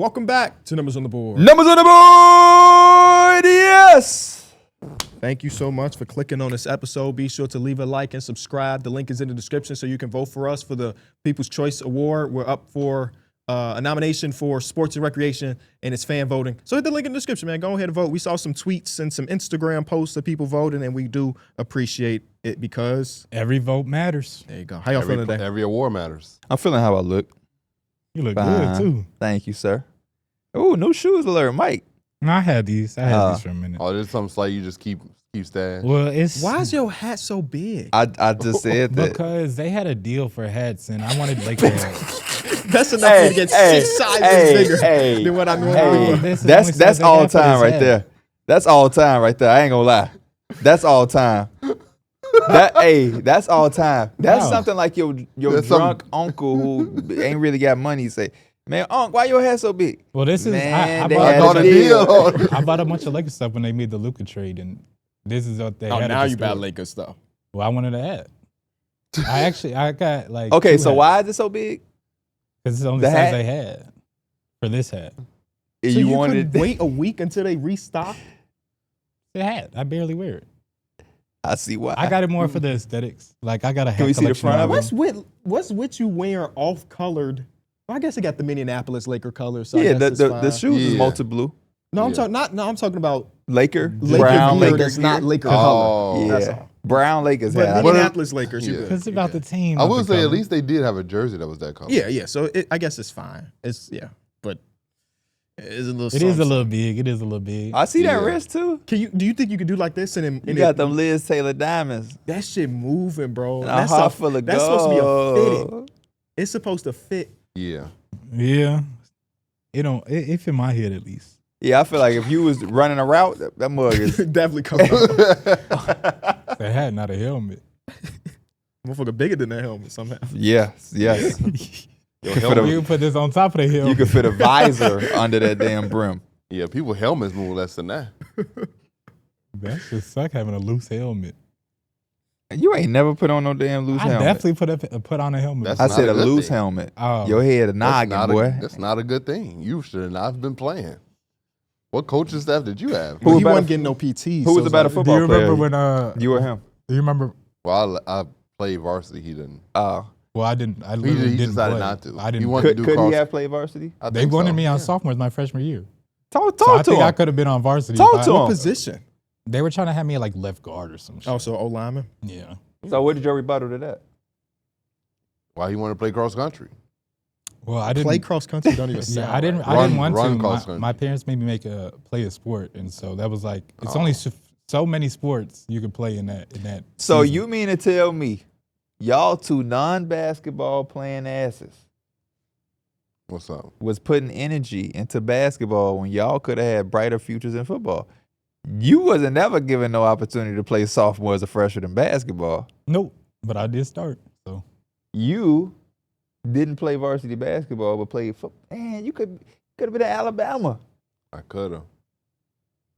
Welcome back to Numbers on the Board. Numbers on the board, yes. Thank you so much for clicking on this episode. Be sure to leave a like and subscribe. The link is in the description so you can vote for us for the People's Choice Award. We're up for a nomination for sports and recreation, and it's fan voting. So hit the link in the description, man. Go ahead and vote. We saw some tweets and some Instagram posts of people voting, and we do appreciate it because every vote matters. There you go. How y'all feeling today? Every award matters. I'm feeling how I look. You look Fine. good too. Thank you, sir. Oh, new shoes alert, Mike. No, I had these. I had these for a minute. Oh, there's something slight you just keep staying. Well, it's Why is your hat so big? I just said that. because they had a deal for hats, and I wanted Laker hats. That's enough for you to get 6 sizes bigger than what I normally would. This is the only size That's they all got for time this right hat. there. That's all time right there. I ain't gonna lie. That's all time. That's all time. That's Wow. something like your That's drunk uncle who ain't really got money say, man, Unc, why your hair so big? Well, this is Man, I they bought had a Got bunch a of, deal. I bought a bunch of Laker stuff when they made the Luka trade, and this is what they Oh, had. now at the you bad store. Lakers stuff. Well, I wanted a hat. I got like Okay, 2 so hats, why is it so big? because it's the only the size hat? they had for this hat. So you you wanted could wait a week until they restock? The hat. I barely wear it. I see why. I got it more for the aesthetics. Like I got a hat we see the collection front of album. it? What's with you wearing off-colored? Well, I guess it got the Minneapolis Laker colors. So I yeah, guess the it's fine. shoes is Yeah. multi blue. No, I'm Yeah. talking I'm talking about Laker, Laker brown gear Laker that's not gear. Laker Oh. color. That's Yeah, all. brown Lakers But hat. Minneapolis Lakers, you Yeah. good. Because it's about the team. I not will the say at color. least they did have a jersey that was that color. Yeah. So I guess it's fine. It's but it's a little. It is a something. little big. It is a little big. I see that Yeah. wrist too. Do you think you could do like this and You got them Liz Taylor diamonds. that shit moving, bro? And That's a heart full of that's supposed to be a fitted. gold. It's supposed to fit. Yeah. Yeah. It fit my head at least. Yeah, I feel like if you was running a route, that mug is. Definitely coming. The hat, not a helmet. Motherfucker bigger than that helmet somehow. Yes. You could fit You a, put this on top of the helmet. you could fit a visor under that damn brim. Yeah, people helmets move less than that. That should suck having a loose helmet. You ain't never put on no damn loose I helmet. definitely put on a helmet. That's I not said a a good loose thing. helmet. Oh. Your head a That's noggin, not boy. that's not a good thing. You should not have been playing. What coaching staff did you have? Who was He better- wasn't getting no PTs. Who was the better Do football you remember player? when You or him? Do you remember? Well, I played varsity. He didn't. Oh. Well, I didn't. I He literally didn't decided play. not to. I didn't. He wanted to do Could cross. he have played varsity? I They think wanted so. me on Yeah. sophomore my freshman year. Talk So I to think I him. could have been on varsity. Talk if I- to What him. position? They were trying to have me at like left guard or some shit. Oh, so O lineman. Yeah. So what did your rebuttal to that? Why he wanted to play cross country? Well, I didn't Play cross country. Don't even sound. Yeah, I didn't. right. I didn't want Run to. cross My, country. my parents made me play a sport, and so that was like it's Oh. only so many sports you could play in that. So season. you mean to tell me y'all two non-basketball playing asses What's up? was putting energy into basketball when y'all could have had brighter futures in football? You wasn't never given no opportunity to play sophomore as a freshman in basketball. Nope, but I did start. So You didn't play varsity basketball, but played football. Man, you could have been at Alabama. I could have.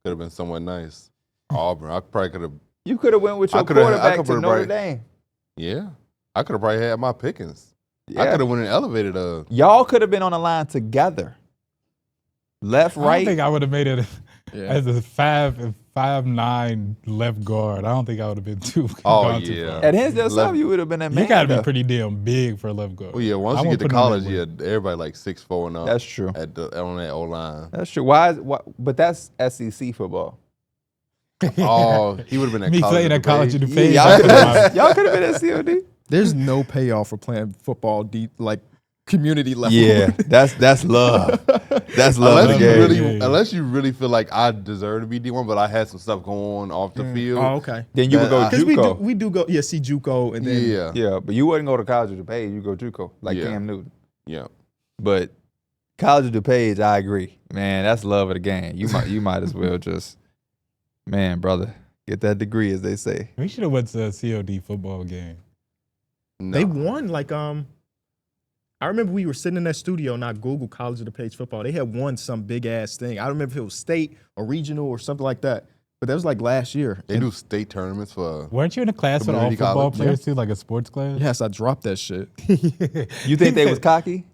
Could have been someone nice. Auburn. I probably could have. You could have went with your I coulda- I quarterback to coulda Notre bright- Dame. Yeah. I could have probably had my pickings. I Yeah. could have went and elevated Y'all could have been on the line together. Left, I don't right. think I would have made it Yeah. as a 5'9" left guard. I don't think I would have been too. Oh, gone too yeah. far. At Hinsdale Left- South, you would have been that man. You got to be though. pretty damn big for a left guard. Well, yeah, once I you won't get to put it on college, that yeah, way. everybody like 6'4" and up. That's true. On that O-line. That's true. But that's SEC football. Oh, he would have been at Me college. playing at at college of DuPage. DuPage. Y'all could have been at COD. There's no payoff for playing football deep like community level. Yeah, that's love. That's love of the game. Unless you really feel like I deserve to be D1, but I had some stuff going on off the field. Oh, okay. Then you would go Because JUCO. we do go. Yeah, see JUCO and then Yeah, Yeah, but you wouldn't go to college of DuPage. You go JUCO like Yeah. Cam Newton. yeah. But college of DuPage, I agree. Man, that's love of the game. You might as well just, man, brother, get that degree as they say. We should have went to a COD football game. No. they won like I remember we were sitting in that studio and I Googled College of the Page football. They had won some big ass thing. I don't remember if it was state or regional or something like that. But that was like last year. They And do state tournaments for. Weren't you in a class with all Community football college? players too, like a sports class? yes, I dropped that shit. You think they was cocky?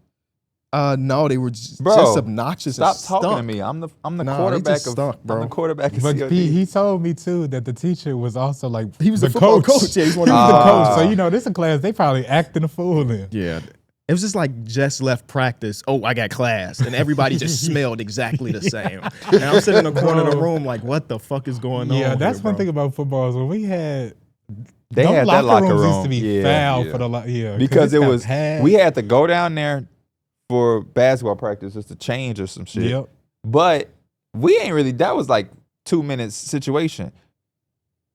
No, they were just Bro, obnoxious. Stop and talking to stunk. me. I'm the Nah, they quarterback just of stunk, bro. I'm the quarterback of But COD. he told me too that the teacher was also like He was the the football coach. Yeah, he's one He of was the the coach. So Ah. you know, this is a class they probably acting a fool in. Yeah. It was just like just left practice. Oh, I got class. And everybody just smelled exactly the same. And I'm sitting in the corner of the room like, what the fuck is going on? Yeah, that's here, one bro? thing about football is when we had They them had that locker rooms room. used to be Yeah. foul Yeah. for the yeah Because it's it got was pads. we had to go down there for basketball practice just to change or some shit. Yep. But we ain't really that was like 2 minutes situation.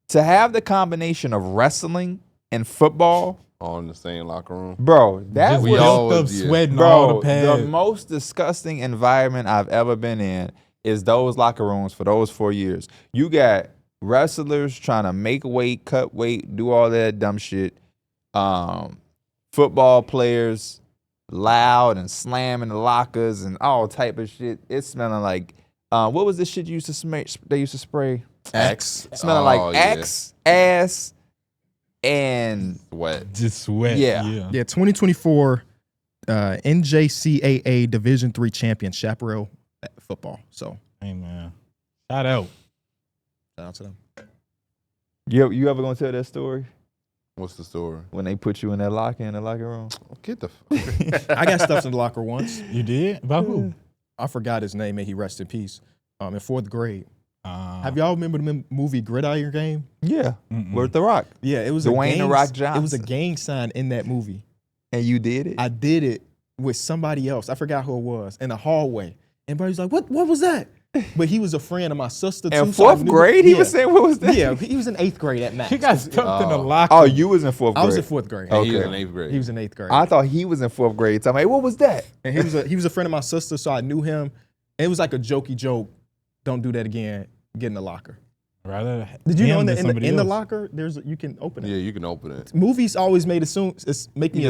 To have the combination of wrestling and football, All in the same locker room. bro, that Just was built always- up yeah. sweating all bro, the pads. the most disgusting environment I've ever been in is those locker rooms for those 4 years. You got wrestlers trying to make weight, cut weight, do all that dumb shit. Football players loud and slamming the lockers and all type of shit. It's smelling like what was this shit you used to spray? They used to spray X. smelling Oh, like yeah. X, ass, and Wet. Just sweat. Yeah. Yeah, 2024 NJCAA Division III champion Chaparral football. So Hey man, shout out. shout out to them. you ever gonna tell that story What's the story? when they put you in that locker in the locker room? Get the fuck. I got stuffed in the locker once. You did? About who? I forgot his name. May he rest in peace. In 4th grade. Uh, Have y'all remember the movie Gridiron Game? Yeah, Mm-mm. with The Rock, Yeah, it was Dwayne a "The gang, Rock" It was a Johnson. gang sign in that movie. and you did it. I did it with somebody else. I forgot who it was in the hallway. And everybody's like, "What was that?" But he was a friend of my sister too. in so I 4th knew- grade, he yeah. was saying, "What was that?" Yeah, he was in 8th grade at max. He got stuffed in the locker. Oh, you was in 4th grade. I was in 4th grade. Oh. He was Okay. in 8th grade. He was in 8th grade. I thought he was in 4th grade. So I'm like, what was that? And he was a friend of my sister, so I knew him. And it was like a jokey joke. Don't do that again. Get in the locker. Rather Did you know him in than the somebody in the else. locker you can open it? Yeah, you can open it. Movies always make me You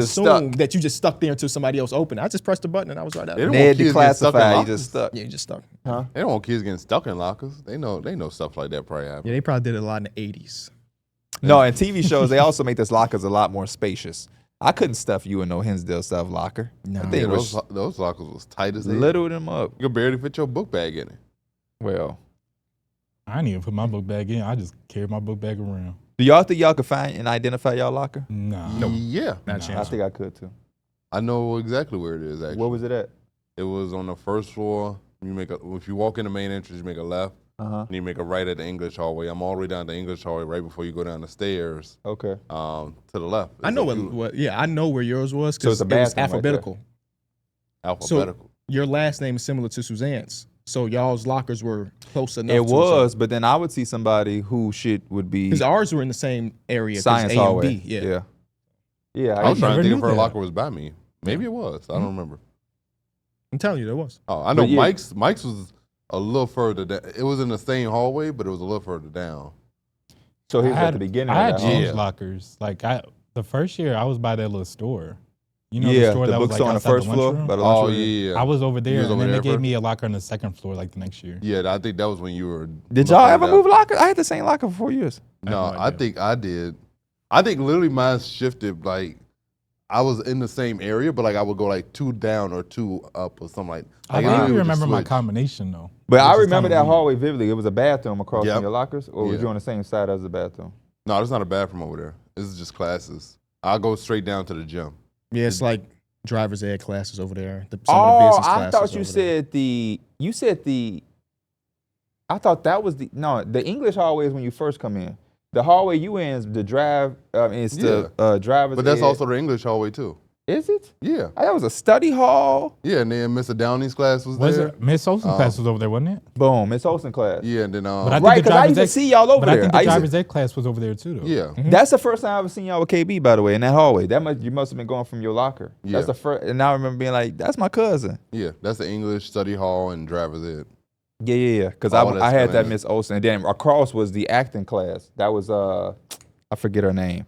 just assume stuck. that you just stuck there until somebody else opened it. I just pressed the button and I was right out. They don't Ned want kids getting stuck in declassified. He lockers. just stuck. Yeah, you just stuck. They don't want kids getting stuck in lockers. They know stuff like that probably happens. Yeah, they probably did it a lot in the 80s. No, in TV shows, they also make those lockers a lot more spacious. I couldn't stuff you in no Hinsdale stuff locker. No. I Yeah, think it was those lockers was tight as hell. little them up. You could barely fit your book bag in it. Well, I didn't even put my book bag in. I just carried my book bag around. do y'all think y'all could find and identify y'all locker? Nah. Yeah, Not a Nah. chance. I think I could too. I know exactly where it is. Actually, Where was it at? It was on the first floor. If you walk in the main entrance, you make a left, and you make a right at the English hallway. I'm all the way down the English hallway right before you go down the stairs. Okay. To the left. I know I know where yours was So it's because a it was bathroom right alphabetical. alphabetical. Your last name is similar to Suzanne's. So y'all's lockers were close enough. It was, but then I would see somebody who shit would be because ours were in the same area. 'cause science A and hallway. B, yeah. Yeah. I was trying never to think knew if her that. locker was by me. Maybe it was. I don't remember. I'm telling you, there was. Oh, I know But yeah. Mike's was a little further down. It was in the same hallway, but it was a little further down. So he I was at the beginning I of had that. changed Yeah. lockers. Like the first year I was by that little store. You know the Yeah, store the that was books like on the outside first the floor. lunchroom? By the Oh lunchroom. yeah. I was over there, was and over then they there gave first? me a locker on the second floor like the next year. Yeah, I think that was when you were. Did y'all looking ever it move up. lockers? I had the same locker for 4 years. No, I have no I idea. think I did. I think literally mine shifted. Like I was in the same area, but like I would go like 2 down or 2 up or something like. I Like, vaguely would just remember my switch. combination though. But I which is remember kinda that weird. hallway vividly. It was a bathroom across Yep. from your lockers, or was Yeah. you on the same side as the bathroom? No, there's not a bathroom over there. This is just classes. I'll go straight down to the gym. Yeah, it's like driver's ed classes over there. Some of the Oh, business I classes thought you over there. said the. You said the. I thought that was the the English hallway is when you first come in. The hallway you in is the drive. It's the driver's. But that's ed. also the English hallway too. Is it? Yeah, That was a study hall. yeah. And then Mr. Downey's class was Was there. it Miss Olsen's class was over there, wasn't it? Boom, Miss Olsen class. Yeah, and then But I think Right, the because I driver's used to ed- see y'all over But there. I think the used to- driver's ed class was over there too, though. yeah. That's the first time I ever seen y'all with KB, by the way, in that hallway. You must have been going from your locker. Yeah. That's the first, and I remember being like, "That's my cousin." Yeah, that's the English study hall and driver's ed. Yeah. Because All I that's had that kinda- Miss Olsen, and then across was the acting class. That was I forget her name.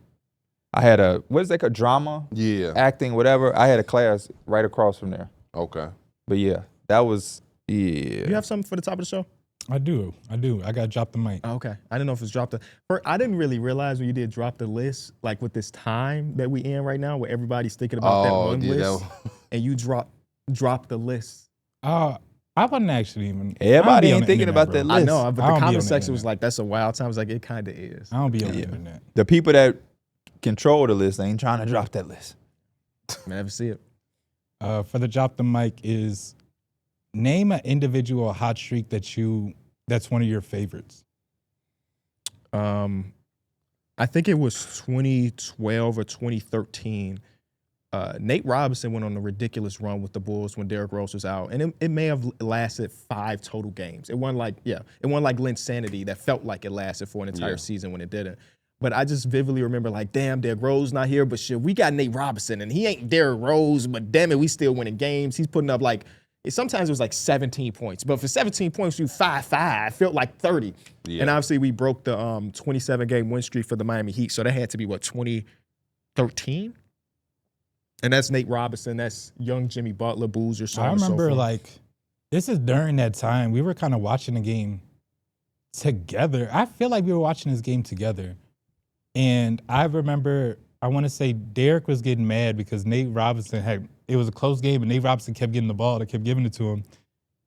I had a what is that called? Drama, Yeah. acting, whatever. I had a class right across from there. Okay. But yeah, that was yeah. You have something for the top of the show? I do. I got to drop the mic. Oh, okay. I didn't know if it's dropped. I didn't really realize when you did drop the list, like with this time that we in right now, where everybody's thinking about that one yeah, list, and you drop dropped the list. I wasn't actually even. Everybody I don't be on ain't the thinking internet, about that bro. list. I know, but I the don't be on comment the section was internet. like, "That's a wild time." I was like, "It kind of is." I don't be on the internet. The people that control the list ain't trying to drop that list. Never see it. For the drop the mic is name an individual hot streak that's one of your favorites. I think it was 2012 or 2013. Nate Robinson went on a ridiculous run with the Bulls when Derrick Rose was out, and it may have lasted 5 total games. It wasn't like Linsanity that felt like it lasted for an entire season when it didn't. But I just vividly remember, like, damn, Derrick Rose not here, but shit, we got Nate Robinson, and he ain't Derrick Rose, but damn it, we still winning games. He's putting up sometimes it was like 17 points, but for 17 points, you 5-5, felt like 30. Yeah. And obviously we broke the 27-game win streak for the Miami Heat, so that had to be, 2013? And that's Nate Robinson, that's young Jimmy Butler, Boozer, so I on and so remember forth. this is during that time we were kind of watching the game together. I feel like we were watching this game together. And I remember, I want to say Darrick was getting mad because Nate Robinson it was a close game, and Nate Robinson kept getting the ball. They kept giving it to him.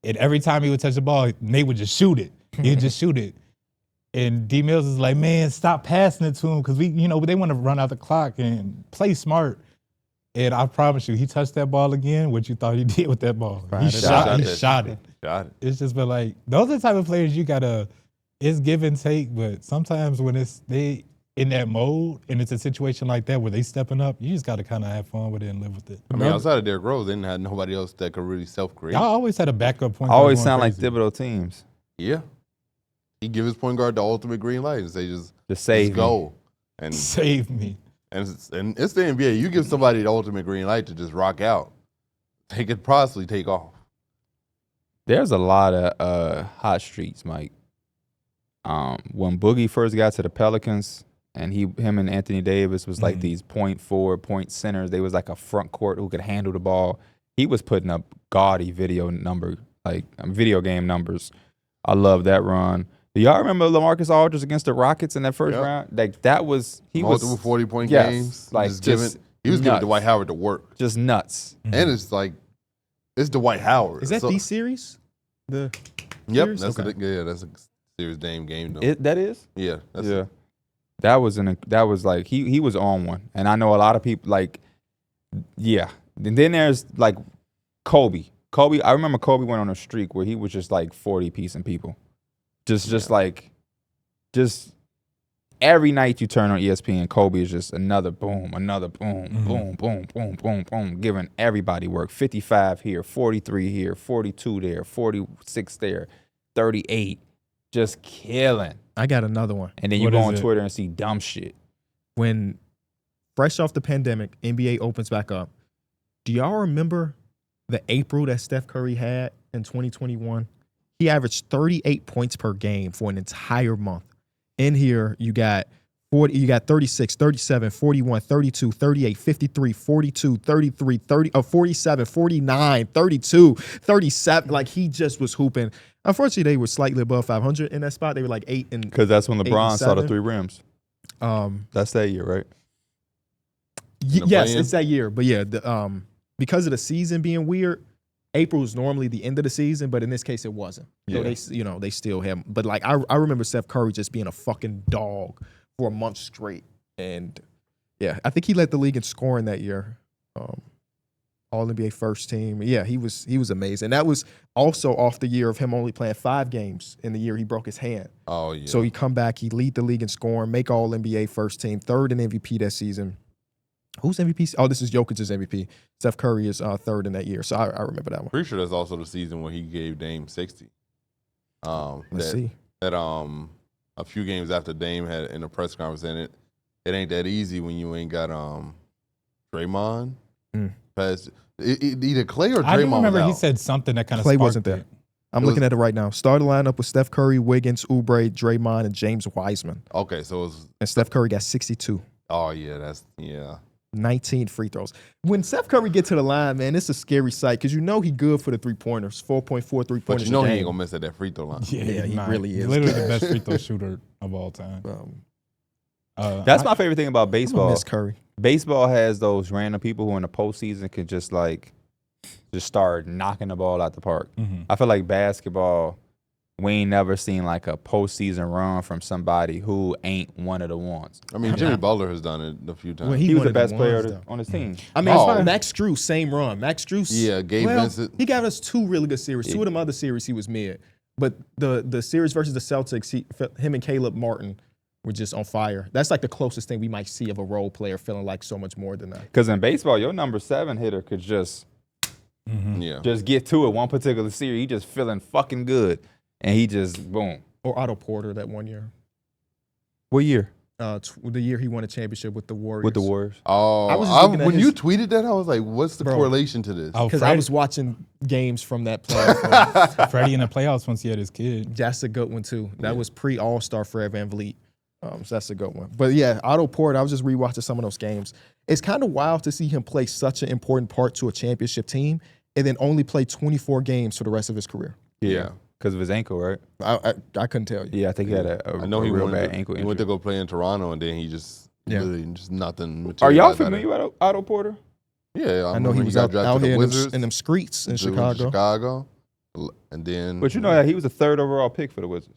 And every time he would touch the ball, Nate would just shoot it. He would just shoot it. And D Mills is like, man, stop passing it to him because they want to run out the clock and play smart. And I promise you, he touched that ball again. What you thought he did with that ball? He shot it. Shot it. It's just been like, those are the type of players you gotta, it's give and take, but sometimes when they in that mode and it's a situation like that where they stepping up, you just gotta kind of have fun with it and live with it. I mean, outside of Derrick Rose, they didn't have nobody else that could really self-create. Y'all always had a backup point. Always guard sound going like crazy. Thibodeau teams. Yeah. He give his point guard the ultimate green light and say just save me. go. And Save me. it's the NBA. You give somebody the ultimate green light to just rock out. They could possibly take off. There's a lot of hot streaks, Mike. When Boogie first got to the Pelicans, and him and Anthony Davis was like these point forward, point centers. They was like a front court who could handle the ball. He was putting up gaudy video game numbers. I love that run. Do y'all remember LaMarcus Aldridge against the Rockets in that first round? Like that was Multiple 40-point yes, games. like He was giving Dwight Howard to work. just nuts. And it's like it's Dwight Howard. Is that the series? Yep, Yep, series? that's a serious Dame game though. That is? Yeah, that's Yeah. That was like he was on one. And I know a lot of people like and then there's like Kobe. I remember Kobe went on a streak where he was just like 40 piecing people. Just every night you turn on ESPN, Kobe is just another boom, boom, boom, boom, boom, boom, giving everybody work. 55 here, 43 here, 42 there, 46 there, 38, just killing. I got another one. And then you What go is on it? Twitter and see dumb shit. When fresh off the pandemic, NBA opens back up. Do y'all remember the April that Steph Curry had in 2021? He averaged 38 points per game for an entire month. In here, you got 36, 37, 41, 32, 38, 53, 42, 33, 47, 49, 32, 37. Like, he just was hooping. Unfortunately, they were slightly above 500 in that spot. They were like 8 and Because that's when LeBron saw the 87. 3 rims. That's that year, right? the yes, play-in? it's that year. But yeah, because of the season being weird, April is normally the end of the season, but in this case, it wasn't. Yeah. So they still have. But like I remember Steph Curry just being a fucking dog for a month straight, and yeah, I think he led the league in scoring that year. All NBA first team. Yeah, he was amazing. That was also off the year of him only playing 5 games in the year he broke his hand. Oh yeah. So he come back, he lead the league in scoring, make all NBA first team, 3rd in MVP that season. Who's MVP? Oh, this is Jokic's MVP. Steph Curry is 3rd in that year. So I remember that one. Pretty sure that's also the season when he gave Dame 60. Let's see. That a few games after Dame had in a press conference, and it ain't that easy when you ain't got Draymond. Because either Clay or Draymond I do remember was he out. said something that kind of Clay wasn't there. it. I'm looking at it right now. Starting lineup with Steph Curry, Wiggins, Oubre, Draymond, and James Wiseman. Okay, so it's And Steph Curry got 62. oh yeah, 19 free throws. When Steph Curry get to the line, man, it's a scary sight because you know he good for the 3-pointers, 4.4 But three-pointers you know a he game. ain't gonna miss at that free throw line. Yeah, he nah, really he's is. literally the best free throw shooter of all time. That's my favorite thing about I baseball. miss Curry. Baseball has those random people who in the postseason can just like just start knocking the ball out the park. Mhm. I feel like basketball, we ain't never seen like a postseason run from somebody who ain't one of the ones. I mean, Jimmy Butler has done it a few times. Well, He was one the of the best player ones, though. on his team. I mean, Oh. Max Strus, same run. Max Strus. Yeah, Gabe Vincent. He got us 2 really good series. 2 of them other series, he was mid. But the series versus the Celtics, him and Caleb Martin were just on fire. That's like the closest thing we might see of a role player feeling like so much more than that. Because in baseball, your number 7 hitter could just Yeah. get to it one particular series. He just feeling fucking good, and he just boom. Or Otto Porter that one year. What year? The year he won a championship with the Warriors. With the Warriors. Oh, I was just looking at when his- you tweeted that, I was like, what's the Bro. correlation to this? Oh, Because I Freddie, was watching games from that playoff. Freddie in the playoffs once he had his kid. That's a good one, too. That was pre-All-Star Fred VanVleet. So that's a good one. But yeah, Otto Porter, I was just rewatching some of those games. It's kind of wild to see him play such an important part to a championship team and then only play 24 games for the rest of his career. Yeah. Because of his ankle, right? I couldn't tell you. Yeah, I think he had I know a he real went, bad ankle he injury. went to go play in Toronto, and then he just literally just nothing materialized. Are y'all out of it. familiar with Otto Porter? Yeah, I know he remember was got out drafted to here the in Wizards, them streets in to Chicago. And then, But you know that he was the 3rd overall pick for the Wizards.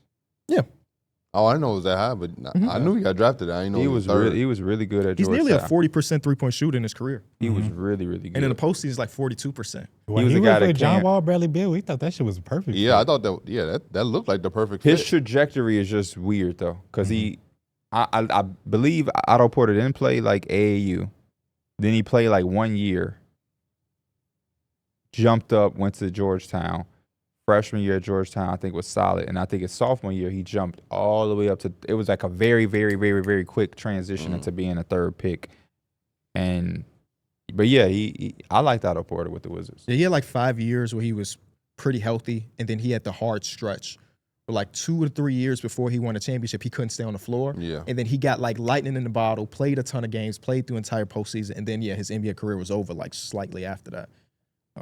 oh, I know it was that high, but I knew he got drafted. I didn't know He he was third. he was really good at He's nearly a Georgetown. 40% three-point shooter in his career. He was really, really good. And in the postseason, it's like 42%. When was he a was guy that with John can't- Wall, Bradley Beal, we thought that shit was perfect. Yeah, I thought that looked like the perfect His fit. trajectory is just weird though, because I believe Otto Porter didn't play like AAU, then he played like 1 year, jumped up, went to Georgetown. Freshman year at Georgetown, I think was solid, and I think his sophomore year he jumped all the way up to. It was like a very, very, very, very quick transition into being a 3rd pick, but yeah, I liked Otto Porter with the Wizards. Yeah, he had like 5 years where he was pretty healthy, and then he had the hard stretch. For like 2 or 3 years before he won a championship, he couldn't stay on the floor. Yeah. And then he got like lightning in the bottle, played a ton of games, played through entire postseason, and then his NBA career was over like slightly after that.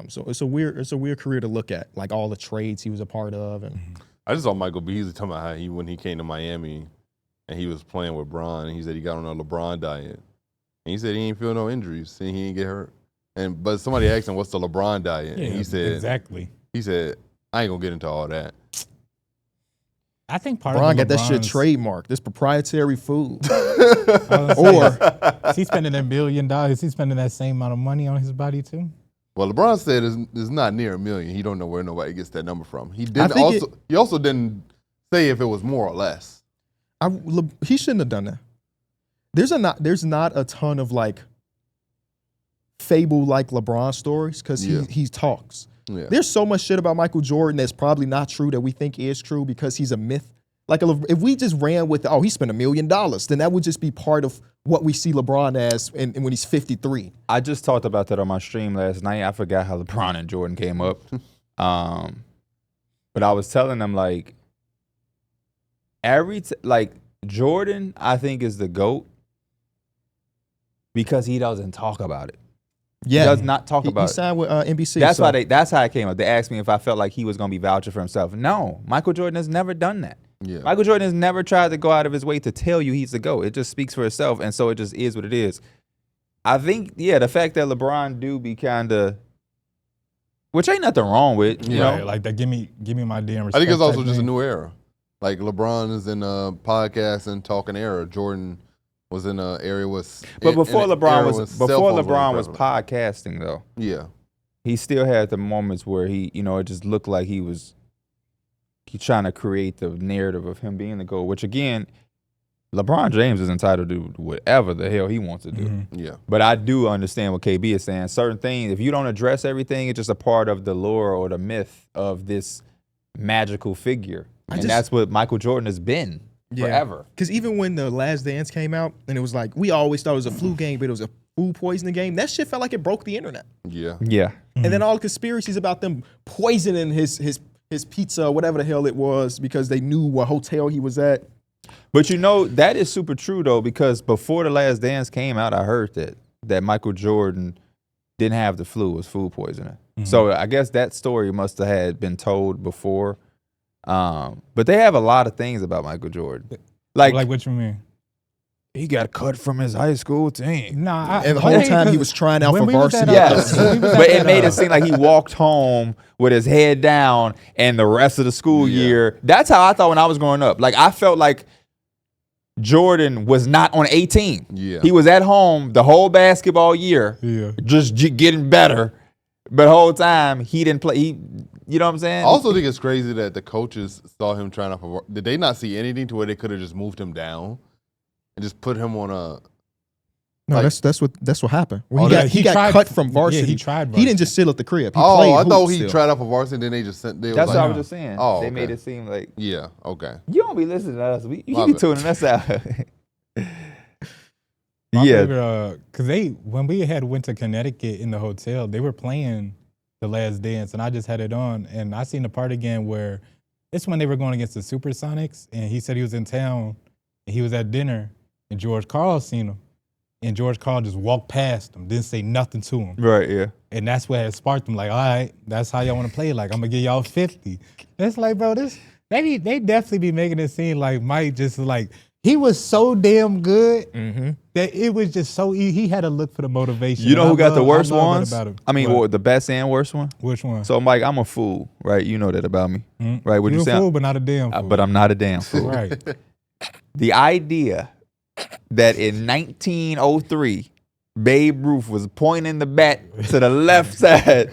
So it's a weird career to look at, like all the trades he was a part of, and I just saw Michael Beasley talking about how when he came to Miami and he was playing with Bron, and he said he got on a LeBron diet. And he said he ain't feel no injuries, and he ain't get hurt. But somebody asked him, what's the LeBron diet? Yeah, And he said, exactly. I ain't gonna get into all that. I think part Bron of got that shit LeBron's- trademarked. This proprietary food. I was Or saying, is he spending $1 billion? Is he spending that same amount of money on his body too? Well, LeBron said it's not near $1 million. He don't know where nobody gets that number from. He also didn't say if it was more or less. he shouldn't have done that. There's not a ton of like fable like LeBron stories because he talks. Yeah. There's so much shit about Michael Jordan that's probably not true that we think is true because he's a myth. Like if we just ran with he spent $1 million, then that would just be part of what we see LeBron as and when he's 53. I just talked about that on my stream last night. I forgot how LeBron and Jordan came up. But I was telling them like Jordan, I think is the GOAT because he doesn't talk about it. Yeah, He does not talk about He it. signed with NBC. That's so- why that's how it came up. They asked me if I felt like he was gonna be vouching for himself. No, Michael Jordan has never done that. Yeah. Michael Jordan has never tried to go out of his way to tell you he's the GOAT. It just speaks for itself, and so it just is what it is. I think, the fact that LeBron do be kind of, which ain't nothing wrong with, you Right, know. like that. Give me my damn I respect. think it's also type just a thing. new era. Like LeBron is in a podcast and talking era. Jordan was in an area with. But before LeBron was cell phones weren't prevalent. podcasting though, Yeah. he still had the moments where he, it just looked like he trying to create the narrative of him being the GOAT, which again, LeBron James is entitled to do whatever the hell he wants to do. Mm-hmm. Yeah. But I do understand what KB is saying. Certain things, if you don't address everything, it's just a part of the lore or the myth of this magical figure. That's what Michael Jordan has been forever. Because even when The Last Dance came out, and it was like, we always thought it was a flu game, but it was a food poisoning game, that shit felt like it broke the internet. Yeah. Yeah. And then all the conspiracies about them poisoning his pizza, whatever the hell it was, because they knew what hotel he was at. But that is super true though, because before The Last Dance came out, I heard that Michael Jordan didn't have the flu, it was food poisoning. So I guess that story must have had been told before. But they have a lot of things about Michael Jordan. Like what you mean? he got cut from his high school team. Nah, And the whole time he was trying out for when we was at, varsity. Yes, when we was but at it made that, it seem like he walked home with his head down, and the rest of the school year. That's how I thought when I was growing up. Like I felt like Jordan was not on a team. Yeah. He was at home the whole basketball year, just getting better. But the whole time he didn't play. You know what I'm saying? I also think it's crazy that the coaches saw him trying out for. Did they not see anything to where they could have just moved him down and just put him on a? No, Like- that's what happened. When Oh, he got tried- cut from varsity. Yeah, he tried He varsity. didn't just sit at the crib. He Oh, played I thought hoops he still. tried out for varsity, and then they just sent. They That's was what I like, was just saying. Oh, they okay. made it seem like Yeah. Okay. you don't be listening to us. You My be bad. tuning us out. My Yeah. favorite, cause when we had went to Connecticut in the hotel, they were playing The Last Dance, and I just had it on, and I seen the part again where it's when they were going against the Supersonics, and he said he was in town, and he was at dinner, and George Karl seen him, and George Karl just walked past him, didn't say nothing to him, Right, yeah. and that's what had sparked him. Like, all right, that's how y'all want to play. Like, I'm gonna give y'all 50. And it's like, bro, they definitely be making it seem like Mike just like. He was so damn good that it was just so easy. He had to look for the motivation. You know And who I got the love- worst I love that ones? about him. I mean, What? what, the best and worst one? Which one? So, Mike, I'm a fool, right? You know that about me, right? What you you a say? fool, but not a damn fool. But I'm not a damn fool. right. The idea that in 1903, Babe Ruth was pointing the bat to the left side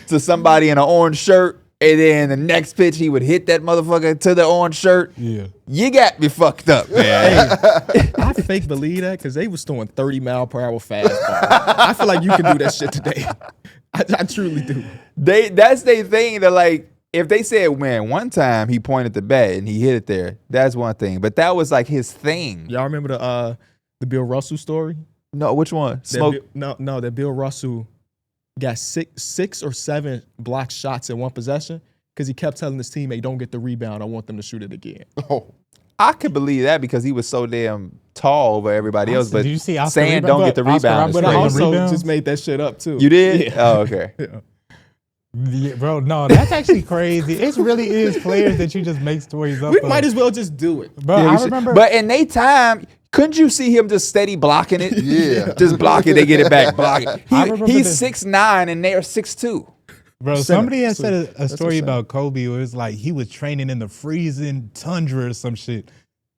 to somebody in an orange shirt, and then the next pitch he would hit that motherfucker to the orange shirt. Yeah. You got me fucked up, man. I fake believe that because they was throwing 30-mile-per-hour fastball. I feel like you can do that shit today. I truly do. That's their thing. That like, if they said, man, one time he pointed the bat and he hit it there, that's one thing. But that was like his thing. Y'all remember the Bill Russell story? No, which one? Smoke. That Bill Russell got six or seven blocked shots in one possession because he kept telling his teammate, "Don't get the rebound. I want them to shoot it again." Oh. I could believe that because he was so damn tall over everybody else. But Did you see Oscar saying rebound? don't get the Oscar rebound is But I Right. crazy. also Rebounds? just made that shit up too. You did? Yeah. Oh, okay. Yeah, bro, no, that's actually crazy. It really is players that you just make stories up We of. might as well just do it. Bro, Yeah, we I should- remember. But in they time, couldn't you see him just steady blocking it? Yeah. Just block it, they get it back, block it. I remember He's this- 6'9" and they're 6'2". Bro, Center. somebody had So said a that's story what's up. about Kobe where it was like he was training in the freezing tundra or some shit.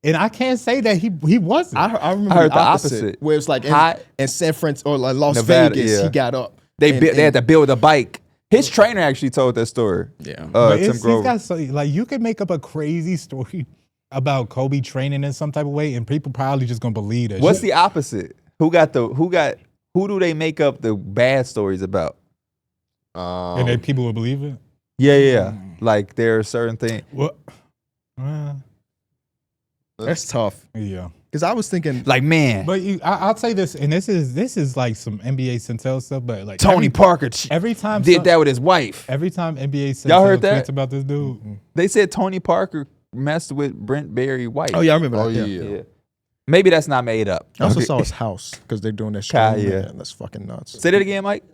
And I can't say that he wasn't. I remember I heard the the opposite, opposite. where it's like Hot. in San Francisco or like Las Nevada, Vegas, yeah. he got up. They and- had to build a bike. His trainer actually told that story. Yeah. But Tim he's Grover. got so like you can make up a crazy story about Kobe training in some type of way, and people probably just gonna believe that. What's shit. the opposite? Who do they make up the bad stories about? and then people will believe it? Yeah. Like there are certain things. What? That's tough. Yeah. Because I was thinking, Like, man, But I'll say this, and this is like some NBA Centel stuff, but like Tony Parker every time did that with his wife. Every time NBA Centel Y'all heard that? tweets about this dude, They said Tony Parker messed with Brent Berry's wife. oh yeah, I remember Oh that. yeah. Yeah. Maybe that's not made up. I also Okay. saw his house because they're doing that shit. Kai, yeah. That's fucking nuts. Say that again, Mike.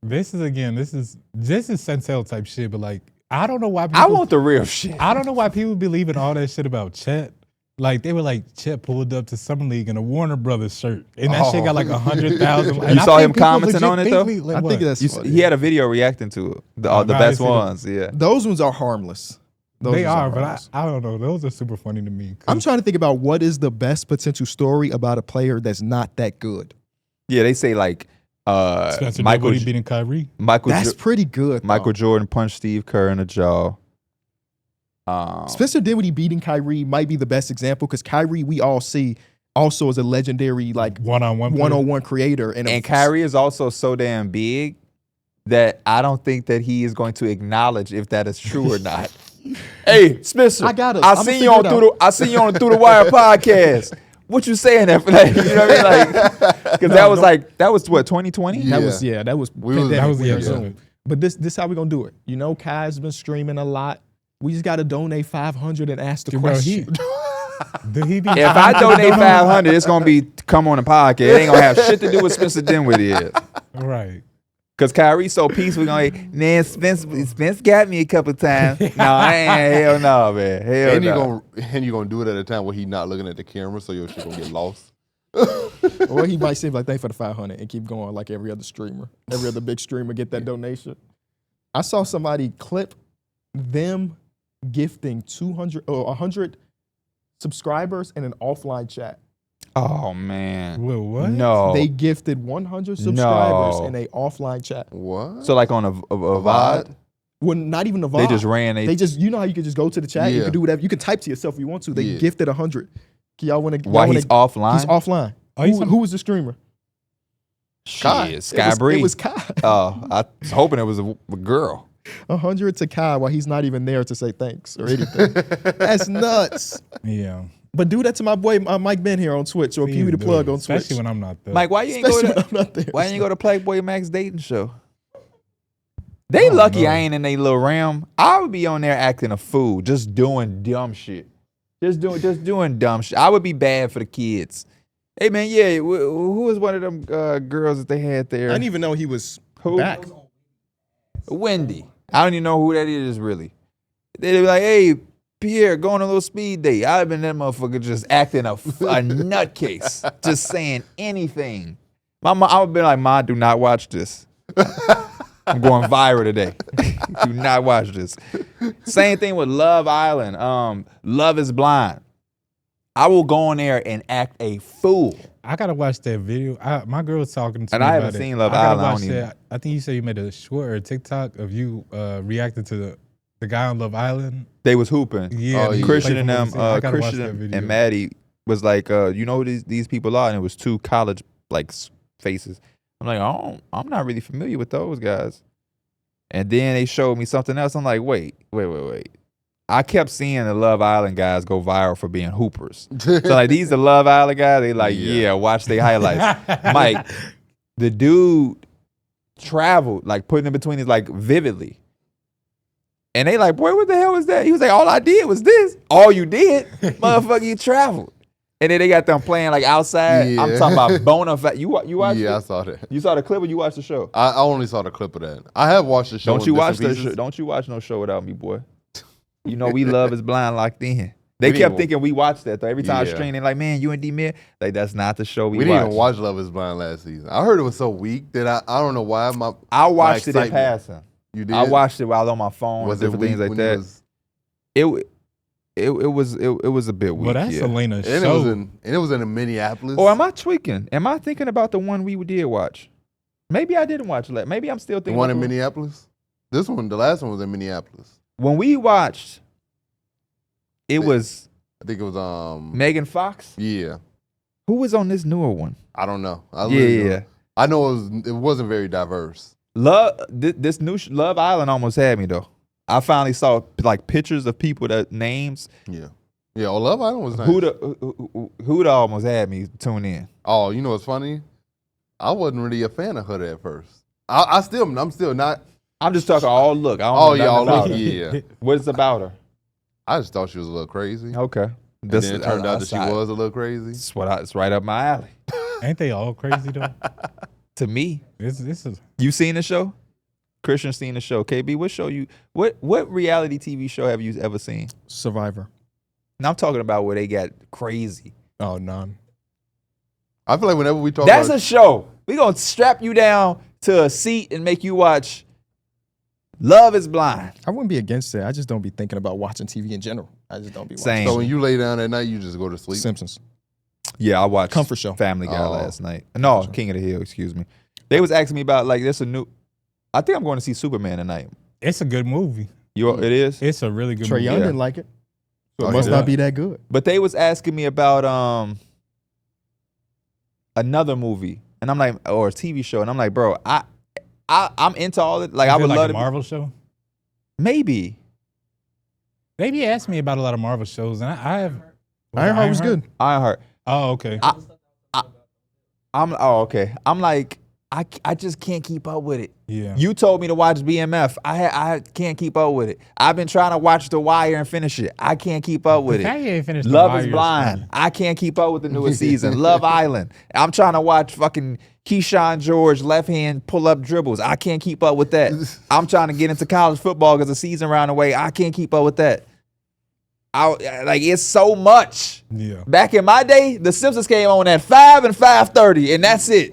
this is Centel type shit, but like I don't know why people, I want the real shit. I don't know why people believe in all that shit about Chet. Like they were like Chet pulled up to Summer League in a Warner Brothers shirt, and that shit got like 100,000. You saw him commenting on it, though? I think that's funny. He had a video reacting to it. The Oh, the nah, I best see that. ones. Yeah. those ones are harmless. Those They ones are, but harmless. I don't know. Those are super funny to me. 'Cause I'm trying to think about what is the best potential story about a player that's not that good. Yeah, they say like Spencer Michael Dinwiddie beating Kyrie. That's pretty good. though. Michael Jordan punched Steve Kerr in the jaw. Spencer Dinwiddie beating Kyrie might be the best example because Kyrie we all see also is a legendary like One-on-one. one-on-one creator And Kyrie is also so damn big that I don't think that he is going to acknowledge if that is true or not. Hey, Spencer, I got it. I I'ma seen figure you on it through out. the I seen you on the Through the Wire podcast. What you saying that for that? You know what I mean? Like, because that was what 2020. Yeah. That was We was- pandemic that was the year, episode. But this how we gonna do it. You know, Kai's been streaming a lot. We just gotta donate 500 and ask the Dude, bro, question. Did he be? If I donate 500, it's gonna be come on the podcast. It ain't gonna have shit to do with Spencer Dinwiddie. Right. Cause Kyrie's so peaceful, going, man, Spence got me a couple times. No, I ain't. Hell no, man. Hell no. And you gonna do it at a time where he not looking at the camera, so your shit gonna get lost. Or he might say like, "Thanks for the 500," and keep going like every other streamer, every other big streamer get that donation. I saw somebody clip them gifting 200 or 100 subscribers in an offline chat. Oh man. Wait, what? No. They gifted 100 subscribers No. in a offline chat. What? So like on a VOD, Well, not even a VOD. they just ran. They just, you know how you can just go to the chat. You Yeah. can do whatever. You can type to yourself if you want to. They Yeah. gifted 100. Can y'all want to? While he's offline. He's offline. Oh, he's Who was the streamer? Shit, Sky Bree. It was Kai. Oh, I was hoping it was a girl. 100 to Kai while he's not even there to say thanks or anything. That's nuts. Yeah. But do that to my boy Mike Ben here on Twitch or Pee Wee the Please Plug do. on Twitch. Especially when I'm not there. Mike, why you ain't go Especially when to I'm not there. why didn't you go to Playboy Max dating show? They lucky know. I ain't in they little realm. I would be on there acting a fool, just doing dumb shit. Just doing dumb shit. I would be bad for the kids. Hey man, yeah, who was one of them girls that they had there? I didn't even know he was Who? back. Wendy. I don't even know who that is really. They'd be like, hey, Pierre, going on a little speed date. I'd have been that motherfucker just acting a nutcase, just saying anything. I would have been like, Ma, do not watch this. I'm going viral today. Do not watch this. Same thing with Love Island. Love is Blind. I will go on there and act a fool. I gotta watch that video. My girl was talking to And me I about haven't it. seen Love I gotta Island. I watch don't even- that. I think you said you made a short or a TikTok of you reacting to the guy on Love Island. They was hooping. Yeah, Oh, he yeah. Christian played and for them, Golden State. I gotta watch Christian that video. and Maddie was like, you know who these people are? And it was two college faces. I'm like, I'm not really familiar with those guys. And then they showed me something else. I'm like, wait. I kept seeing the Love Island guys go viral for being hoopers. So like these the Love Island guys, they like, yeah, watch their highlights. Mike, the dude traveled, like putting in between is like vividly. And they like, boy, what the hell was that? He was like, all I did was this. All you did? Motherfucker, you traveled. And then they got them playing like outside. Yeah. I'm talking about bona fide. You watched Yeah, I it? saw that. You saw the clip or you watched the show? I only saw the clip of that. I have watched the show. Don't you in watch bits and the pieces. show? Don't you watch no show without me, boy. You know we Love is Blind locked in. They We didn't kept even- thinking we watched that though. Every time I Yeah. stream, they like, man, you and D-Man, like that's not the show we We didn't watched. even watch Love is Blind last season. I heard it was so weak that I don't know why. I watched it in excitement- passing. You did? I watched it while on my phone Was and it different weak things like when that. It was a bit weak. Well, that's yeah. Elena's And show. it was in Minneapolis. Or am I tweaking? Am I thinking about the one we did watch? Maybe I didn't watch that. Maybe I'm still the thinking one about in the Minneapolis? The last one was in Minneapolis. When we watched, it was I think it was Megan Fox. yeah. Who was on this newer one? I don't know. Yeah. I know it wasn't very diverse. This new Love Island almost had me though. I finally saw like pictures of people that names. Yeah. Yeah, Love Island was nice. Huda almost had me tune in. Oh, you know what's funny? I wasn't really a fan of Huda at first. I'm still not. I'm just talking all look. I don't Oh know yeah, nothing about her. yeah. What is about her? I just thought she was a little crazy. Okay. And then it turned out that she outside. was a little crazy. It's right up my alley. Ain't they all crazy though? To me, This is you seen the show? Christian seen the show. KB, what reality TV show have you ever seen? Survivor. And I'm talking about where they got crazy. Oh, none. I feel like whenever we talk That's about a show. We gonna strap you down to a seat and make you watch Love is Blind. I wouldn't be against it. I just don't be thinking about watching TV in general. I just don't be watching. Same. so when you lay down at night, you just go to sleep. Simpsons. Yeah, I watched Comfort show. Family Guy Oh. last night. No, King of the Hill, excuse me. They was asking me about like there's a new I think I'm going to see Superman tonight. it's a good movie. It is? It's a really good Trey movie. Young Yeah. didn't like it. So Oh, it must yeah. not be that good. But they was asking me about another movie. And I'm like, or a TV show. And I'm like, bro, I'm into all it. Like Is I it would like love a to Marvel show. maybe. They be asking me about a lot of Marvel shows, and I have. Ironheart was good. Ironheart. Oh, okay. Okay. I'm like, I just can't keep up with it. Yeah. You told me to watch BMF. I can't keep up with it. I've been trying to watch The Wire and finish it. I can't keep up with The fact it. you ain't finished The Love Wire is is Blind. funny. I can't keep up with the newest season. Love Island. I'm trying to watch fucking Keyshawn George left hand pull up dribbles. I can't keep up with that. I'm trying to get into college football because the season round away. I can't keep up with that. Like it's so much. Yeah. Back in my day, The Simpsons came on at 5 and 5:30, and that's it.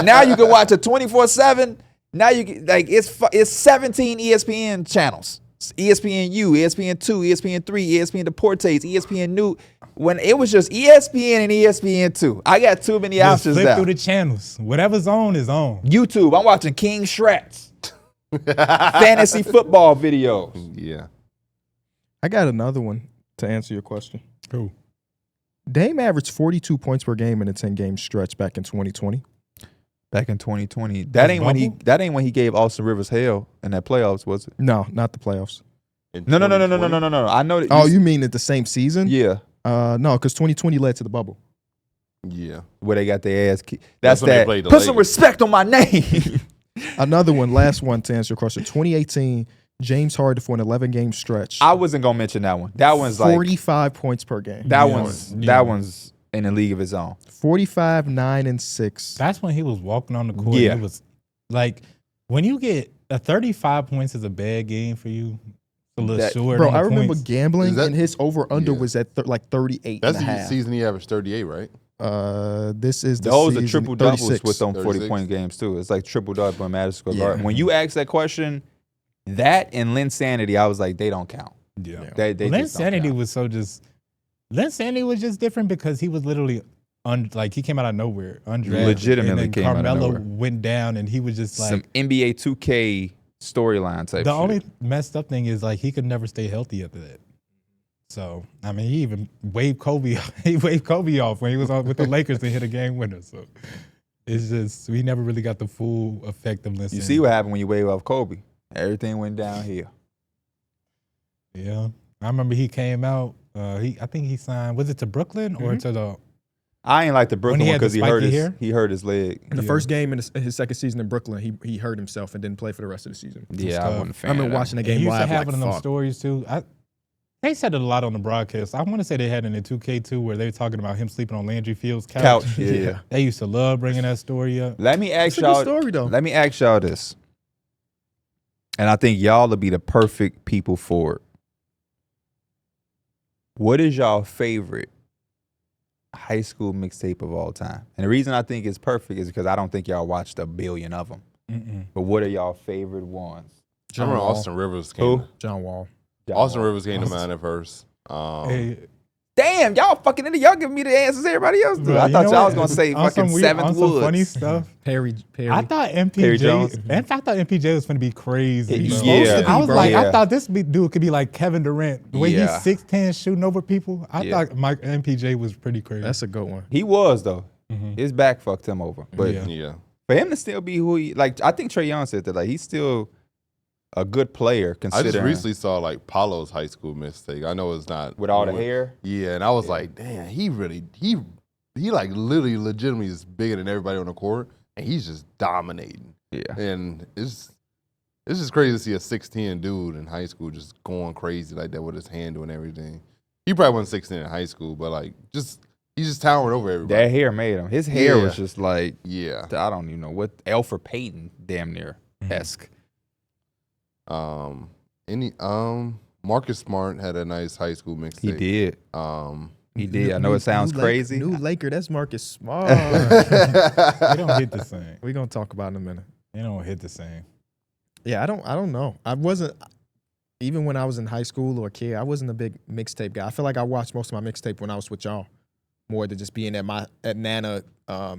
Now you can watch it 24/7. Now you can, like it's 17 ESPN channels. It's ESPNU, ESPN2, ESPN3, ESPN Deportes, ESPN New. When it was just ESPN and ESPN2, I got too many Just options flip now. through the channels. Whatever's on is on. YouTube, I'm watching King Shrats, fantasy football videos. Yeah. I got another one to answer your question. Cool. Dame averaged 42 points per game in a 10-game stretch back in 2020. Back in 2020, that That's ain't when he gave Austin Rivers hell in that playoffs, was it? No, not the playoffs. In No. 2020? I know that. Oh, you mean at the same season? Yeah, No, because 2020 led to the bubble. Yeah. where they got their ass kicked. That's when they that. played the Put some Lakers. respect on my name. Another one, last one to answer your question. 2018, James Harden for an 11-game stretch. I wasn't gonna mention that one. That one's like 45 points per game. that Yeah. one's Yeah. that one's in a league of his own. 45, 9, and 6. That's when he was walking on the court. Yeah. It was like when you get 35 points is a bad game for you. It's a little That- short. Bro, on the I remember points. gambling, Is that- and his over-under Yeah. was at like 38 That's and a the half. season he averaged 38, right? This is the Those are season, triple doubles 36. with them 36. 40-point games too. It's like triple double in Madison Square Yeah. Garden. When you ask that question, that and Linsanity, I was like, they don't count. Yeah. They Lynn just don't Sanity count. was so just. Lynn Sanity was just different because he was literally like he came out of nowhere, undrafted. Legitimately and then came out of Carmelo nowhere. went down, and he was just like Some NBA 2K storyline type. the shit. only messed up thing is like he could never stay healthy after that. So I mean, he even waved Kobe. He waved Kobe off when he was on with the Lakers to hit a game winner. So it's just we never really got the full effect of Lynn You Sanity. see what happened when you wave off Kobe? Everything went downhill. Yeah, I remember he came out. I think he signed. Was it to Brooklyn or to the? I ain't like the Brooklyn he one had the because he spiky hair? hurt his leg. In the Yeah. first game in his second season in Brooklyn, he hurt himself and didn't play for the rest of the season. Yeah, I stuff. wasn't a I fan. remember of that watching the And game he used to live. have Like, one of them fuck. stories too. They said it a lot on the broadcast. I want to say they had it in 2K2 where they were talking about him sleeping on Landry Field's couch. couch. Yeah. They used to love bringing that story up. Let me ask It's a good y'all. story, though. Let me ask y'all this, and I think y'all will be the perfect people for it. What is y'all favorite high school mixtape of all time? And the reason I think it's perfect is because I don't think y'all watched a billion of them. Mm-mm. But what are y'all favorite ones? I remember Wall. Austin Rivers came. Who? John Wall. Austin Rivers came to mind at first. Hey, Damn, y'all fucking into y'all giving me the answers everybody else do. bro, I you thought know y'all what? was gonna say On some fucking weird- Seventh on some Woods. funny stuff. Perry. I thought Perry MPJ. Jones. In fact, I thought MPJ was going to be crazy. He's bro. supposed to be, I was bro. like, Yeah. I thought this dude could be like Kevin Durant. The way Yeah. he's 6'10", shooting over people. I Yeah. thought Mike MPJ was pretty crazy. That's a good one. He was though. Mhm. His back fucked him over. But Yeah. Yeah. for him to still be who he like, I think Trae Young said that like he's still a good player I considering just recently saw like Paolo's high school mistake. I know it's not with all the hair. Yeah, and I was like, damn, he like literally legitimately is bigger than everybody on the court, and he's just dominating. Yeah. And it's just crazy to see a 6'10" dude in high school just going crazy like that with his handle and everything. He probably wasn't 6'10" in high school, but like he's just towering over everybody. That hair made him. His hair was Yeah. just like Yeah. I don't even know what Alfred Payton damn near esque. Marcus Smart had a nice high school mixtape. He did. He did. I know it sounds New crazy. New Laker, that's Marcus Smart. They don't hit the same. We're going to talk about it in a minute. They don't hit the same. Yeah, I don't know. I wasn't, even when I was in high school or a kid, I wasn't a big mixtape guy. I feel like I watched most of my mixtape when I was with y'all, more than just being at Nana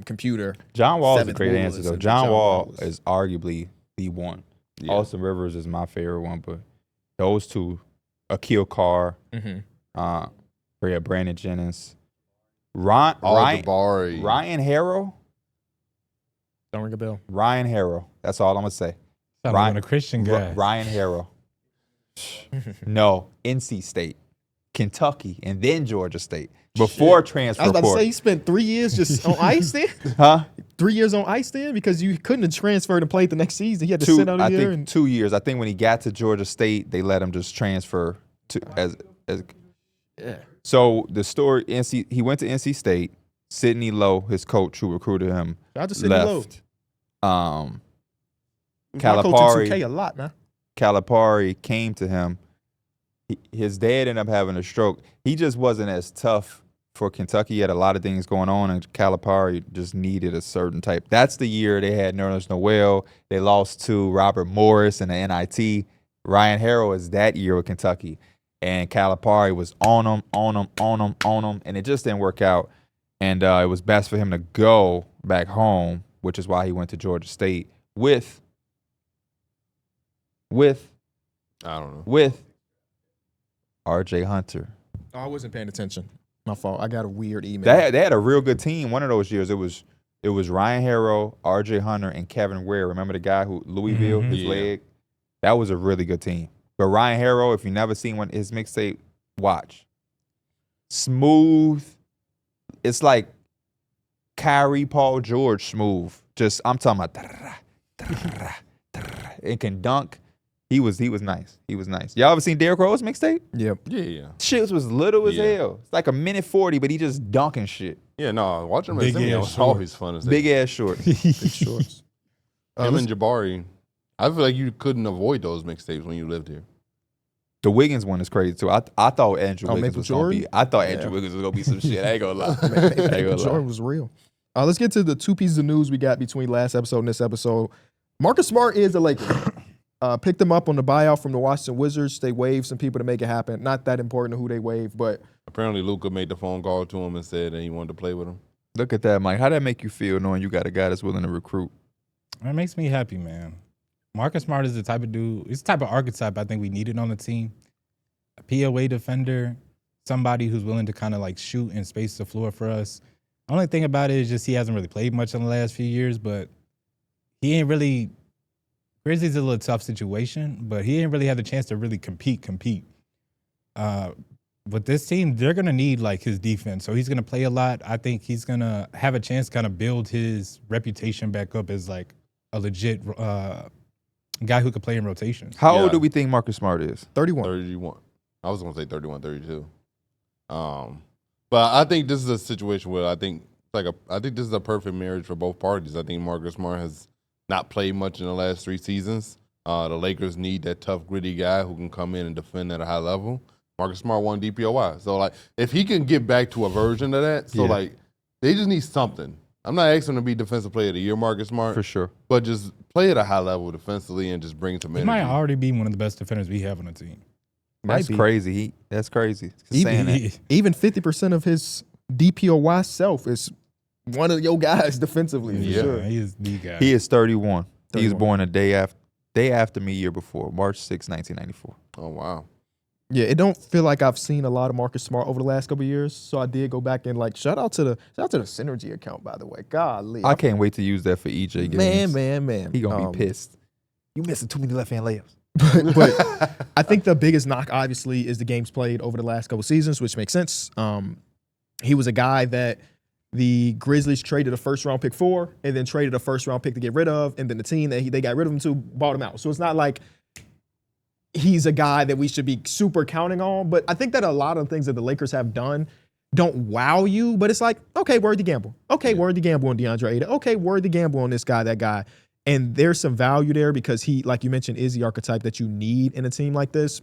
computer. John Wall is a Seventh great Wall answer is though. a- John John Wall Wall is- is arguably the one. Yeah. Austin Rivers is my favorite one, but those two, Akil Carr, Brandon Jennings, Ryan Harrow. Don't ring a bell. Ryan Harrow. That's all I'm gonna say. Sound like one of Christian guys. Ryan Harrow. No, NC State, Kentucky, and then Georgia State before transfer I was about to say, portal. he spent 3 years just on ice there. Huh? 3 years on ice then? Because you couldn't have transferred and played the next season. He had to Two, sit out a I year. think 2 years. I think when he got to Georgia State, they let him just transfer to as. Yeah. So the story, he went to NC State. Sidney Lowe, his coach who recruited him, Shout out to Sidney Lowe. left. My coach in 2K a lot, man. Calipari came to him. His dad ended up having a stroke. He just wasn't as tough for Kentucky. He had a lot of things going on, and Calipari just needed a certain type. That's the year they had Nerlens Noel. They lost to Robert Morris in the NIT. Ryan Harrow is that year with Kentucky. And Calipari was on him, and it just didn't work out. And it was best for him to go back home, which is why he went to Georgia State with I don't know. with R.J. Hunter. Oh, I wasn't paying attention. My fault. I got a weird email. They had a real good team. One of those years, it was Ryan Harrow, R.J. Hunter, and Kevin Ware. Remember the guy who Louisville, his leg? That was a really good team. But Ryan Harrow, if you never seen his mixtape, watch. Smooth. It's like Kyrie, Paul George smooth. Just I'm talking about. It can dunk. He was nice. He was nice. Y'all ever seen Derrick Rose mixtape? Yep. Yeah. Shit was little as hell. It's like a minute 40, but he just dunking shit. Yeah, no, watching him Big at Symphony ass was shorts. always fun. As Big ass shorts. Big shorts. Him and Jabari. I feel like you couldn't avoid those mixtapes when you lived here. The Wiggins one is crazy too. I thought Andrew Wiggins Maple was gonna Jordan? be. I thought Andrew Wiggins was gonna be some shit. I ain't gonna lie. Jordan was real. Let's get to the two pieces of news we got between last episode and this episode. Marcus Smart is a Laker. Picked him up on the buyout from the Washington Wizards. They waived some people to make it happen. Not that important who they waived, but Apparently, Luka made the phone call to him and said that he wanted to play with him. Look at that, Mike. How that make you feel knowing you got a guy that's willing to recruit? It makes me happy, man. Marcus Smart is the type of dude, he's the type of archetype I think we needed on the team. A POA defender, somebody who's willing to kind of like shoot and space the floor for us. The only thing about it is just he hasn't really played much in the last few years, but he ain't really, Grizzlies is a little tough situation, but he ain't really had the chance to really compete. With this team, they're going to need like his defense. So he's going to play a lot. I think he's going to have a chance to kind of build his reputation back up as like a legit guy who could play in rotations. How Yeah. old do we think Marcus Smart is? 31. 31. I was going to say 31, 32. But I think this is a situation where I think this is a perfect marriage for both parties. I think Marcus Smart has not played much in the last 3 seasons. The Lakers need that tough, gritty guy who can come in and defend at a high level. Marcus Smart won DPOY. So, like, if he can get back to a version of that, they just need something. I'm not asking him to be Defensive Player of the Year, Marcus Smart. For sure. But just play at a high level defensively and just bring some He energy. might already be one of the best defenders we have on the team. That's Might be. crazy. That's crazy. Saying that. Even 50% of his DPOY self is one of your guys defensively. For Yeah. sure. He is the guy. He is 31. He was 31. born a day after me, year before, March 6, 1994. Oh, wow. Yeah, it don't feel like I've seen a lot of Marcus Smart over the last couple of years. So I did go back and like shout out to the Synergy account, by the way. Golly. I can't wait to use that for EJ games. Man. He gonna be pissed. You missing too many left hand layups. But I think the biggest knock, obviously, is the games played over the last couple seasons, which makes sense. He was a guy that the Grizzlies traded a first-round pick for, and then traded a first-round pick to get rid of, and then the team that they got rid of him to bought him out. So it's not like he's a guy that we should be super counting on. But I think that a lot of things that the Lakers have done don't wow you, but it's like, okay, worth the gamble. Okay, worth the gamble on DeAndre Ayton. Okay, worth the gamble on this guy, that guy. And there's some value there because he, like you mentioned, is the archetype that you need in a team like this.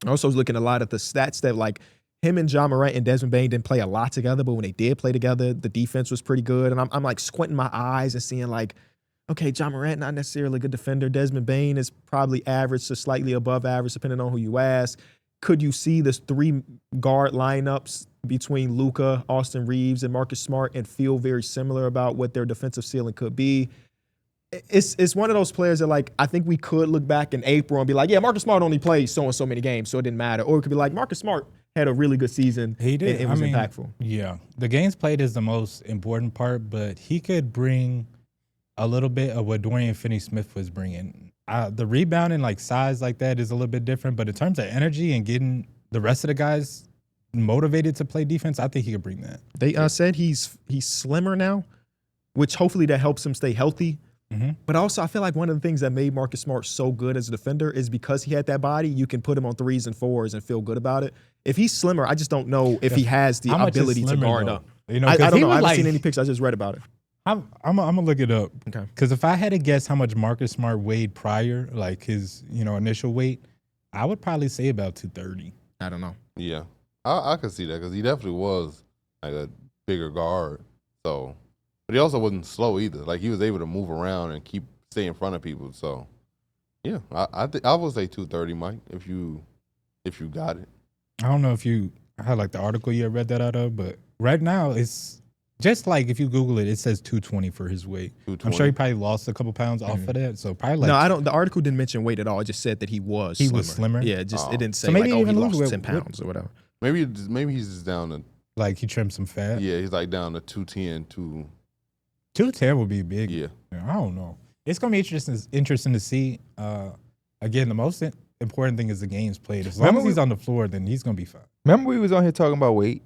I also was looking a lot at the stats that like him and Ja Morant and Desmond Bane didn't play a lot together, but when they did play together, the defense was pretty good. And I'm like squinting my eyes and seeing like, okay, Ja Morant, not necessarily a good defender. Desmond Bane is probably average to slightly above average, depending on who you ask. Could you see this 3 guard lineups between Luka, Austin Reeves, and Marcus Smart and feel very similar about what their defensive ceiling could be? It's one of those players that, like, I think we could look back in April and be like, yeah, Marcus Smart only played so and so many games, so it didn't matter. Or it could be like, Marcus Smart had a really good season. He did. It was impactful. Yeah. The games played is the most important part, but he could bring a little bit of what Dorian Finney-Smith was bringing. The rebounding, like, size like that is a little bit different, but in terms of energy and getting the rest of the guys motivated to play defense, I think he could bring that. They said he's slimmer now. which hopefully that helps him stay healthy. Mm-hmm. But also, I feel like one of the things that made Marcus Smart so good as a defender is because he had that body, you can put him on 3s and 4s and feel good about it. If he's slimmer, I just don't know if he has the How much is ability to slimmer, guard though? up. You know, I 'cause don't he know. I was haven't like- seen any pictures. I just read about it. I'm gonna look it up. Okay. Because if I had to guess how much Marcus Smart weighed prior, like his initial weight, I would probably say about 230. I don't know. Yeah, I could see that because he definitely was like a bigger guard. So, but he also wasn't slow either. Like he was able to move around and stay in front of people. So, yeah, I would say 230, Mike, if you got it. I don't know if you had like the article you read that out of, but right now it's just like if you Google it, it says 220 for his weight. I'm 220. sure he probably lost a couple pounds off of that. So probably like No, I don't. The article didn't mention weight at all. It just said that he was slimmer? Yeah, it didn't say So maybe like, oh, he even lost lose 10 weight. pounds or whatever. Maybe he's just down to like he trimmed some fat. yeah, he's like down to 210, 210 would be big. yeah. I don't know. It's gonna be interesting to see. Again, the most important thing is the games played. As long Remember as he's on the floor, then he's gonna be fine. Remember we was on here talking about weight,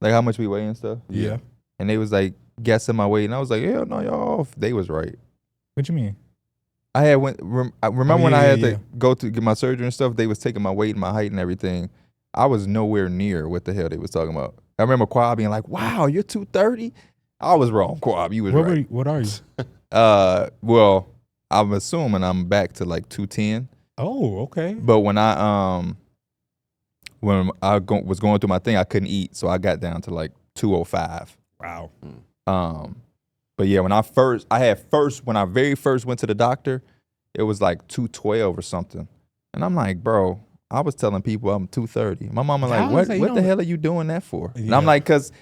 like how much we weigh and stuff. Yeah. And they was like guessing my weight, and I was like, "Hell no, y'all off." They was right. What you mean? I had remember when yeah, I had yeah, to go to get my surgery and stuff. They was taking my weight and my height and everything. I was nowhere near what the hell they was talking about. I remember Quab being like, "Wow, you're 230." I was wrong, Quab. You was right. What are you? Well, I'm assuming I'm back to like 210. Oh, okay. But when I was going through my thing, I couldn't eat, so I got down to like 205. Wow. But yeah, when I very first went to the doctor, it was like 212 or something, and I'm like, bro, I was telling people I'm 230. My mama like, what the hell are you doing that for? And I'm like, cause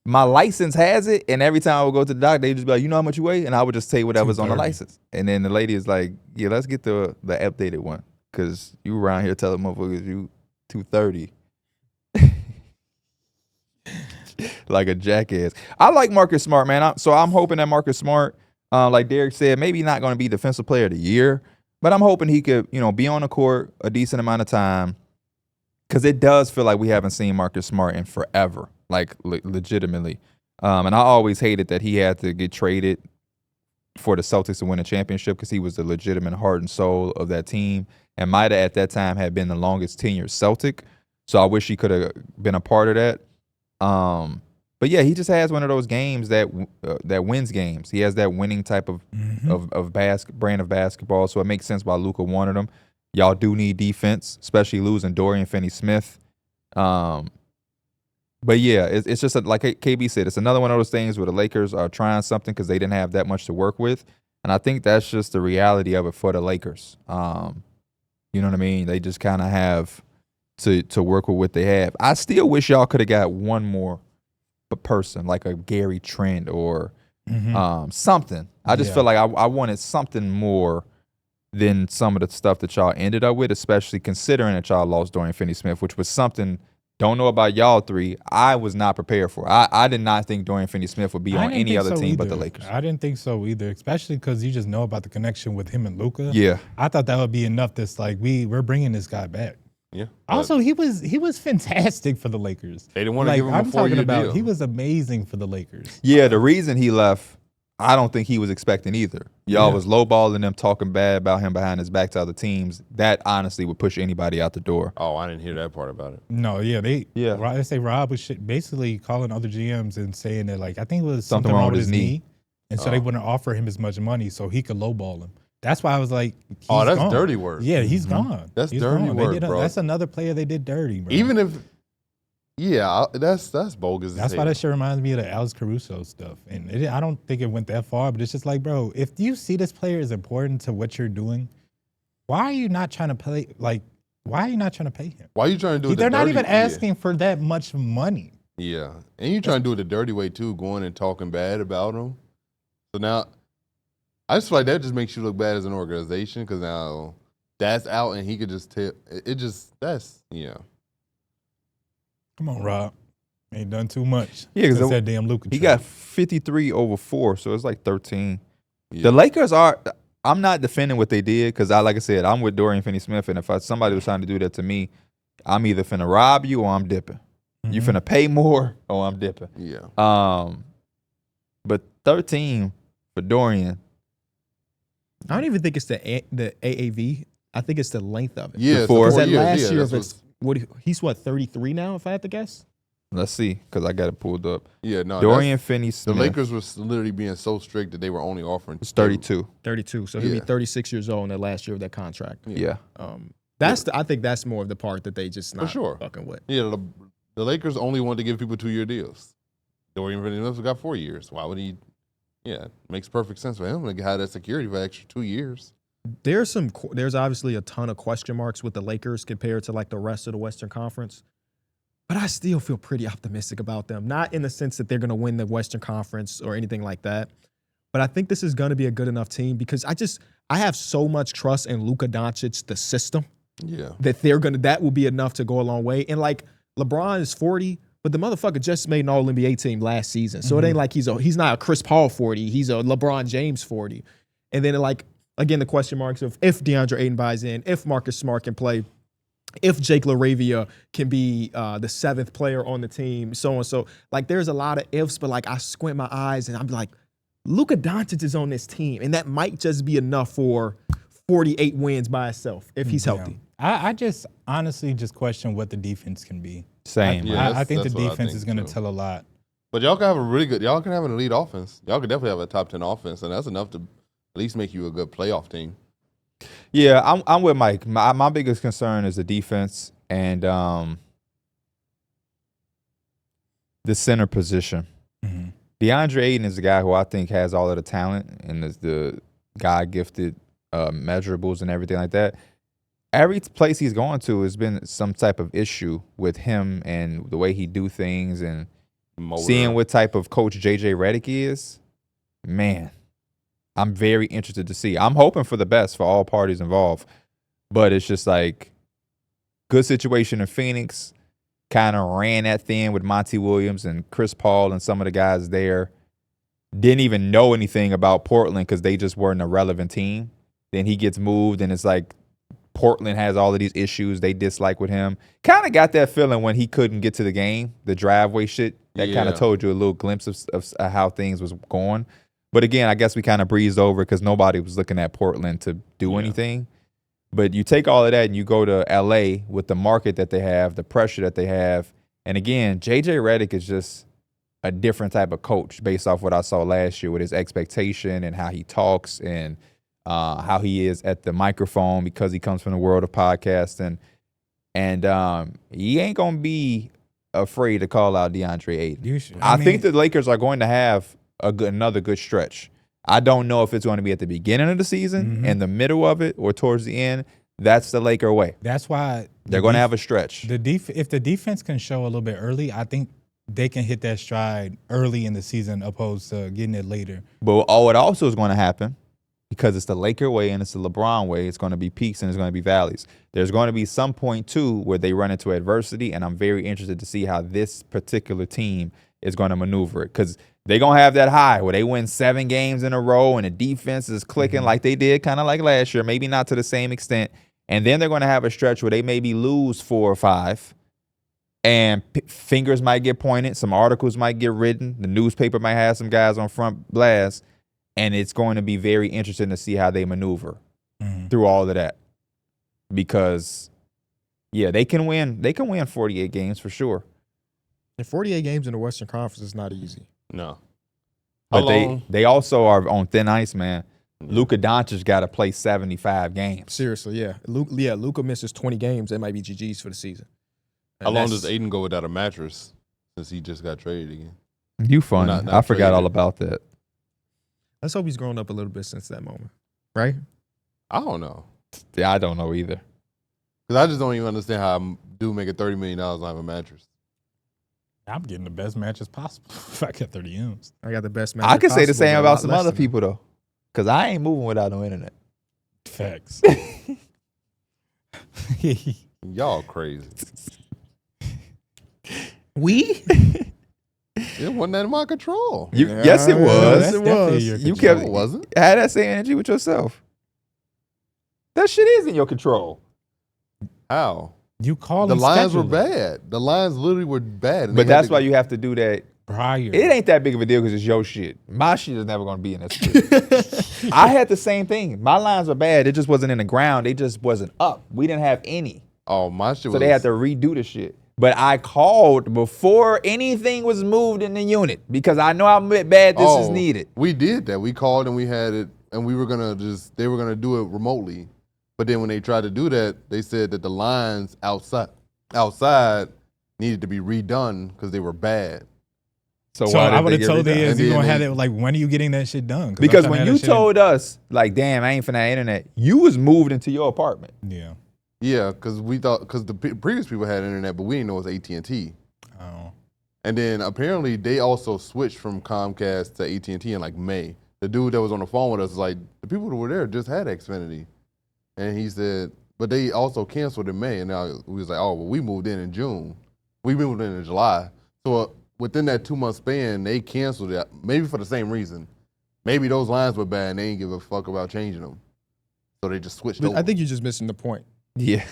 my license has it, and every time I would go to the doctor, they just be like, you know how much you weigh, and I would just say whatever's on the license, and then the lady is like, yeah, let's get the updated one, cause you around here telling motherfuckers you 230. Like a jackass. I like Marcus Smart, man. So I'm hoping that Marcus Smart, like Darrick said, maybe not going to be Defensive Player of the Year, but I'm hoping he could, be on the court a decent amount of time, because it does feel like we haven't seen Marcus Smart in forever, like legitimately. And I always hated that he had to get traded for the Celtics to win a championship, because he was the legitimate heart and soul of that team, and might have at that time had been the longest tenured Celtic. So I wish he could have been a part of that. But yeah, he just has one of those games that wins games. He has that winning type of brand of basketball. So it makes sense why Luka wanted him. Y'all do need defense, especially losing Dorian Finney-Smith. But yeah, it's just like KB said, it's another one of those things where the Lakers are trying something because they didn't have that much to work with, and I think that's just the reality of it for the Lakers. You know what I mean? They just kind of have to work with what they have. I still wish y'all could have got one more person, like a Gary Trent or something. I just feel like I wanted something more than some of the stuff that y'all ended up with, especially considering that y'all lost Dorian Finney-Smith, which was something, don't know about y'all three, I was not prepared for. I did not think Dorian Finney-Smith would be on any other team but the Lakers. I didn't think so either, especially because you just know about the connection with him and Luka. Yeah. I thought that would be enough. That's like, we're bringing this guy back. Yeah. Also, he was fantastic for the Lakers. They didn't want to give him a 4-year deal. I'm talking about he was amazing for the Lakers. Yeah, the reason he left, I don't think he was expecting either. Y'all was lowballing them, talking bad about him behind his back to other teams. That honestly would push anybody out the door. Oh, I didn't hear that part about it. No, they say Rob was basically calling other GMs and saying that, like, I think it was something wrong with his knee. And so they wouldn't offer him as much money so he could lowball him. That's why I was like, that's gone. dirty work. Yeah, he's gone. That's he's dirty gone. work, bro. That's another player they did dirty, bro. Even if, that's bogus. That's why that shit reminds me of the Alex Caruso stuff. And I don't think it went that far, but it's just like, bro, if you see this player is important to what you're doing, why are you not trying to play? Like, why are you not trying to pay him? Why are you trying to do it? They're not even asking for that much money. Yeah, and you're trying to do it the dirty way too, going and talking bad about him. So now, I just feel like that just makes you look bad as an organization, because now that's out and he could just tell Come on, Rob. Ain't done too much. Yeah, because that damn Luka. He got 53 over 4, so it's like 13. Yeah. The Lakers I'm not defending what they did, because like I said, I'm with Dorian Finney-Smith, and if somebody was trying to do that to me, I'm either finna rob you or I'm dipping. You finna pay more or I'm dipping. Yeah. But 13 for Dorian. I don't even think it's the AAV. I think it's the length of it. Yeah, The four. Because that years, last yeah, year, that's if it's he's what 33 now, if I had to guess. Let's see, because I got it pulled up. Yeah, no. Dorian The Finney-Smith Lakers was literally being so strict that they were only offering was 32. 32. So he'll be Yeah. 36 years old in the last year of that contract. Yeah. I think that's more of the part that they just not sure. fucking with. Yeah, the Lakers only wanted to give people 2-year deals. Dorian Finney-Smith got 4 years. Why would he? Yeah, it makes perfect sense for him to have that security for an extra 2 years. There's obviously a ton of question marks with the Lakers compared to like the rest of the Western Conference. But I still feel pretty optimistic about them. Not in the sense that they're going to win the Western Conference or anything like that. But I think this is going to be a good enough team because I have so much trust in Luka Doncic, the system, Yeah. that will be enough to go a long way. And like LeBron is 40, but the motherfucker just made an All-NBA team last season. So it ain't like he's not a Chris Paul 40. He's a LeBron James 40. And then like, again, the question marks of if DeAndre Ayton buys in, if Marcus Smart can play, if Jake LaRavia can be the 7th player on the team, so and so. Like, there's a lot of ifs, but like I squint my eyes and I'm like, Luka Doncic is on this team, and that might just be enough for 48 wins by itself if he's healthy. I just honestly just question what the defense can be. Same. Yeah, I think the that's what I defense think, is going to too. tell a lot. But y'all can have an elite offense. Y'all can definitely have a top 10 offense, and that's enough to at least make you a good playoff team. Yeah, I'm with Mike. My biggest concern is the defense and the center position. Mm-hmm. DeAndre Ayton is the guy who I think has all of the talent and is the God-gifted measurables and everything like that. Every place he's going to has been some type of issue with him and the way he do things and seeing what type of coach J.J. Redick is. Man, I'm very interested to see. I'm hoping for the best for all parties involved, but it's just like good situation in Phoenix. Kind of ran that thing with Monty Williams and Chris Paul and some of the guys there. Didn't even know anything about Portland because they just weren't a relevant team. Then he gets moved and it's like Portland has all of these issues they dislike with him. Kind of got that feeling when he couldn't get to the game, the driveway shit. That kind of told you a little glimpse of how things was going. But again, I guess we kind of breezed over because nobody was looking at Portland to do anything. But you take all of that and you go to L.A. with the market that they have, the pressure that they have. And again, J.J. Redick is just a different type of coach based off what I saw last year with his expectation and how he talks and how he is at the microphone because he comes from the world of podcasting. And he ain't going to be afraid to call out DeAndre Ayton. I think the Lakers are going to have another good stretch. I don't know if it's going to be at the beginning of the season, in the middle of it, or towards the end. That's the Laker way. That's why They're going to have a stretch. If the defense can show a little bit early, I think they can hit that stride early in the season opposed to getting it later. But what also is going to happen, because it's the Laker way and it's the LeBron way, it's going to be peaks and it's going to be valleys. There's going to be some point, too, where they run into adversity, and I'm very interested to see how this particular team is going to maneuver it. Because they're going to have that high where they win 7 games in a row and the defense is clicking like they did kind of like last year, maybe not to the same extent. And then they're going to have a stretch where they maybe lose 4 or 5 and fingers might get pointed. Some articles might get written. The newspaper might have some guys on front blast. And it's going to be very interesting to see how they maneuver through all of that. Because, yeah, they can win 48 games for sure. And 48 games in the Western Conference is not easy. No. But they also are on thin ice, man. Luka Doncic got to play 75 games. Seriously, yeah. Luka misses 20 games. That might be GG's for the season. How long does Ayton go without a mattress since he just got traded again? You funny. Not I forgot traded. all about that. Let's hope he's grown up a little bit since that moment, right? I don't know. Yeah, I don't know either. Because I just don't even understand how a dude making $30 million and have a mattress. I'm getting the best matches possible if I get 30 M's. I got the best match. I could say the possible, same but a about lot some less other than people, though. Because I ain't moving without no internet. Facts. Y'all crazy. We? It wasn't in my control. Yes, it was. Yes, it definitely was. your You control. kept It wasn't. had that same energy with yourself. That shit is in your control. How? You call The them lines were schedule it. bad. The lines literally were bad. and But they had that's to- why you have to do that prior. It ain't that big of a deal because it's your shit. My shit is never gonna be in that shit. I had the same thing. My lines were bad. It just wasn't in the ground. They just wasn't up. We didn't have any. Oh, my shit was. So they had to redo the shit. But I called before anything was moved in the unit because I know how bad this is needed. We did that. We called and we had it, and we were gonna they were gonna do it remotely. But then when they tried to do that, they said that the lines outside needed to be redone because they were bad. So I would have told they you're gonna have it. Like, when are you getting that shit done? Because when you told us, like, damn, I ain't finna have internet, you was moved into your apartment. Yeah. Yeah, because we thought the previous people had internet, but we didn't know it was AT&T. Oh. And then apparently they also switched from Comcast to AT&T in like May. The dude that was on the phone with us was like, the people that were there just had Xfinity, and he said, but they also canceled in May. And now we was like, oh, well, we moved in June. We moved in July. So within that 2-month span, they canceled it. Maybe for the same reason. Maybe those lines were bad and they didn't give a fuck about changing them. So they just switched over. I think you're just missing the point. Yeah.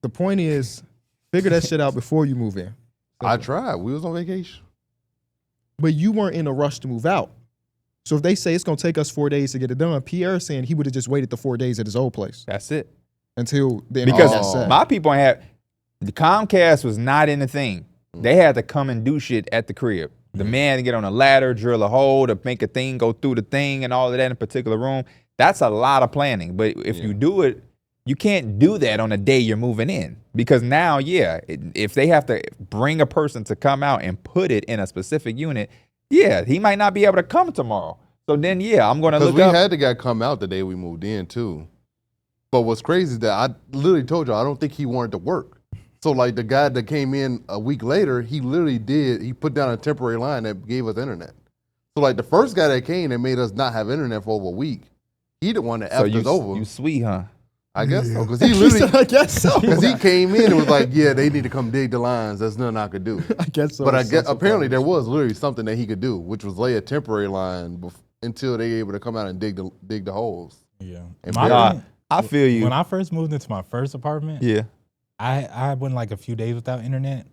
The point is, figure that shit out before you move in. I tried. We was on vacation. But you weren't in a rush to move out. So if they say it's going to take us 4 days to get it done, Pierre is saying he would have just waited the 4 days at his old place. That's it. Until then. Because my people the Comcast was not in the thing. They had to come and do shit at the crib. The man to get on a ladder, drill a hole, to make a thing go through the thing and all of that in a particular room. That's a lot of planning. But if you do it, you can't do that on the day you're moving in. Because now, if they have to bring a person to come out and put it in a specific unit, he might not be able to come tomorrow. So then, I'm going to look up. Because we had the guy come out the day we moved in, too. But what's crazy is that I literally told you I don't think he wanted to work. So, like, the guy that came in a week later, he put down a temporary line that gave us internet. So, like, the first guy that came that made us not have internet for over a week, he the one that effed us over. You sweet, huh? I guess so, because he literally. I guess so. Because he came in and was like, they need to come dig the lines. There's nothing I could do. I guess so. But apparently there was literally something that he could do, which was lay a temporary line until they were able to come out and dig the holes. Yeah. And I feel you. When I first moved into my first apartment, I went like a few days without internet.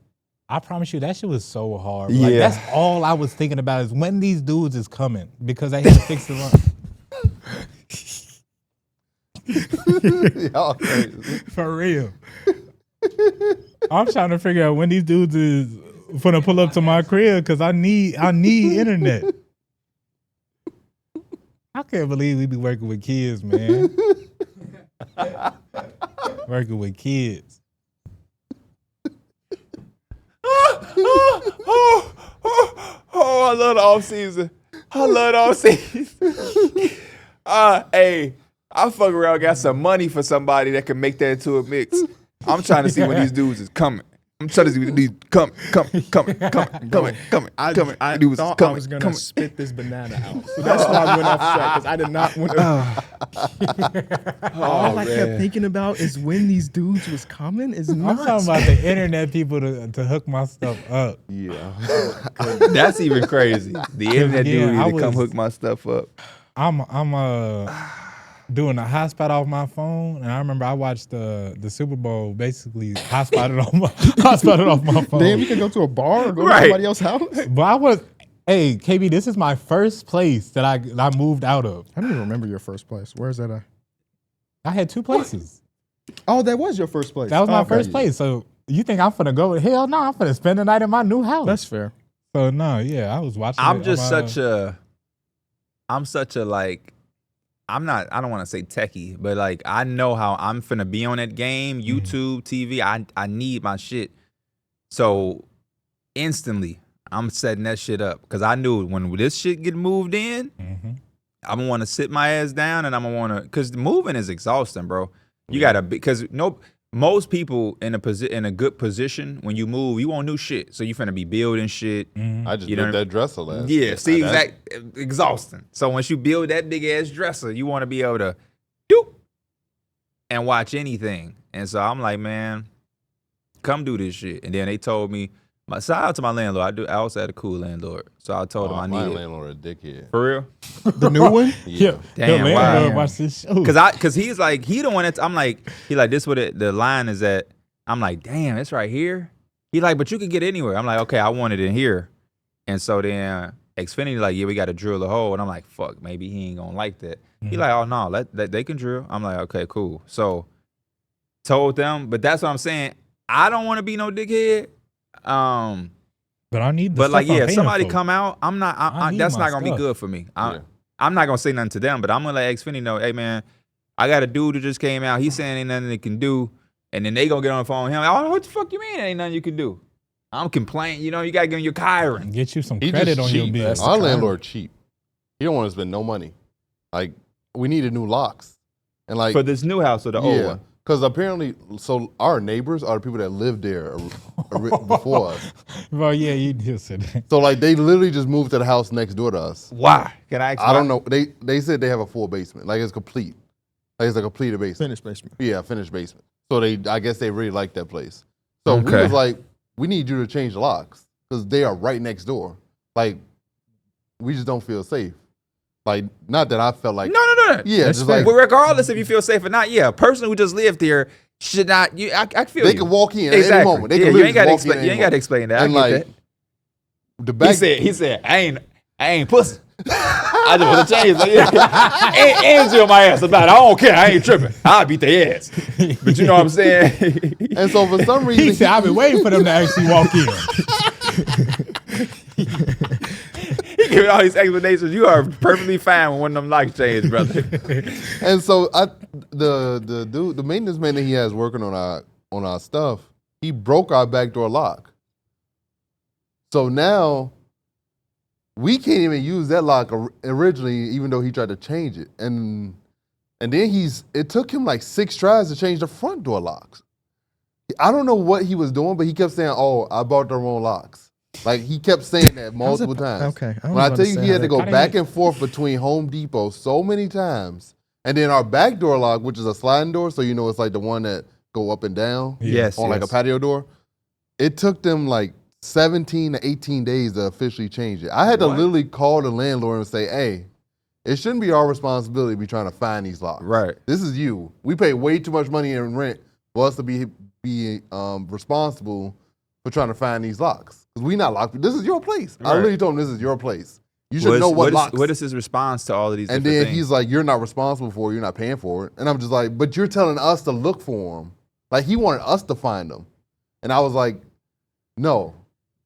I promise you, that shit was so hard. Like, that's all I was thinking about is when these dudes is coming, because I had to fix the line. Y'all crazy. For real. I'm trying to figure out when these dudes is gonna pull up to my crib because I need internet. I can't believe we be working with kids, man. Working with kids. I love the off season. Hey, I fuck around, got some money for somebody that can make that into a mix. I'm trying to see when these dudes is coming. I'm trying to see when these coming. I thought I was going to spit this banana out. So that's why I went off track, because I did not want to. All I kept thinking about is when these dudes was coming is nuts. I'm talking about the internet people to hook my stuff up. Yeah. That's even crazy. The internet dude to come hook my stuff up. I'm doing a hotspot off my phone, and I remember I watched the Super Bowl basically hotspotted off my phone. Damn, you can go to a bar or go to somebody else's house? But hey, KB, this is my first place that I moved out of. I don't even remember your first place. Where is that at? I had 2 places. Oh, that was your first place. That was my first place. So you think I'm finna go? Hell no, I'm finna spend the night in my new house. That's fair. So no, I was watching. I'm such a like, I don't want to say techie, but like I know how I'm finna be on that game, YouTube, TV. I need my shit. So instantly I'm setting that shit up because I knew when this shit get moved in, I'm gonna want to sit my ass down and I'm gonna want to, because moving is exhausting, bro. You gotta, because most people in a good position when you move, you want new shit, so you finna be building shit. I just built that dresser last. Yeah, see, exhausting. So once you build that big ass dresser, you want to be able to doop and watch anything. And so I'm like, man, come do this shit. And then they told me, shout out to my landlord. I also had a cool landlord, so I told him I needed. My landlord a dickhead. For real? The new one? Yeah. Damn, wow. Watch this show. Cause he's like, he the one that's, I'm like, this what the line is at. I'm like, damn, it's right here. He like, but you can get anywhere. I'm like, okay, I want it in here. And so then Xfinity like, yeah, we got to drill the hole. And I'm like, fuck, maybe he ain't going to like that. He like, oh, no, let they can drill. I'm like, okay, cool. So told them, but that's what I'm saying. I don't want to be no dickhead. But I need the But stuff like, I'm yeah, if paying somebody for. come out, I'm not. I need that's my not gonna be stuff. good for me. Yeah. I'm not gonna say nothing to them, but I'm gonna let Xfinity know, hey man, I got a dude who just came out. He's saying ain't nothing they can do, and then they gonna get on the phone with him. Oh, what the fuck you mean ain't nothing you can do? I'm complaining. You know, you gotta give him your Kyron. Get you some He credit just on your cheap. bill. Our landlord cheap. He don't want to spend no money. Like, we needed new locks. And like For this new house or the old yeah, one? because apparently, so our neighbors are the people that lived there before us. Bro, yeah, you did say that. So like they literally just moved to the house next door to us. Why? Can I? I don't know. They said they have a full basement. Like it's complete. Like it's a completed basement. Finished basement. Yeah, finished basement. So I guess they really like that place. So we Okay. was like, we need you to change the locks because they are right next door. Like, we just don't feel safe. Like, not that I felt like. No. Yeah, That's just fair. like But regardless if you feel safe or not, yeah, a person who just lived here should not. I feel they you. can walk in at Exactly. any moment. They yeah, can you literally ain't got to walk in explain. at You any ain't got to moment. explain that. And I like get that. the back. He said, I ain't pussy. I just want to change. Like, yeah. Angel my ass about it. I don't care. I ain't tripping. I'll beat their ass. But you know what I'm saying? And so for some reason, He said, I've been waiting for them to actually walk in. He giving all these explanations. You are perfectly fine when one of them lights change, brother. and so the dude, the maintenance man that he has working on our stuff, he broke our back door lock. So now we can't even use that lock originally, even though he tried to change it. And then it took him like 6 tries to change the front door locks. I don't know what he was doing, but he kept saying, "Oh, I bought the wrong locks." Like he kept saying that multiple times. Okay. I don't When I even tell you he had to go How do back you- and forth between Home Depot so many times, and then our back door lock, which is a sliding door, so you know it's like the one that go up and down Yes, on like a yes. patio door. It took them like 17 to 18 days to officially change it. I had to What? literally call the landlord and say, "Hey, it shouldn't be our responsibility to be trying to find these locks. Right. This is you. We pay way too much money in rent for us to be responsible for trying to find these locks. Because we not locked. This is your place. I Right. literally told him this is your place. You should know what locks. What is his response to all of these And different then things? he's like, "You're not responsible for it. You're not paying for it." And I'm just like, "But you're telling us to look for them." Like he wanted us to find them. And I was like, "No,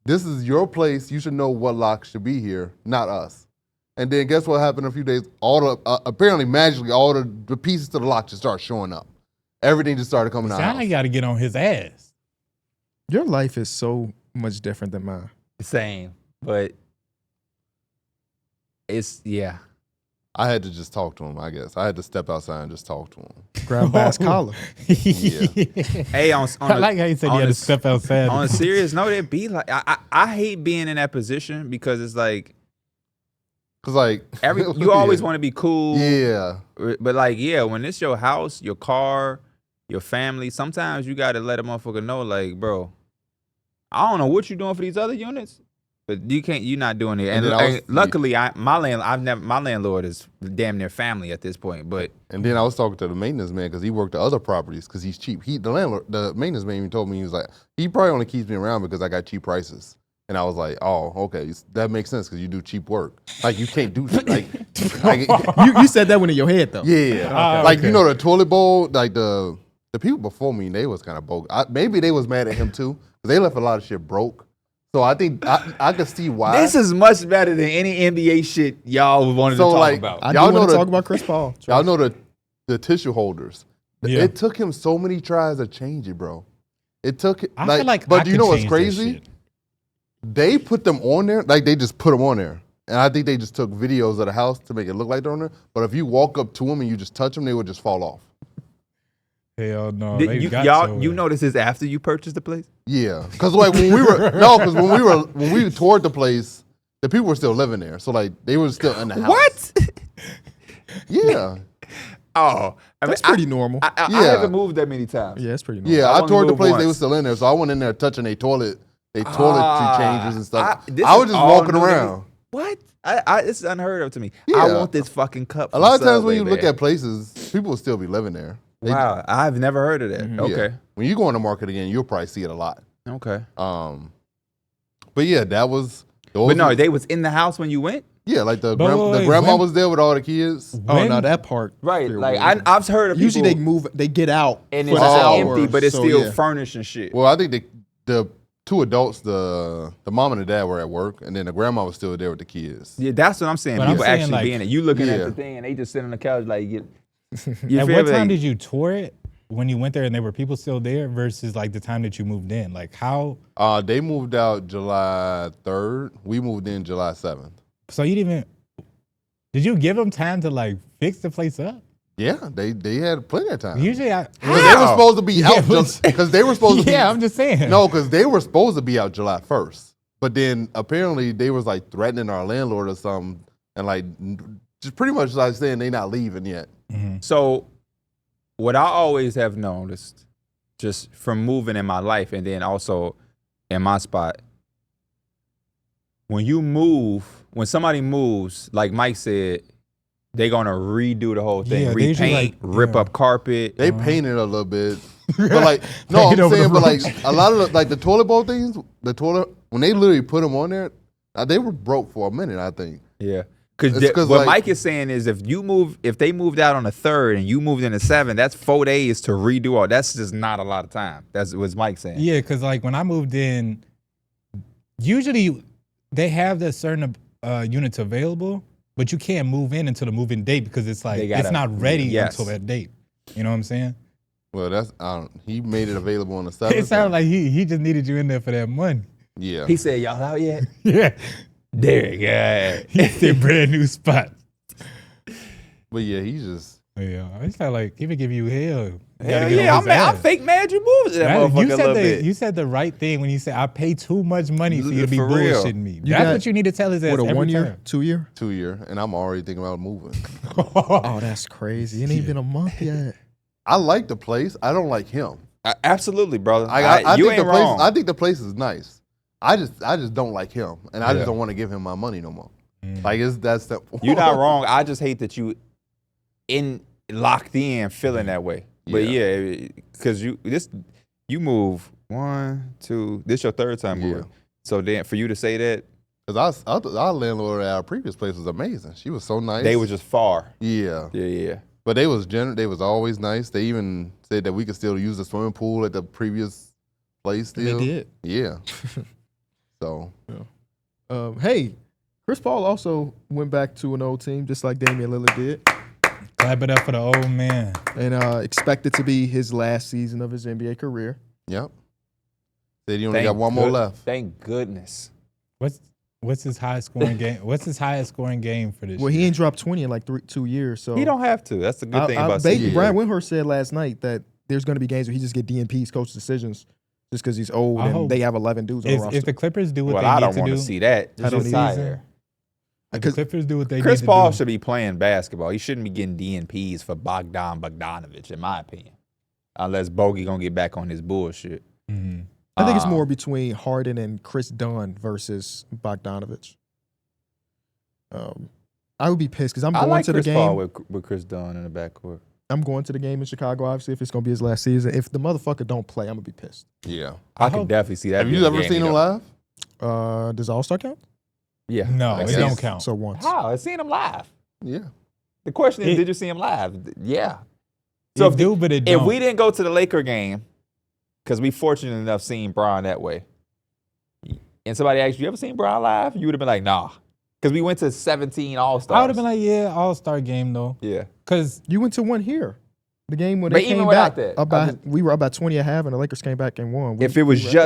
this is your place. You should know what locks should be here, not us." And then guess what happened in a few days? Apparently magically, all the pieces to the lock just started showing up. Everything just started coming out. Sound like you got to get on his ass. Your life is so much different than mine. Same, but it's yeah. I had to just talk to him, I guess. I had to step outside and just talk to him. Grab Bass collar. Hey, on I like how he said he had to step outside. On a serious note, it be like I hate being in that position because it's like Cause like you always want to be cool. Yeah. But like, yeah, when it's your house, your car, your family, sometimes you gotta let a motherfucker know, like, bro, I don't know what you're doing for these other units, but you're not doing it. And, then I was- luckily, my landlord is damn near family at this point. But And then I was talking to the maintenance man because he worked the other properties because he's cheap. The maintenance man even told me, he was like, he probably only keeps me around because I got cheap prices. And I was like, oh, okay, that makes sense because you do cheap work. Like you can't do like you said that one in your head though. yeah, like you know the toilet bowl, like the people before me, they was kind of broke. Maybe they was mad at him too because they left a lot of shit broke. So I think I could see why. this is much better than any NBA shit y'all wanted to So, talk like, about. I Y'all do know want to the- talk about Chris Paul. Y'all know the tissue holders. Yeah. It took him so many tries to change it, bro. It took I feel like but I you could know what's change that crazy? shit. They put them on there, like they just put them on there. And I think they just took videos of the house to make it look like they're on there. But if you walk up to them and you just touch them, they would just fall off. Hell no. Did they you, got y'all, you somewhere. noticed this after you purchased the place? Yeah, because like when we toured the place, the people were still living there. So like they were still in the house. What? Yeah, Oh, I That's mean, pretty normal. I Yeah. haven't moved that many times. Yeah, it's pretty normal. yeah. I I only toured the moved place; they were once. still in there. So I went in there touching their toiletry changes and stuff. this I is was just all walking new to me. around. What? This is unheard of to me. Yeah. I want this fucking cup. A lot of from times when Subway, you look man. at places, people will still be living there. They- Wow, I've never heard of that. Mhm. Okay, yeah. When you go on the market again, you'll probably see it a lot. okay. But yeah, that was But no, they was in the house when you went. Yeah, like the But grandma when- was there with all the kids. Oh no, that part. Right. feel Like weird. I've heard of Usually people they get out and for it's the just hour, empty, but it's so, still yeah. furnished and shit. Well, I think the two adults, the mom and the dad were at work, and then the grandma was still there with the kids. Yeah, that's what I'm saying. But I'm People saying, actually like- being it. You looking at Yeah. the thing and they just sit on the couch like you At feel what me? time Like, did you tour it? When you went there and there were people still there versus like the time that you moved in? Like how? They moved out July 3rd. We moved in July 7th. So you didn't even? Did you give them time to like fix the place up? Yeah, they had plenty of time. Usually, I. Because they were supposed to be Yeah, out. but- Because they were supposed to be. Yeah, I'm just saying. No, because they were supposed to be out July 1st. But then apparently they was like threatening our landlord or something, and like just pretty much like saying they not leaving yet. So, what I always have noticed, just from moving in my life and then also in my spot, when you move, when somebody moves, like Mike said, they're gonna redo the whole thing, Yeah, they usually, repaint, like, rip yeah. up carpet. They painted a little bit, but like no, Paint I'm over the saying, but like roofs. a lot of like the toilet bowl things, the toilet when they literally put them on there, they were broke for a minute. I think. Yeah. Because It's 'cause, what like- Mike is saying is if they moved out on the 3rd and you moved in the 7th, that's 4 days to redo all. That's just not a lot of time. That's what Mike saying. Yeah, because like when I moved in, usually they have the certain units available, but you can't move in until the move-in date because it's like They gotta- it's not ready yes. until that date. You know what I'm saying? Well, that's he made it available on the 7th. It sounded like he just needed you in there for that money. yeah. He said, y'all out yet? Yeah, Derrick, yeah. it's a brand new spot. But yeah, he's just Yeah, it's not like he would give you hell. You gotta Hell get yeah, on his I'm ass. fake mad you moved to that Right? motherfucker a little bit. You said the right thing when you said I pay too much money for you to be For real. bullshitting me. You That's got- what you need to tell his ass What, a every 1 year, time. 2 year? 2 year, and I'm already thinking about moving. Oh, that's crazy. It ain't even a month yet. I like the place. I don't like him. Absolutely, brother. I you think ain't the place. wrong. I think the place is nice. I just don't like him, and I Yeah. just don't want to give him my money no more. Like it's that simple. You're not wrong. I just hate that you locked in feeling that way. But Yeah. yeah, because you move 1, 2. This your 3rd time moving. Yeah. So then for you to say that, Because our landlord at our previous place was amazing. She was so nice. they were just far. yeah, Yeah. but they was They was always nice. They even said that we could still use the swimming pool at the previous place. They Still, did. Yeah. So Hey, Chris Paul also went back to an old team, just like Damian Lillard did, Clap it up for the old man. and expected to be his last season of his NBA career. yep. Said he only got one more left. Thank goodness. What's his highest scoring game? What's his highest scoring game for this Well, year? he ain't dropped 20 in like 2 years. So He don't have to. That's the good thing about Yeah. Brian Windhorst said last night that there's going to be games where he just get DNPs, coach decisions, just because he's old I and hope- they have 11 dudes on the If roster. the Clippers do what Well, they I need don't to want do, to see that. I don't Just retire. either. if the Because Clippers do what they Chris need Paul to do, should be playing basketball. He shouldn't be getting DNPs for Bogdanovich, in my opinion. Unless Bogey gonna get back on his bullshit. Mhm. I think it's more between Harden and Chris Dunn versus Bogdanovich. I would be pissed because I'm I going like to the Chris game. Paul with Chris Dunn in the backcourt. I'm going to the game in Chicago, obviously, if it's going to be his last season. If the motherfucker don't play, I'm going to be pissed. Yeah. I I can hope- definitely see that. Have being you a ever game seen he him don't- live? Does All-Star count? Yeah. No, I it guess. don't count. So once. How? I seen him live. Yeah. The question is, It- did you see him live? Yeah. So So it do, but it if don't. we didn't go to the Laker game, because we fortunate enough seeing Bron that way, and somebody asked you ever seen Bron live, you would have been like, nah. Because we went to 17 All-Stars. I would have been like, yeah, All-Star game though, yeah. because You went to one here. The game when But they even came without back. that, I We were about 20 at half, and the Lakers came back and won. If it was we were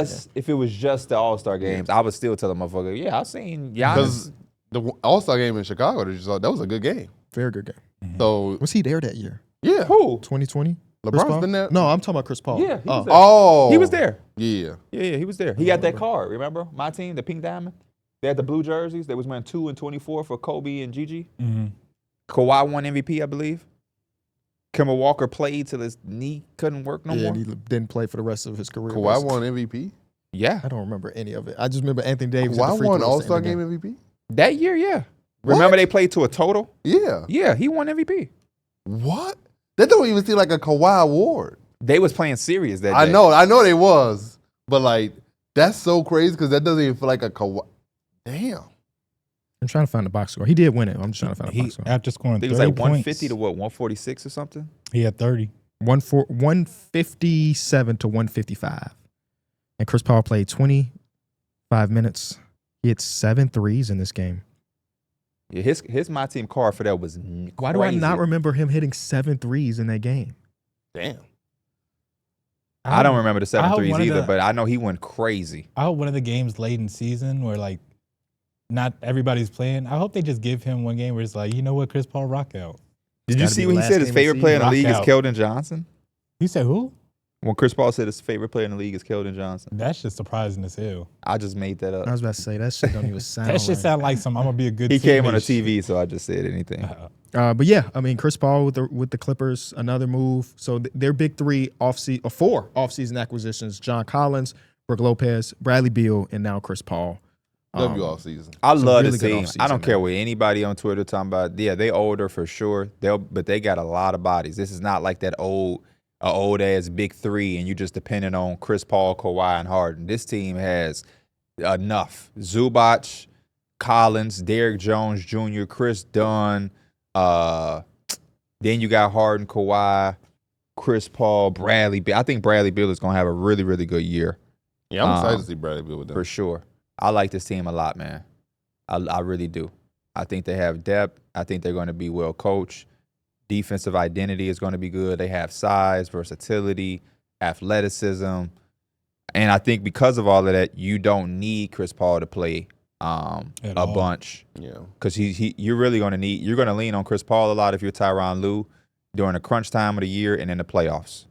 at just the All-Star games, I would still tell the motherfucker, yeah, I've seen Giannis. Because the All-Star game in Chicago that you saw, that was a good game. that. Very good game. So Was he there that year? yeah, Who? 2020? LeBron's been there. No, I'm talking about Chris Paul. Yeah, he was there. Oh, He was there. Yeah. Yeah, he was there. He got that card, remember? My team, the Pink Diamond. They had the blue jerseys. They was wearing 2 and 24 for Kobe and Gigi. Kawhi won MVP, I believe. Kemba Walker played till his knee couldn't work no Yeah, more. and he didn't play for the rest of his career. Kawhi basically. won MVP. Yeah. I don't remember any of it. I just remember Anthony Davis. at the Kawhi free won throws All-Star to end game the MVP. That year, yeah. What? Remember they played to a total? Yeah. Yeah, he won MVP. What? That don't even seem like a Kawhi award. They was playing serious that day. I know they was, but like that's so crazy because that doesn't even feel like a Kawhi. Damn. I'm trying to find the box score. He did win it. I'm just trying to find the box score. After scoring I think 30 it was like points, 150 to what, 146 or something? he had 30. 157 to 155. And Chris Paul played 25 minutes. He hit 7 threes in this game. Yeah, his my team card for that was crazy. Why do I not remember him hitting 7 threes in that game? Damn. I don't remember the I 7 hope threes one of either, the- but I know he went crazy. I hope one of the games late in season where like not everybody's playing. I hope they just give him one game where it's like, you know what, Chris Paul, rock out. Did you gotta see be when the he last said his game of the favorite player in the season. league is Rock out. Keldon Johnson? He said who? When Chris Paul said his favorite player in the league is Keldon Johnson. That's just surprising as hell. I just made that I up. was about to say, that shit don't even sound That shit right. sound like some I'm gonna be a good He came on the teammate TV, so I just said anything. shit. But yeah, I mean, Chris Paul with the Clippers, another move. So their big three four offseason acquisitions: John Collins, Brook Lopez, Bradley Beal, and now Chris Paul. Love you all season. I It's a love really to good see him. I offseason, don't care man. what anybody on Twitter talking about. Yeah, they older for sure. But they got a lot of bodies. This is not like that old ass big three, and you just depending on Chris Paul, Kawhi, and Harden. This team has enough. Zubac, Collins, Derrick Jones Jr., Chris Dunn. Then you got Harden, Kawhi, Chris Paul, Bradley Beal. I think Bradley Beal is gonna have a really, really good year. Yeah, I'm excited to see Bradley Beal with them. For sure. I like this team a lot, man. I really do. I think they have depth. I think they're going to be well coached. Defensive identity is going to be good. They have size, versatility, athleticism. And I think because of all of that, you don't need Chris Paul to play a all. bunch. Yeah. Because you're really going to you're going to lean on Chris Paul a lot if you're Tyronn Lue during the crunch time of the year and in the playoffs.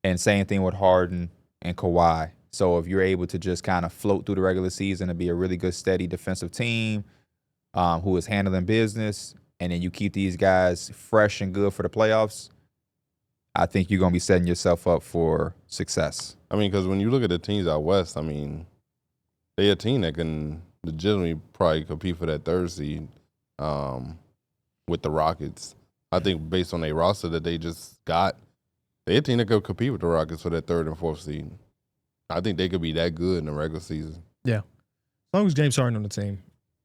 And same thing with Harden and Kawhi. So if you're able to just kind of float through the regular season and be a really good, steady defensive team who is handling business, and then you keep these guys fresh and good for the playoffs, I think you're going to be setting yourself up for success. I mean, because when you look at the teams out west, I mean, they a team that can legitimately probably compete for that third seed with the Rockets. I think based on their roster that they just got, they a team that could compete with the Rockets for that third and fourth seed. I think they could be that good in the regular season. Yeah, as long as James Harden on the team,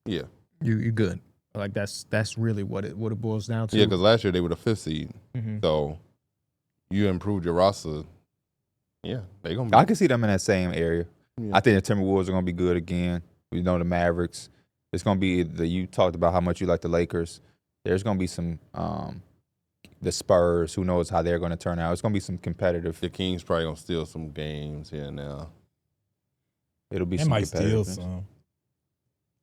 Yeah. you good. Like that's really what it boils down to. Yeah, because last year they were the fifth seed. Mhm. So you improved your roster. Yeah, they going to be. I can see them in that same area. Yeah. I think the Timberwolves are going to be good again. We know the Mavericks. It's going to be you talked about how much you like the Lakers. There's going to be some the Spurs. Who knows how they're going to turn out? It's going to be some competitive. The Kings probably going to steal some games here and there. It'll be They some might steal competitive.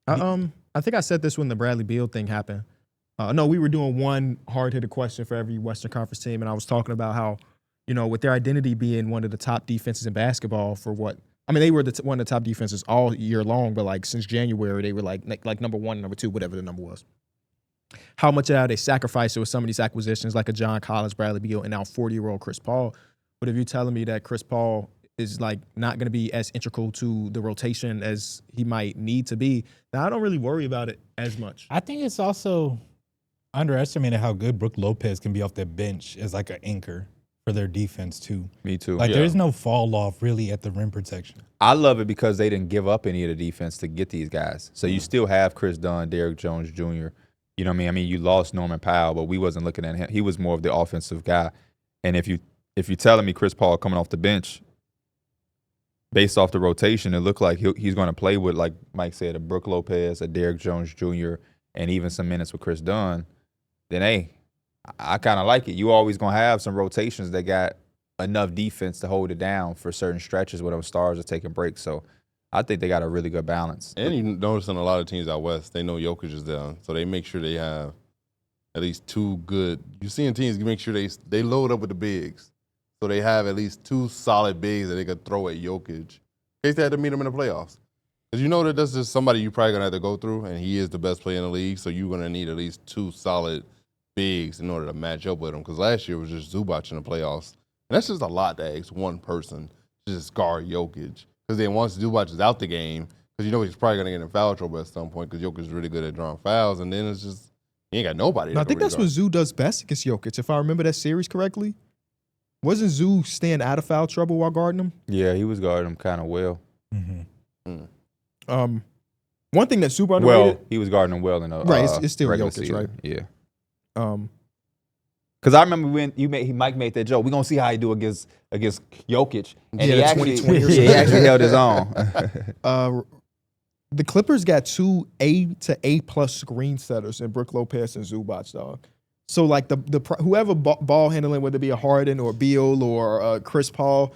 some. I think I said this when the Bradley Beal thing happened. No, we were doing one hard-hitted question for every Western Conference team, and I was talking about how, with their identity being one of the top defenses in basketball for what – I mean, they were one of the top defenses all year long, but, like, since January, they were, like number one, number two, whatever the number was. How much of that they sacrificed with some of these acquisitions, like a John Collins, Bradley Beal, and now 40-year-old Chris Paul. But if you're telling me that Chris Paul is, like, not going to be as integral to the rotation as he might need to be, now I don't really worry about it as much. I think it's also underestimated how good Brook Lopez can be off the bench as like an anchor for their defense too. Me too. Like Yeah. there's no fall off really at the rim protection. I love it because they didn't give up any of the defense to get these guys. So you still have Chris Dunn, Derrick Jones Jr. You know what I mean? I mean, you lost Norman Powell, but we wasn't looking at him. He was more of the offensive guy. And if you're telling me Chris Paul coming off the bench, based off the rotation, it looked like he's going to play with, like Mike said, a Brook Lopez, a Derrick Jones Jr., and even some minutes with Chris Dunn, then, hey, I kind of like it. You always going to have some rotations that got enough defense to hold it down for certain stretches where those stars are taking breaks. So I think they got a really good balance. And you notice in a lot of teams out west, they know Jokic is down, so they make sure they have at least two good. You see in teams make sure they load up with the bigs, so they have at least two solid bigs that they could throw at Jokic in case they had to meet him in the playoffs. Because you know that that's just somebody you're probably gonna have to go through, and he is the best player in the league, so you're gonna need at least two solid bigs in order to match up with him. Because last year it was just Zubac in the playoffs, and that's just a lot to ask one person to just guard Jokic. Because then once Zubac is out the game, because you know he's probably going to get in foul trouble at some point because Jokic is really good at drawing fouls, and then it's just, he ain't got nobody. No, I think that's what Zoo does best against Jokic, if I remember that series correctly. Wasn't Zoo staying out of foul trouble while guarding him? Yeah, he was guarding him kind of well. Mm-hmm. One thing that's super underrated. Well, he was guarding him well in a Right, it's still regular Jokic, season. right? Yeah. Because I remember when Mike made that joke. We're gonna see how he do against Jokic. And Yeah, he the actually, 2020 or he actually held his own. The Clippers got 2 A to A+ screen setters in Brook Lopez and Zubac, dog. So like whoever ball handling, whether it be a Harden or Beal or Chris Paul,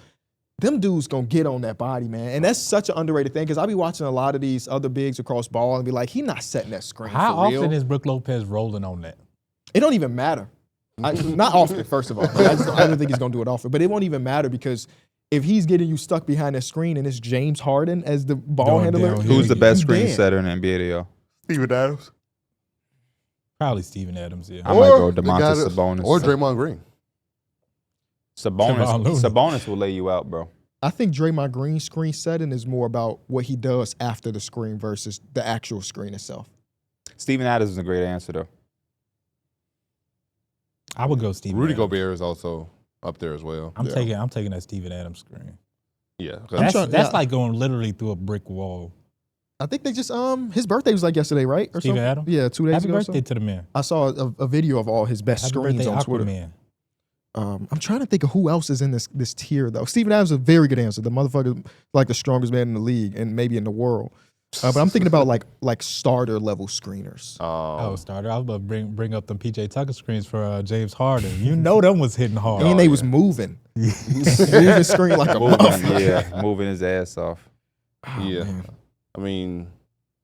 them dudes gonna get on that body, man. And that's such an underrated thing because I be watching a lot of these other bigs across ball and be like, he not setting that screen. How for often real. is Brook Lopez rolling on that? It don't even matter. Not often, first of all. I don't think he's gonna do it often, but it won't even matter because if he's getting you stuck behind that screen and it's James Harden as the ball Going handler, down, Who's the best you screen dead. setter in the NBA today? Steven Adams. Probably Steven Adams, yeah. I might go the guy Domantas that- Sabonis. Or Draymond Green. Kevon Looney. Sabonis will lay you out, bro. I think Draymond Green's screen setting is more about what he does after the screen versus the actual screen itself. Steven Adams is a great answer, though. I would go Steven Rudy Adams. Gobert is also up there as well. I'm taking that Steven Adams screen. Yeah. That's like going literally through a brick wall. I think they just his birthday was like yesterday, right? Or Steven something? Adams? Yeah, 2 days Happy ago. or birthday something. to the man. I saw a video of all his best Happy screens birthday, on Twitter. Aquaman. I'm trying to think of who else is in this tier though. Steven Adams is a very good answer. The motherfucker like the strongest man in the league and maybe in the world. But I'm thinking about like starter level screeners. Oh, starter. I was about to bring up them PJ Tucker screens for James Harden. You know them was hitting hard. And they was moving. Moving screen like a motherfucker. Yeah, moving his ass off. Yeah. man. I mean,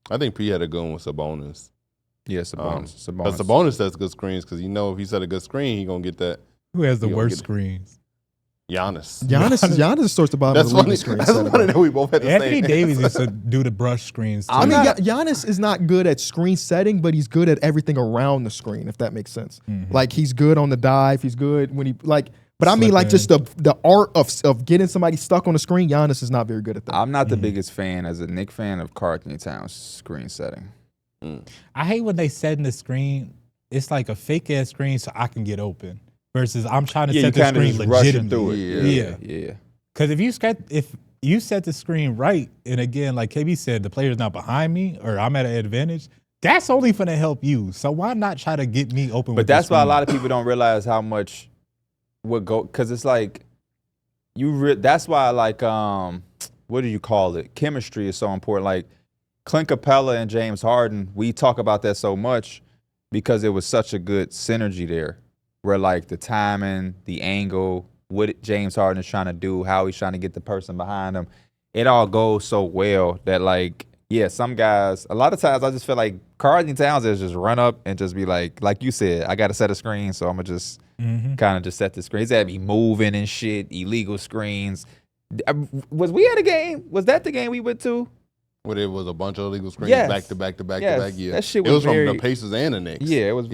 I think P had a good one with Sabonis. Yeah, Sabonis. But Sabonis sets good screens because if he set a good screen, he gonna get that. Who has the You gonna worst get it. screens? Giannis starts the bottom That's of the league funny. in screen That's setting. funny that we both had the Anthony same. Davis used to do the brush screens. Too. I mean, Giannis is not good at screen setting, but he's good at everything around the screen, if that makes sense. Mm-hmm. Like he's good on the dive, he's good when he like. But I mean, like Slipping. just the art of getting somebody stuck on the screen. Giannis is not very good at that. I'm not the biggest fan, as a Knick fan, of Carlton Towns screen setting. I hate when they set in the screen. It's like a fake ass screen so I can get open. Versus I'm trying to Yeah, set you the kinda screen just rushing legitimately. through it. Yeah. Yeah. Because if you set the screen right, and again, like KB said, the player's not behind me or I'm at an advantage, that's only going to help you. So why not try to get me open? But that's why a lot of people don't realize how much would go, because it's like that's why like what do you call it? Chemistry is so important. Like Clint Capella and James Harden, we talk about that so much because it was such a good synergy there, where like the timing, the angle, what James Harden is trying to do, how he's trying to get the person behind him, it all goes so well that like, yeah, some guys, a lot of times I just feel like Carlton Towns is just run up and just be like you said, I got to set a screen, so I'm going to just kind of just set the screen. He's had to be moving and shit, illegal screens. Was we at a game? Was that the game we went to? Where there was a bunch of illegal screens Yes. back to back to back Yes. to back. Yeah, That shit it was was from the Pacers and the Knicks. Yeah, it was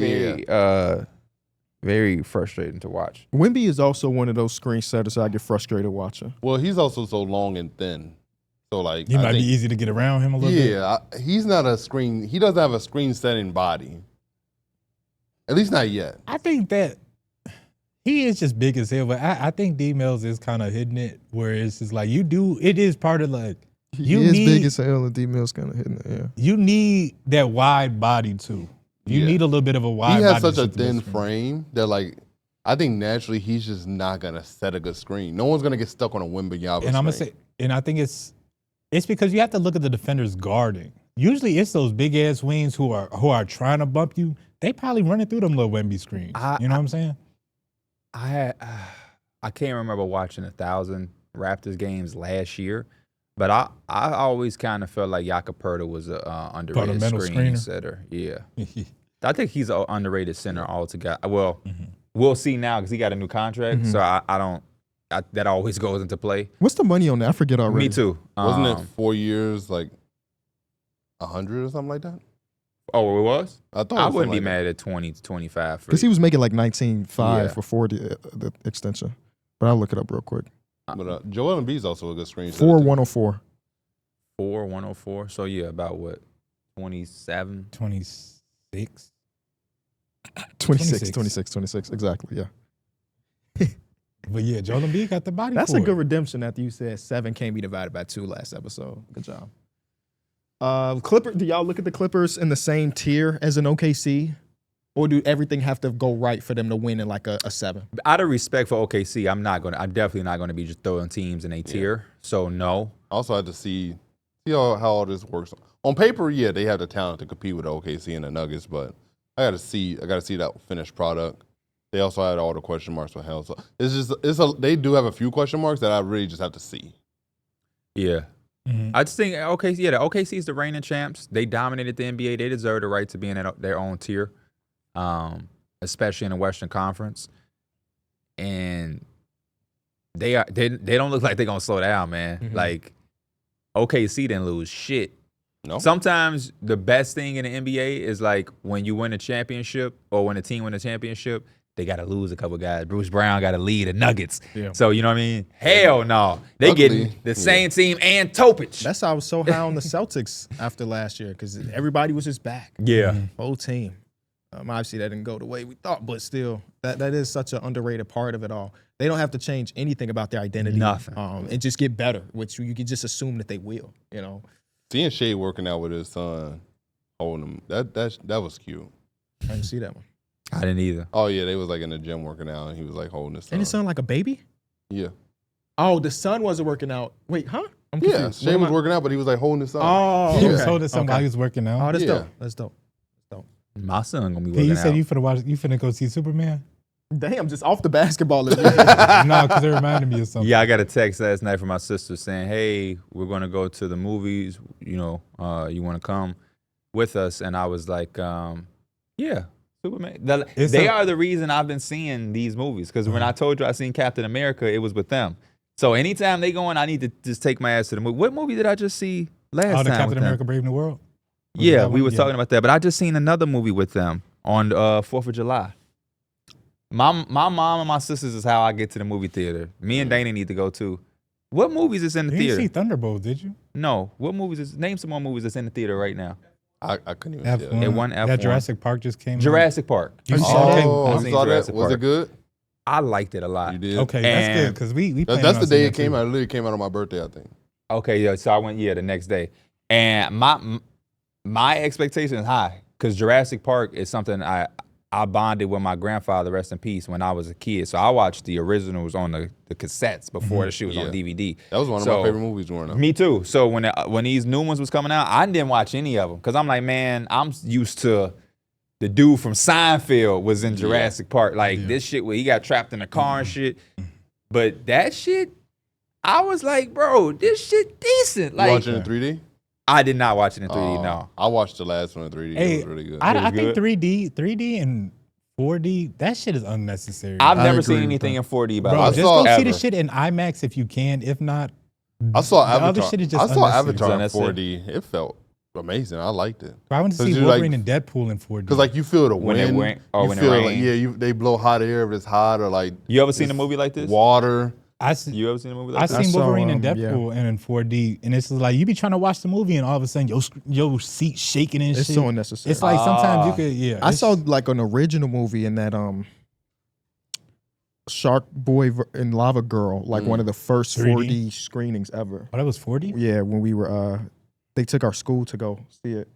very frustrating to watch. Wemby is also one of those screen setters I get frustrated watching. Well, he's also so long and thin, so like He might be easy to get around him a little bit. Yeah, he's not a screen. He doesn't have a screen setting body. At least not yet. I think that he is just big as hell, but I think D Mills is kind of hitting it where it's just like it is part of like He is big as hell, and D Mills kind of hitting it. Yeah, you need that wide body too. You Yeah. need a little bit of a wide He body. has such to a sit to the thin screen. frame that like I think naturally he's just not gonna set a good screen. No one's gonna get stuck on a Wembanyama And I'm gonna screen. say, and I think it's because you have to look at the defenders guarding. Usually, it's those big ass wings who are trying to bump you. They probably running through them little Wemby screens. You know what I'm saying? I can't remember watching 1,000 Raptors games last year, but I always kind of felt like Jakob Poeltl was a underrated Fundamental screen screener. setter. Yeah, I think he's an underrated center altogether. Well, we'll see now because he got a new contract, so I don't. That always goes into play. what's the money on that? I forget already. Me too. Wasn't it 4 years like 100 or something like that? Oh, it was. I thought I it was wouldn't be something like mad at 20 to 25 for Because he was making like 19.5 Yeah. for 40 the extension. But I'll look it up real quick. that. But Joel Embiid's also a good screen setter. 4,104. 104. So yeah, about what 27. 26. 26. Exactly. Yeah. But yeah, Joel Embiid got the body. That's for a good it. redemption after you said 7 can't be divided by 2 last episode. Good job. Do y'all look at the Clippers in the same tier as an OKC? Or do everything have to go right for them to win in like a 7? Out of respect for OKC, I'm definitely not gonna be just throwing teams in a tier. So no. I also had to see how all this works. On paper, yeah, they have the talent to compete with the OKC and the Nuggets, but I gotta see that finished product. They also had all the question marks for hell. So they do have a few question marks that I really just have to see. Yeah. Mhm. I just think the OKC is the reigning champs. They dominated the NBA. They deserve the right to be in their own tier, especially in the Western Conference. And they don't look like they're gonna slow down, man. Mhm. Like OKC didn't lose shit. No, Sometimes the best thing in the NBA is like when you win a championship or when a team win a championship, they got to lose a couple guys. Bruce Brown got to lead the Nuggets. Yeah. So, you know what I mean? Hell no. They Luckily, getting the same team and Topich. That's how I was so high on the Celtics after last year because everybody was just back. Yeah. Whole team. Obviously, that didn't go the way we thought, but still, that is such an underrated part of it all. They don't have to change anything about their identity. Nothing. And just get better, which you can just assume that they will, you know. seeing Shea working out with his son, holding him, that was cute. I didn't see that one. I didn't either. Oh yeah, they was like in the gym working out, and he was like holding his son. And it sounded like a baby? Yeah, Oh, the son wasn't working out. Wait, huh? I'm yeah. confused. Shea was working out, but he was like holding his son. Oh, He okay. was told that somebody Okay. was working Oh, out. that's Yeah. dope. That's dope. My son going to be P, working you said out. you finna go see Superman? Damn, just off the basketball. No, because it reminded me of something. Yeah, I got a text last night from my sister saying, hey, we're going to go to the movies. You know, you want to come with us? And I was like, yeah, Superman. They are the reason I've been seeing these movies. Because when I told you I seen Captain America, it was with them. So anytime they go in, I need to just take my ass to the movie. What movie did I just see last Oh, time the Captain with them? America Brave New World? Was Yeah, that we one? was Yeah. talking about that. But I just seen another movie with them on 4th of July. My mom and my sisters is how I get to the movie theater. Me and Dana need to go too. What movies is in the You theater? didn't see Thunderbolts, did you? No. What movies is? Name some more movies that's in the theater right now. I couldn't even F1. tell. It won That F1. Jurassic Park just came out. Jurassic Park. You Oh, saw it? Oh, I've you seen saw that? Jurassic Was it Park. good? I liked it a lot. You did. Okay, that's good And because we That's planning the on day seeing it came too. out. It literally came out on my birthday, I think. Okay, yeah. So I went, the next day, and my expectation is high because Jurassic Park is something I bonded with my grandfather, rest in peace, when I was a kid. So I watched the originals on the cassettes before the shit was on Yeah. DVD. That was one of So- my favorite movies growing up. Me too. So when these new ones was coming out, I didn't watch any of them because I'm like, man, I'm used to the dude from Seinfeld was in Jurassic Park. Like this shit where he got trapped in a car and shit. But that shit, I was like, bro, this shit decent. You Like watching it in 3D? I did not watch it in 3D. No. I watched the last one in 3D. Hey, It was really good. I was think good? 3D and 4D, that shit is unnecessary. I've I never agree seen with anything that. in 4D. By Bro, the way. just saw- go see the Ever. shit in IMAX if you can. If not, I saw the other Avatar. shit is just I saw unnecessary. Avatar in It's unnecessary. 4D. It felt amazing. I liked it. I went to 'Cause see you, like- Wolverine and Deadpool in 4D. Cause like you feel the When it wind. rain- oh, you when it feel like, rain. they blow hot air if it's hot or like You ever seen a it's movie like this? water. I You ever seen a movie I like this? seen saw, Wolverine and yeah. Deadpool and in 4D, and it's like you be trying to watch the movie, and all of a sudden your seat shaking and It's shit. so unnecessary. It's like sometimes you could, yeah. I it's- saw like an original movie in that Shark Boy and Lava Girl, like one of the first 3D? 4D screenings ever. Oh, that was 4D. Yeah, when we were they took our school to go see it.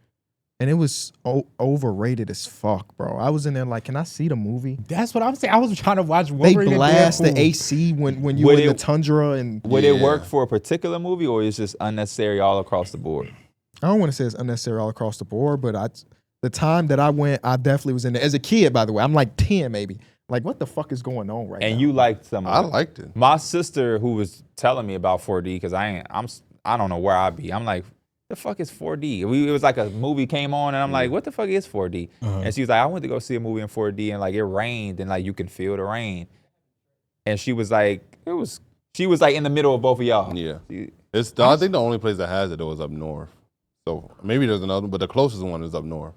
And it was overrated as fuck, bro. I was in there like, can I see the movie? That's what I'm saying. I was trying to watch They Wolverine blast and the Deadpool. AC when you Would in the it- tundra, and Would it Yeah. work for a particular movie or is just unnecessary all across the board? I don't want to say it's unnecessary all across the board, but the time that I went, I definitely was in there as a kid. By the way, I'm like 10 maybe. Like, what the fuck is going on right now? And you liked some of I it. liked it. My sister, who was telling me about 4D, because I don't know where I'd be. I'm like, the fuck is 4D? It was like a movie came on, and I'm like, what the fuck is 4D? And she was like, I went to go see a movie in 4D, and like it rained, and like you can feel the rain. And she was like, she was like in the middle of both of y'all. Yeah. She- I think the only place that has it though is up north. So maybe there's another one, but the closest one is up north.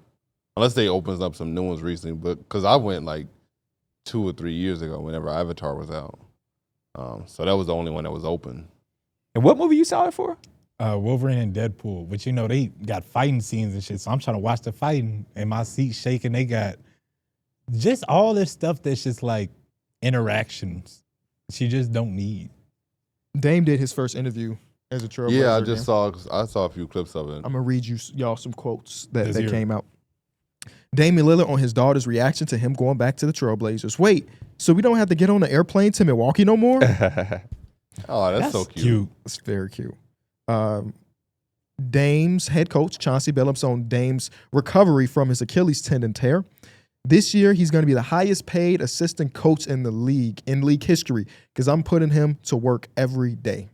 Unless they opens up some new ones recently, but because I went like 2 or 3 years ago whenever Avatar was out. So that was the only one that was open. And what movie you saw it for? Wolverine and Deadpool, but you know they got fighting scenes and shit. So I'm trying to watch the fighting, and my seat's shaking. They got just all this stuff that's just like interactions. She just don't need. Dame did his first interview as a Trailblazer. Yeah, I saw a few clips of it. I'm gonna read y'all some quotes that Let's hear it. came out. Damian Lillard on his daughter's reaction to him going back to the Trailblazers. Wait, so we don't have to get on the airplane to Milwaukee no more? Oh, that's so cute. It's very cute. Dame's head coach, Chauncey Billups, on Dame's recovery from his Achilles tendon tear. This year, he's going to be the highest paid assistant coach in the league, in league history, because I'm putting him to work every day.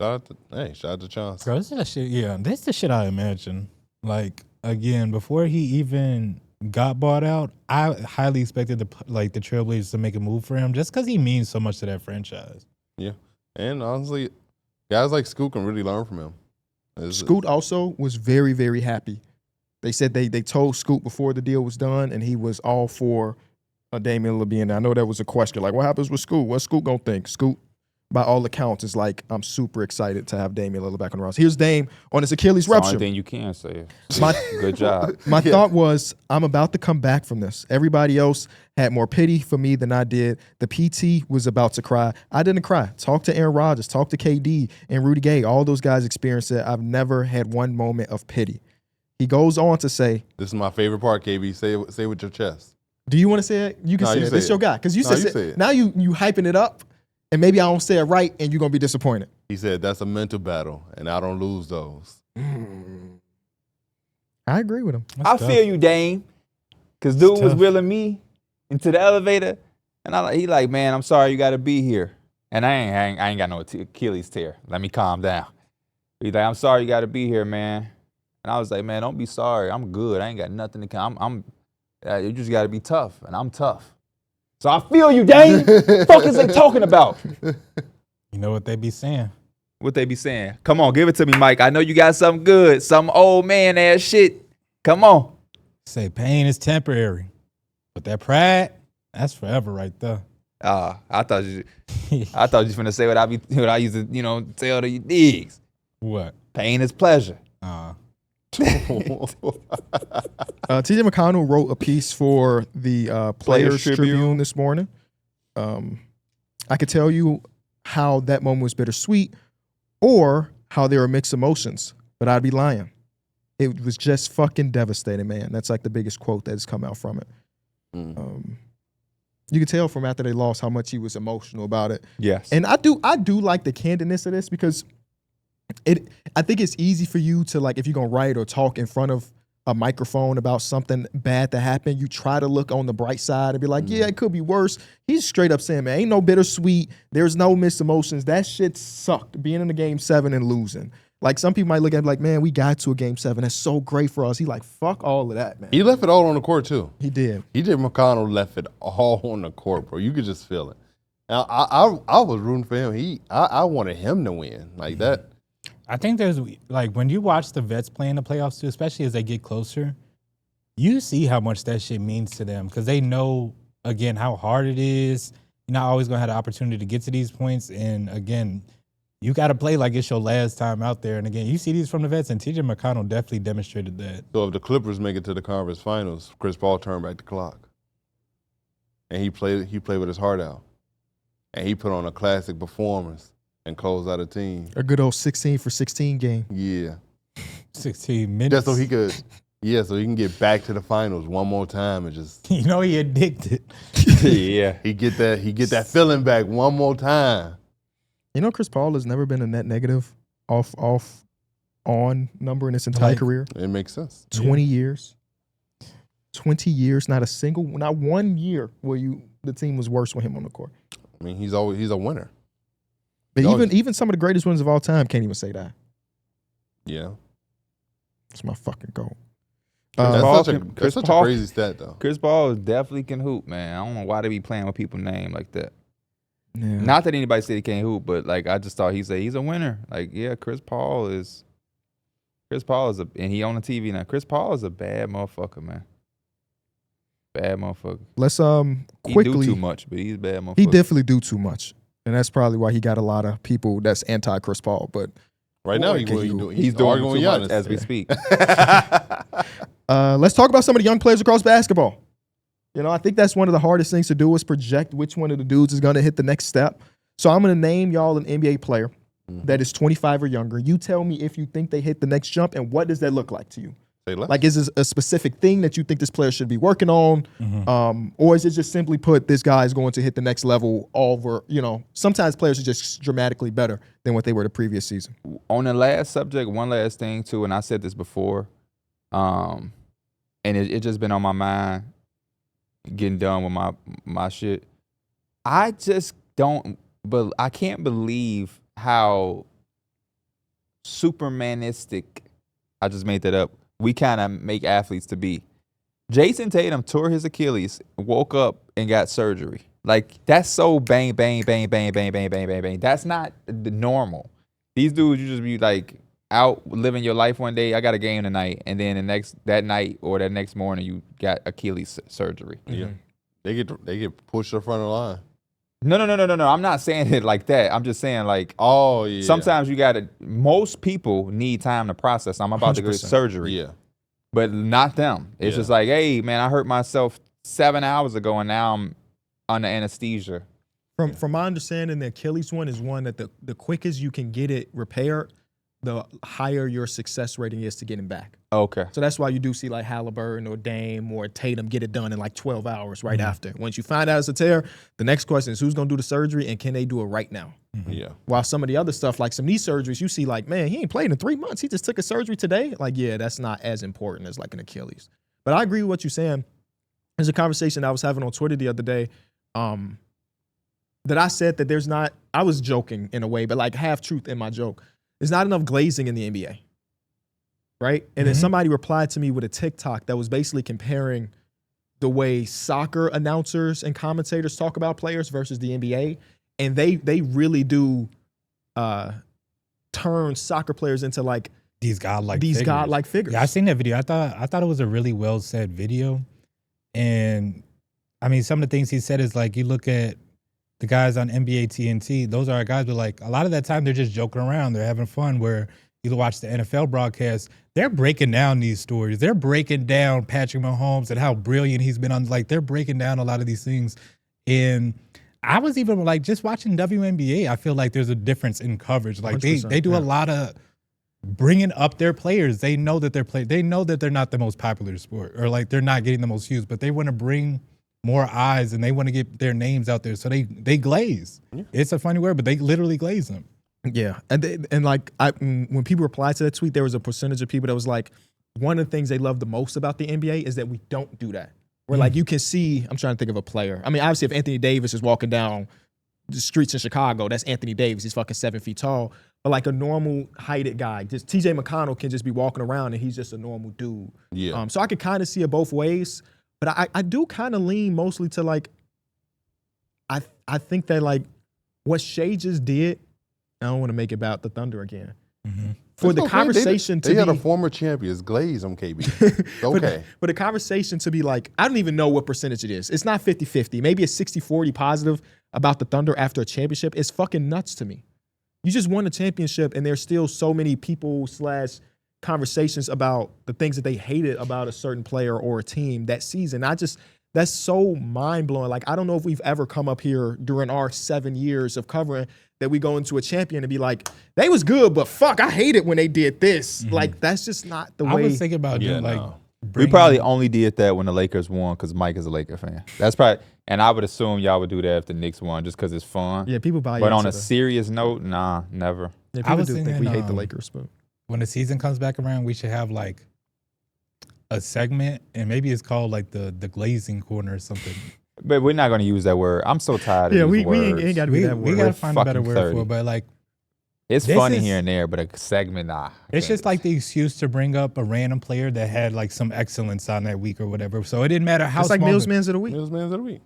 Shout out to Chauncey. Bro, this is the shit. Yeah, this is the shit I imagine. Like, again, before he even got bought out, I highly expected the Trailblazers to make a move for him just because he means so much to that franchise. Yeah, and honestly, guys like Scoot can really learn from him. Scoot also was very, very happy. They said they told Scoot before the deal was done, and he was all for Damian Lillard being there. I know that was a question, like, what happens with Scoot? What's Scoot gonna think? Scoot, by all accounts, is like, I'm super excited to have Damian Lillard back on the roster. Here's Dame on his Achilles That's the rupture. only thing you can say. My- Good job. My thought was, I'm about to come back from this. Everybody else had more pity for me than I did. The PT was about to cry. I didn't cry. Talk to Aaron Rodgers, talk to KD and Rudy Gay. All those guys experienced it. I've never had one moment of pity. He goes on to say, This is my favorite part, KB. Say it with your chest. do you want to say it? You can No, say you it. say This it. your guy. Because you No, said you say it. now you hyping it up, and maybe I don't say it right, and you're going to be disappointed. He said, that's a mental battle, and I don't lose those. I agree with him. I feel you, Dame. Because dude was tough. wheeling me into the elevator. And he like, man, I'm sorry you got to be here. And I ain't got no Achilles tear. Let me calm down. He's like, I'm sorry you got to be here, man. And I was like, man, don't be sorry. I'm good. I ain't got nothing to come. You just got to be tough. And I'm tough. So I feel you, Dame. Fuck is they talking about? You know what they be saying? What they be saying? Come on, give it to me, Mike. I know you got something good. Some old man ass shit. Come on. Say pain is temporary, but that pride, that's forever right there. I thought you was finna say what I used to, tell the digs. What? Pain is pleasure. TJ McConnell wrote a piece for the Players Tribune this morning. I could tell you how that moment was bittersweet or how there were mixed emotions, but I'd be lying. It was just fucking devastating, man. That's like the biggest quote that has come out from it. You could tell from after they lost how much he was emotional about it. Yes. And I do like the candidness of this because I think it's easy for you to, like, if you're gonna write or talk in front of a microphone about something bad that happened, you try to look on the bright side and be like, yeah, it could be worse. He's straight up saying, man, ain't no bittersweet. There's no mixed emotions. That shit sucked, being in the game 7 and losing. Like, some people might look at it like, man, we got to a game 7. That's so great for us. He like, fuck all of that, man. He left it all on the court, too. He did. TJ McConnell left it all on the court, bro. You could just feel it. Now, I was rooting for him. I wanted him to win. Like that. I think there's, like, when you watch the vets play in the playoffs too, especially as they get closer, you see how much that shit means to them because they know, again, how hard it is. You're not always going to have the opportunity to get to these points. And, again, you got to play like it's your last time out there. And, again, you see these from the vets, and TJ McConnell definitely demonstrated that. So if the Clippers make it to the conference finals, Chris Paul turned back the clock. And he played with his heart out. And he put on a classic performance and closed out a team. A good old 16 for 16 game. Yeah. 16 minutes. Just so he can get back to the finals one more time and just You know he addicted. Yeah. he get that feeling back one more time. You know, Chris Paul has never been a net negative on number in his entire career. It makes sense. 20 years. 20 years, not 1 year where the team was worse with him on the court. I mean, he's a winner. But He always- even some of the greatest winners of all time can't even say that. Yeah. That's my fucking goal. That's Paul such can- Chris a Paul- crazy stat, though. Chris Paul definitely can hoop, man. I don't know why they be playing with people's name like that. Yeah. Not that anybody said he can't hoop, but like I just thought he's a winner. Like, yeah, Chris Paul is and he on the TV now. Chris Paul is a bad motherfucker, man. Bad motherfucker. Let's He quickly. do too much, but he's a bad motherfucker. He definitely do too much, and that's probably why he got a lot of people that's anti Chris Paul. But Right now, Boy, he's can you- doing He's doing arguing too with much Giannis. as we speak. let's talk about some of the young players across basketball. You know, I think that's one of the hardest things to do is project which one of the dudes is going to hit the next step. So I'm going to name y'all an NBA player. that is 25 or younger. You tell me if you think they hit the next jump, and what does that look like to you? Say less. Like, is this a specific thing that you think this player should be working on? Or is it just simply put, this guy is going to hit the next level over, sometimes players are just dramatically better than what they were the previous season. On the last subject, one last thing too, and I said this before, and it just been on my mind, getting done with my shit. I just don't, but I can't believe how supermanistic, I just made that up, we kind of make athletes to be. Jason Tatum tore his Achilles, woke up and got surgery. Like, that's so bang, bang, bang, bang, bang, bang, bang, bang, bang. That's not the normal. These dudes, you just be like out living your life one day, I got a game tonight, and then that night or that next morning you got Achilles surgery. Yeah. They get pushed in front of the line. No. I'm not saying it like that. I'm just saying, like, Oh, yeah. sometimes you gotta, most people need time to process. I'm about to go to 100%. surgery. Yeah. But not them. It's just like, hey, man, I hurt myself 7 hours ago, and now I'm under anesthesia. From my understanding, the Achilles one is one that the quickest you can get it repaired, the higher your success rating is to getting back. Okay. So that's why you do see like Halliburton or Dame or Tatum get it done in like 12 hours right after. Once you find out it's a tear, the next question is who's going to do the surgery and can they do it right now? Yeah. While some of the other stuff, like some knee surgeries, you see like, man, he ain't played in 3 months. He just took a surgery today. Like, yeah, that's not as important as like an Achilles. But I agree with what you're saying. There's a conversation I was having on Twitter the other day that I said that there's not, I was joking in a way, but like half truth in my joke. There's not enough glazing in the NBA, right? And then somebody replied to me with a TikTok that was basically comparing the way soccer announcers and commentators talk about players versus the NBA. And they really do turn soccer players into like These godlike figures. Yeah, I seen that video. I thought it was a really well said video. And I mean, some of the things he said is like, you look at the guys on NBA TNT, those are guys, but like a lot of that time they're just joking around. They're having fun. Where you watch the NFL broadcast, they're breaking down these stories. They're breaking down Patrick Mahomes and how brilliant he's been on. Like, they're breaking down a lot of these things. And I was even like, just watching WNBA, I feel like there's a difference in coverage. Like they do a lot of bringing up their players. They know that they know that they're not the most popular sport, or like they're not getting the most views, but they want to bring more eyes and they want to get their names out there. So they glaze. Yeah. It's a funny word, but they literally glaze them. Yeah. And like when people replied to that tweet, there was a percentage of people that was like, one of the things they love the most about the NBA is that we don't do that. Where like you can see, I'm trying to think of a player. I mean, obviously if Anthony Davis is walking down the streets in Chicago, that's Anthony Davis. He's fucking 7 feet tall. But like a normal heighted guy, just TJ McConnell can just be walking around and he's just a normal dude. Yeah. So I could kind of see it both ways. But I do kind of lean mostly to like, I think that like what Shea just did, I don't want to make it about the Thunder again. For the conversation to be— They had a former champion. It's glaze on KB. Okay. But the conversation to be like, I don't even know what percentage it is. It's not 50-50. Maybe it's 60-40 positive about the Thunder after a championship. It's fucking nuts to me. You just won a championship and there's still so many people / conversations about the things that they hated about a certain player or a team that season. That's so mind-blowing. Like, I don't know if we've ever come up here during our 7 years of covering that we go into a champion and be like, they was good, but fuck, I hate it when they did this. Like, that's just not the way. I was thinking about doing like. We probably only did that when the Lakers won because Mike is a Laker fan. That's probably, and I would assume y'all would do that if the Knicks won just because it's fun. Yeah, people buy. But on a serious note, nah, never. Yeah, people do think we hate the Lakers, but when the season comes back around, we should have like a segment, and maybe it's called like the glazing corner or something. But we're not going to use that word. I'm so tired of using words. We ain't got to be that word. We got to find a better word 30. for it, but like. It's funny here and there, but a segment, nah. It's just like the excuse to bring up a random player that had like some excellence on that week or whatever. So it didn't matter how it's small. Like Millsmans of the Week. Millsmans of the Week.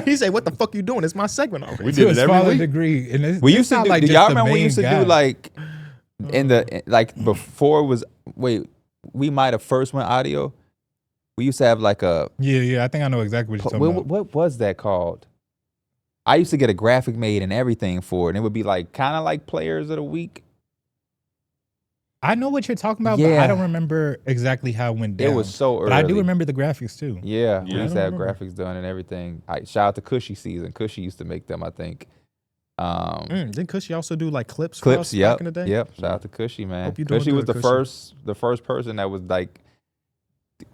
He say, "What the fuck you doing? It's my segment already." We did it every week. Degree, and we used to do. Like do y'all remember we used to do like in the like before it was we might have first went audio. We used to have like a yeah. I think I know exactly what you're talking about. What was that called? I used to get a graphic made and everything for it, and it would be like kind of like Players of the Week. I know what you're talking about, but I don't remember exactly how it went down. It was so early. But I do remember the graphics too. Yeah. We used to have graphics done and everything. Shout out to Cushy Season. Cushy used to make them, I think. Didn't Cushy also do like clips for us back in the day? Yep. Shout out to Cushy, man. Hope you doing Cushy was good, the Cushy. first person that was like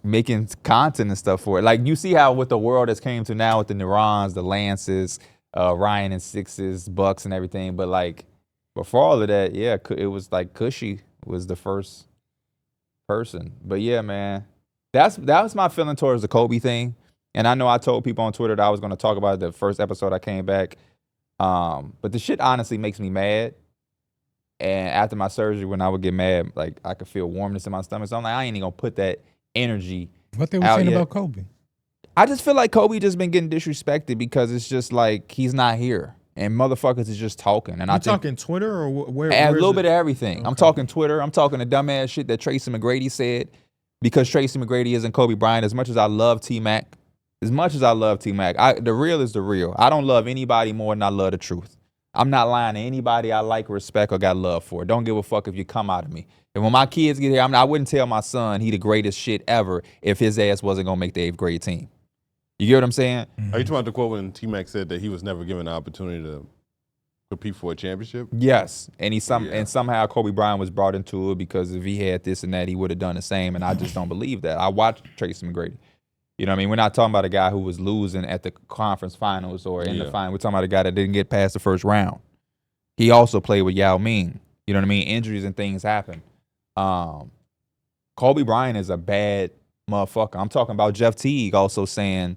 making content and stuff for it. Like you see how with the world that's came to now with the Neurons, the Lances, Ryan and Sixes, Bucks and everything. But like before all of that, yeah, it was like Cushy was the first person. But yeah, man, that was my feeling towards the Kobe thing. And I know I told people on Twitter that I was going to talk about it the first episode I came back. But the shit honestly makes me mad. And after my surgery, when I would get mad, like I could feel warmness in my stomach. So I'm like, I ain't even gonna put that energy. What they were out saying yet. about Kobe? I just feel like Kobe just been getting disrespected because it's just like he's not here and motherfuckers is just talking. And You I think talking Twitter or where? a where's little it? bit of everything. I'm Okay. talking Twitter. I'm talking the dumbass shit that Tracy McGrady said because Tracy McGrady isn't Kobe Bryant. As much as I love T-Mac, the real is the real. I don't love anybody more than I love the truth. I'm not lying to anybody I like, respect, or got love for. Don't give a fuck if you come out of me. And when my kids get here, I wouldn't tell my son he the greatest shit ever if his ass wasn't going to make the 8th grade team. You get what I'm saying? Are you talking about the quote when T-Mac said that he was never given the opportunity to compete for a championship? Yes. And and somehow Kobe Bryant was brought into it because if he had this and that, he would have done the same. And I just don't believe that. I watched Tracy McGrady. You know what I mean? We're not talking about a guy who was losing at the conference finals or in the final. We're talking about a guy that didn't get past the first round. He also played with Yao Ming. You know what I mean? Injuries and things happen. Kobe Bryant is a bad motherfucker. I'm talking about Jeff Teague also saying,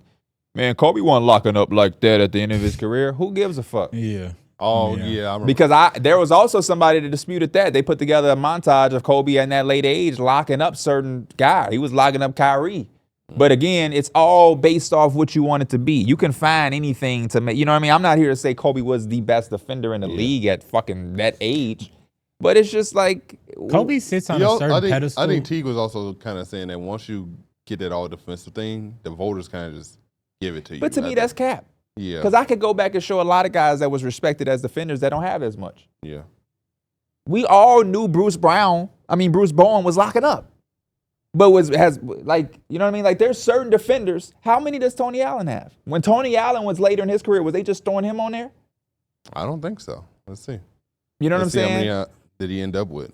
man, Kobe wasn't locking up like that at the end of his career. Who gives a fuck? Yeah. Oh, Yeah. yeah, I remember. Because there was also somebody that disputed that. They put together a montage of Kobe in that late age locking up certain guy. He was locking up Kyrie. But again, it's all based off what you want it to be. You can find anything to make, you know what I mean? I'm not here to say Kobe was the best defender in the league at fucking that age. But it's just like Kobe sits on a certain pedestal. I think Teague was also kind of saying that once you get that all defensive thing, the voters kind of just give it to you. But to me, that's cap. Yeah. Because I could go back and show a lot of guys that was respected as defenders that don't have as much. Yeah. We all knew Bruce Bowen was locking up. But has like, you know what I mean? Like there's certain defenders. How many does Tony Allen have? When Tony Allen was later in his career, was they just throwing him on there? I don't think so. Let's see. You know what I'm Let's see saying? how many did he end up with?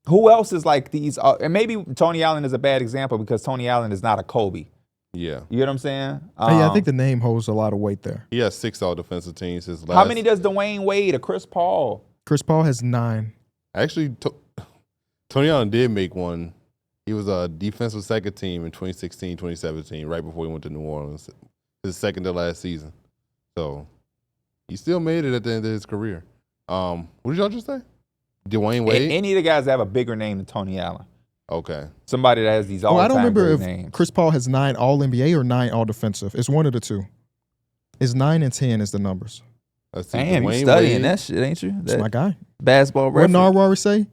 Who else is like these? And maybe Tony Allen is a bad example because Tony Allen is not a Kobe. Yeah. You know what I'm saying? Yeah, I think the name holds a lot of weight there. He has 6 all-defensive teams. His last, how many does Dwayne Wade or Chris Paul? Chris Paul has 9. Actually, Tony Allen did make one. He was a defensive second team in 2016, 2017, right before he went to New Orleans. His second to last season. So he still made it at the end of his career. What did y'all just say? Dwayne Wade? Any of the guys that have a bigger name than Tony Allen. Okay. Somebody that has these all-time I don't remember if names. Chris Paul has 9 All-NBA or 9 All-Defensive. It's one of the two. It's 9 and 10 is the numbers. Let's see. Damn, you Dwayne studying Wade. that shit, ain't you? That's That my guy. basketball What reference. Narwhal say?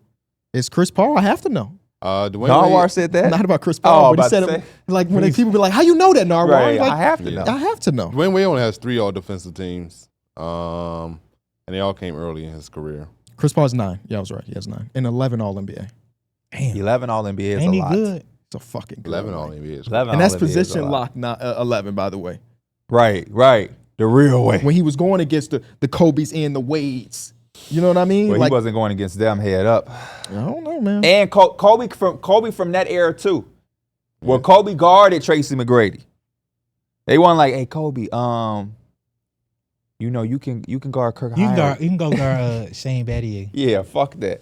It's Chris Paul. I have to know. Dwayne Narwhal Wade. said that? Not about Chris Paul, but he about said to it say. like when people be like, "How you know that, Narwhal?" Right, Like, I have to Yeah. know. I have to know. Dwayne Wade only has 3 all-defensive teams. And they all came early in his career. Chris Paul has 9. Yeah, I was right. He has 9 and 11 All-NBA. Damn. 11 All-NBA is Ain't a he lot. good? It's a fucking good 11 one. all-NBA. 11 And that's All-NBA is a position lot. lock, not 11, by the way. Right. The real way. When he was going against the Kobe's and the Wades, you know what I mean? Well, like, he wasn't going against them head up. I don't know, man. And Kobe from that era too. Well, Kobe guarded Tracy McGrady. They weren't like, hey Kobe, you know you can guard Kirk You Hyatt. can go guard Shane Battier. Yeah, fuck that.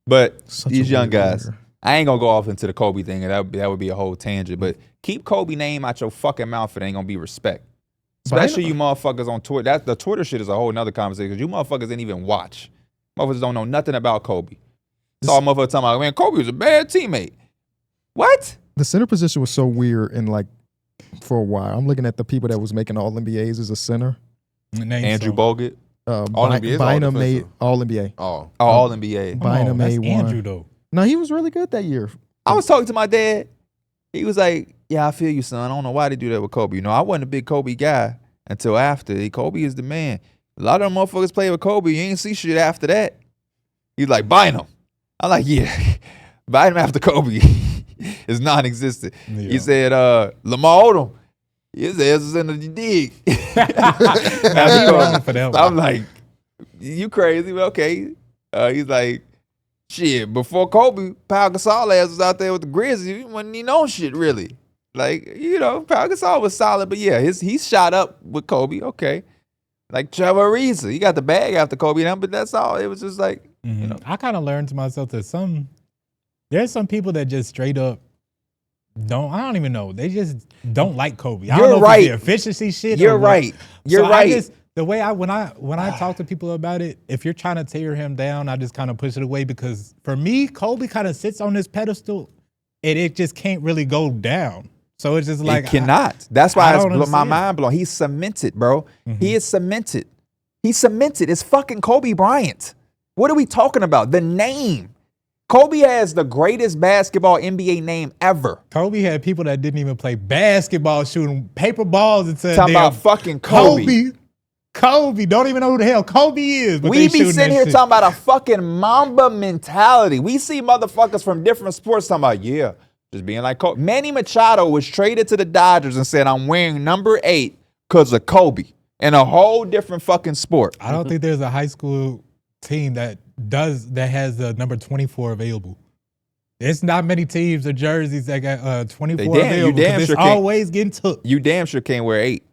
But Such these a young weird guys, winger. I ain't gonna go off into the Kobe thing, and that would be a whole tangent. But keep Kobe name out your fucking mouth. It ain't gonna be respect. But I Especially know- you motherfuckers on Twitter. The Twitter shit is a whole nother conversation because you motherfuckers didn't even watch. Motherfuckers don't know nothing about Kobe. Saw a motherfucker talking about, man, Kobe was a bad teammate. What? The center position was so weird and like for a while. I'm looking at the people that was making All-NBAs as a center. Andrew Bogut. All-NBA is Bynum made all-defensive. All-NBA. Oh. All NBA. Bynum That's made one. Andrew though. No, he was really good that year. I was talking to my dad. He was like, yeah, I feel you, son. I don't know why they do that with Kobe. You know, I wasn't a big Kobe guy until after. Kobe is the man. A lot of them motherfuckers play with Kobe. You ain't see shit after that. He's like, Bynum. I'm like, yeah. Bynum after Kobe is non-existent. Yeah. He said, Lamar Odom. His ass is in the dig. That's wrong for them. I'm like, you crazy? Well, okay. He's like, shit, before Kobe, Pau Gasol ass was out there with the Grizzlies. He wasn't even on shit, really. Like, Pau Gasol was solid, but yeah, he's shot up with Kobe, okay. Like Trevor Ariza, he got the bag after Kobe now, but that's all. It was just like, I kind of learned to myself that there's some people that just straight up I don't even know. They just don't like Kobe. I don't know if it's the efficiency shit. You're right. You're right. When I talk to people about it, if you're trying to tear him down, I just kind of push it away because for me, Kobe kind of sits on this pedestal and it just can't really go down. So it's just like it cannot. That's why my mind blown. He's cemented, bro. He is cemented. He's cemented. It's fucking Kobe Bryant. What are we talking about? The name. Kobe has the greatest basketball NBA name ever. Kobe had people that didn't even play basketball shooting paper balls into talking about fucking Kobe. Kobe, don't even know who the hell Kobe is. But we be sitting here talking about a fucking Mamba mentality. We see motherfuckers from different sports talking about, just being like Kobe. Manny Machado was traded to the Dodgers and said, I'm wearing number 8 because of Kobe in a whole different fucking sport. I don't think there's a high school team that has the number 24 available. It's not many teams or jerseys that got 24 available. It's always getting took. You damn sure can't wear 8.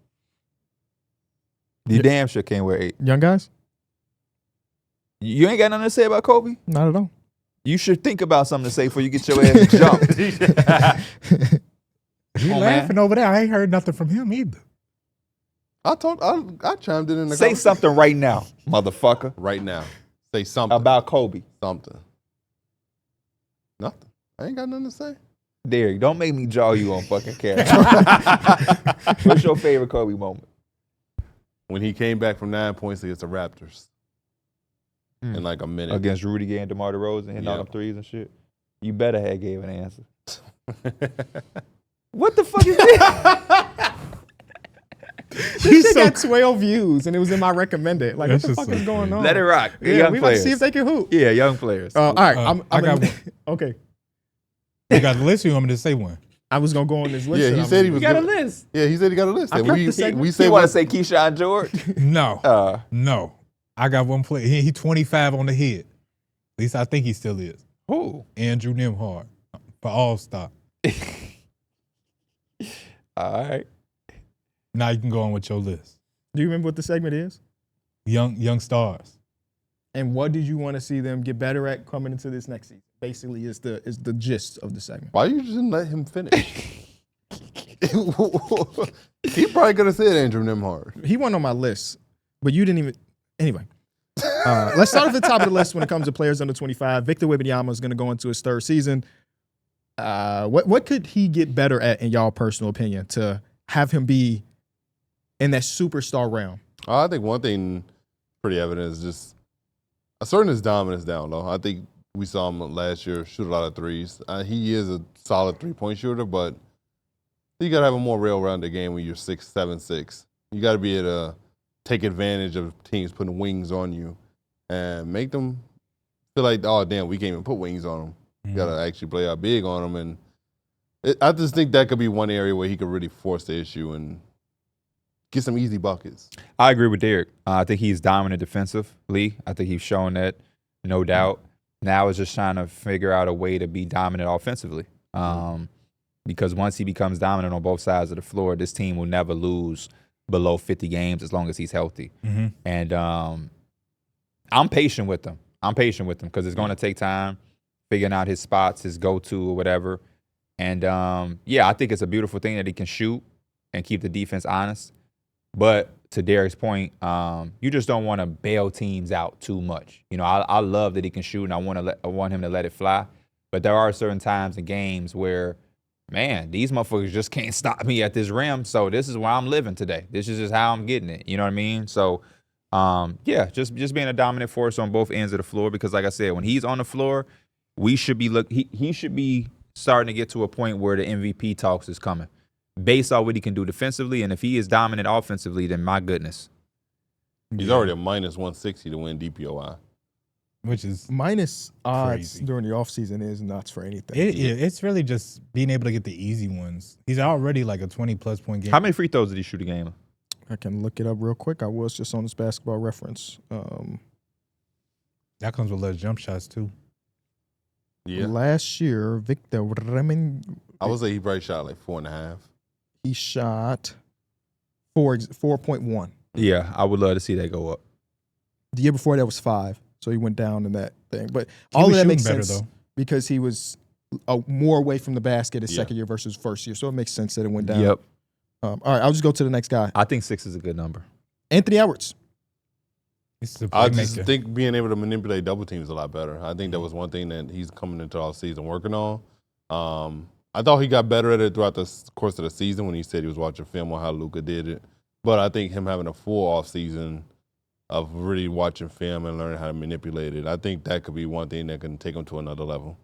You damn sure can't wear 8. Young guys? You ain't got nothing to say about Kobe? Not at all. You should think about something to say before you get your ass jumped. You laughing over there. I ain't heard nothing from him either. I chimed in the Say something right now, motherfucker. Right now. Say something. About Kobe. Something. Nothing. I ain't got nothing to say. Darrick, don't make me jaw you on fucking camera. What's your favorite Kobe moment? When he came back from 9 points against the Raptors in like a minute. Against Rudy Gay and DeMar DeRozan hitting all them threes and shit. You better have gave an answer. What the fuck is this? This shit got 12 views and it was in my recommended. Like, what the fuck is going on? Let it rock. Yeah, young we players. about to see if they can hoop. Yeah, young players. All right, I got one. Okay. You got the list, or you want me to say one? I was gonna go on this list. Yeah, he said he was got a list. Yeah, he said he got a list. I prepped the segment. We You said want to say Keyshawn George? No. No. I got one player. He 25 on the head. At least I think he still is. Who? Andrew Nembhard for All-Star. All right. Now you can go on with your list. Do you remember what the segment is? Young stars. And what did you want to see them get better at coming into this next season? Basically, is the gist of the segment. Why you just didn't let him finish? He probably could have said Andrew Nembhard. He wasn't on my list, but you didn't even. Anyway, let's start at the top of the list when it comes to players under 25. Victor Wembanyama is going to go into his 3rd season. What could he get better at, in y'all personal opinion, to have him be in that superstar realm? I think one thing pretty evident is just asserting his dominance down low. I think we saw him last year shoot a lot of threes. He is a solid 3-point shooter, but you got to have a more rail-rounded game when you're 6'7", You got to be able to take advantage of teams putting wings on you and make them feel like, oh, damn, we can't even put wings on them. You got to actually play out big on them. And I just think that could be one area where he could really force the issue and get some easy buckets. I agree with Darrick. I think he's dominant defensively. I think he's shown that, no doubt. Now it's just trying to figure out a way to be dominant offensively. Because once he becomes dominant on both sides of the floor, this team will never lose below 50 games as long as he's healthy. And I'm patient with him. Because it's going to take time figuring out his spots, his go-to or whatever. And, I think it's a beautiful thing that he can shoot and keep the defense honest. But to Darrick's point, you just don't want to bail teams out too much. I love that he can shoot, and I want him to let it fly. But there are certain times in games where, man, these motherfuckers just can't stop me at this rim. So this is where I'm living today. This is just how I'm getting it. You know what I mean? So, just being a dominant force on both ends of the floor. Because, like I said, when he's on the floor, we should be he should be starting to get to a point where the MVP talks is coming, based on what he can do defensively. And if he is dominant offensively, then my goodness. He's already a -160 to win DPOI. which is Minus odds Crazy. during the offseason is nuts for anything. it's really just being able to get the easy ones. He's already like a 20-plus point game. How many free throws did he shoot a game? I can look it up real quick. I was just on this Basketball Reference. That comes with less jump shots too. Yeah. Last year, Victor Remen, I would say he probably shot like 4.5. he shot 4.1. Yeah, I would love to see that go up. The year before that was 5, so he went down in that thing. But He all of was that makes shooting better, sense though. because he was more away from the basket his Yeah. second year versus first year, so it makes sense that it went down. Yep. All right, I'll just go to the next guy. I think 6 is a good number. Anthony Edwards. It's the I just playmaker. think being able to manipulate double teams is a lot better. I think that was one thing that he's coming into all season working on. I thought he got better at it throughout the course of the season when he said he was watching film on how Luka did it. But I think him having a full off season of really watching film and learning how to manipulate it, I think that could be one thing that can take him to another level.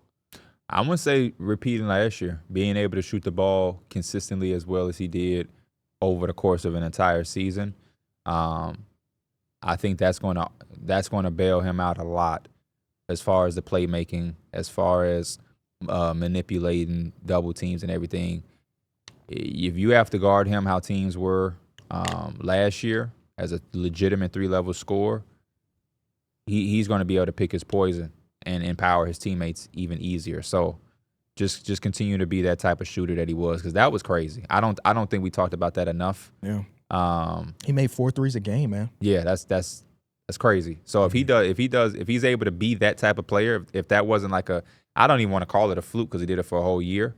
I'm going to say repeating last year, being able to shoot the ball consistently as well as he did over the course of an entire season. I think that's going to bail him out a lot as far as the playmaking, as far as manipulating double teams and everything. If you have to guard him how teams were last year as a legitimate 3-level scorer, he's going to be able to pick his poison and empower his teammates even easier. So just continue to be that type of shooter that he was, because that was crazy. I don't think we talked about that enough. Yeah. He made 4 threes a game, man. Yeah, that's crazy. So if he's able to be that type of player, if that wasn't like I don't even want to call it a fluke because he did it for a whole year.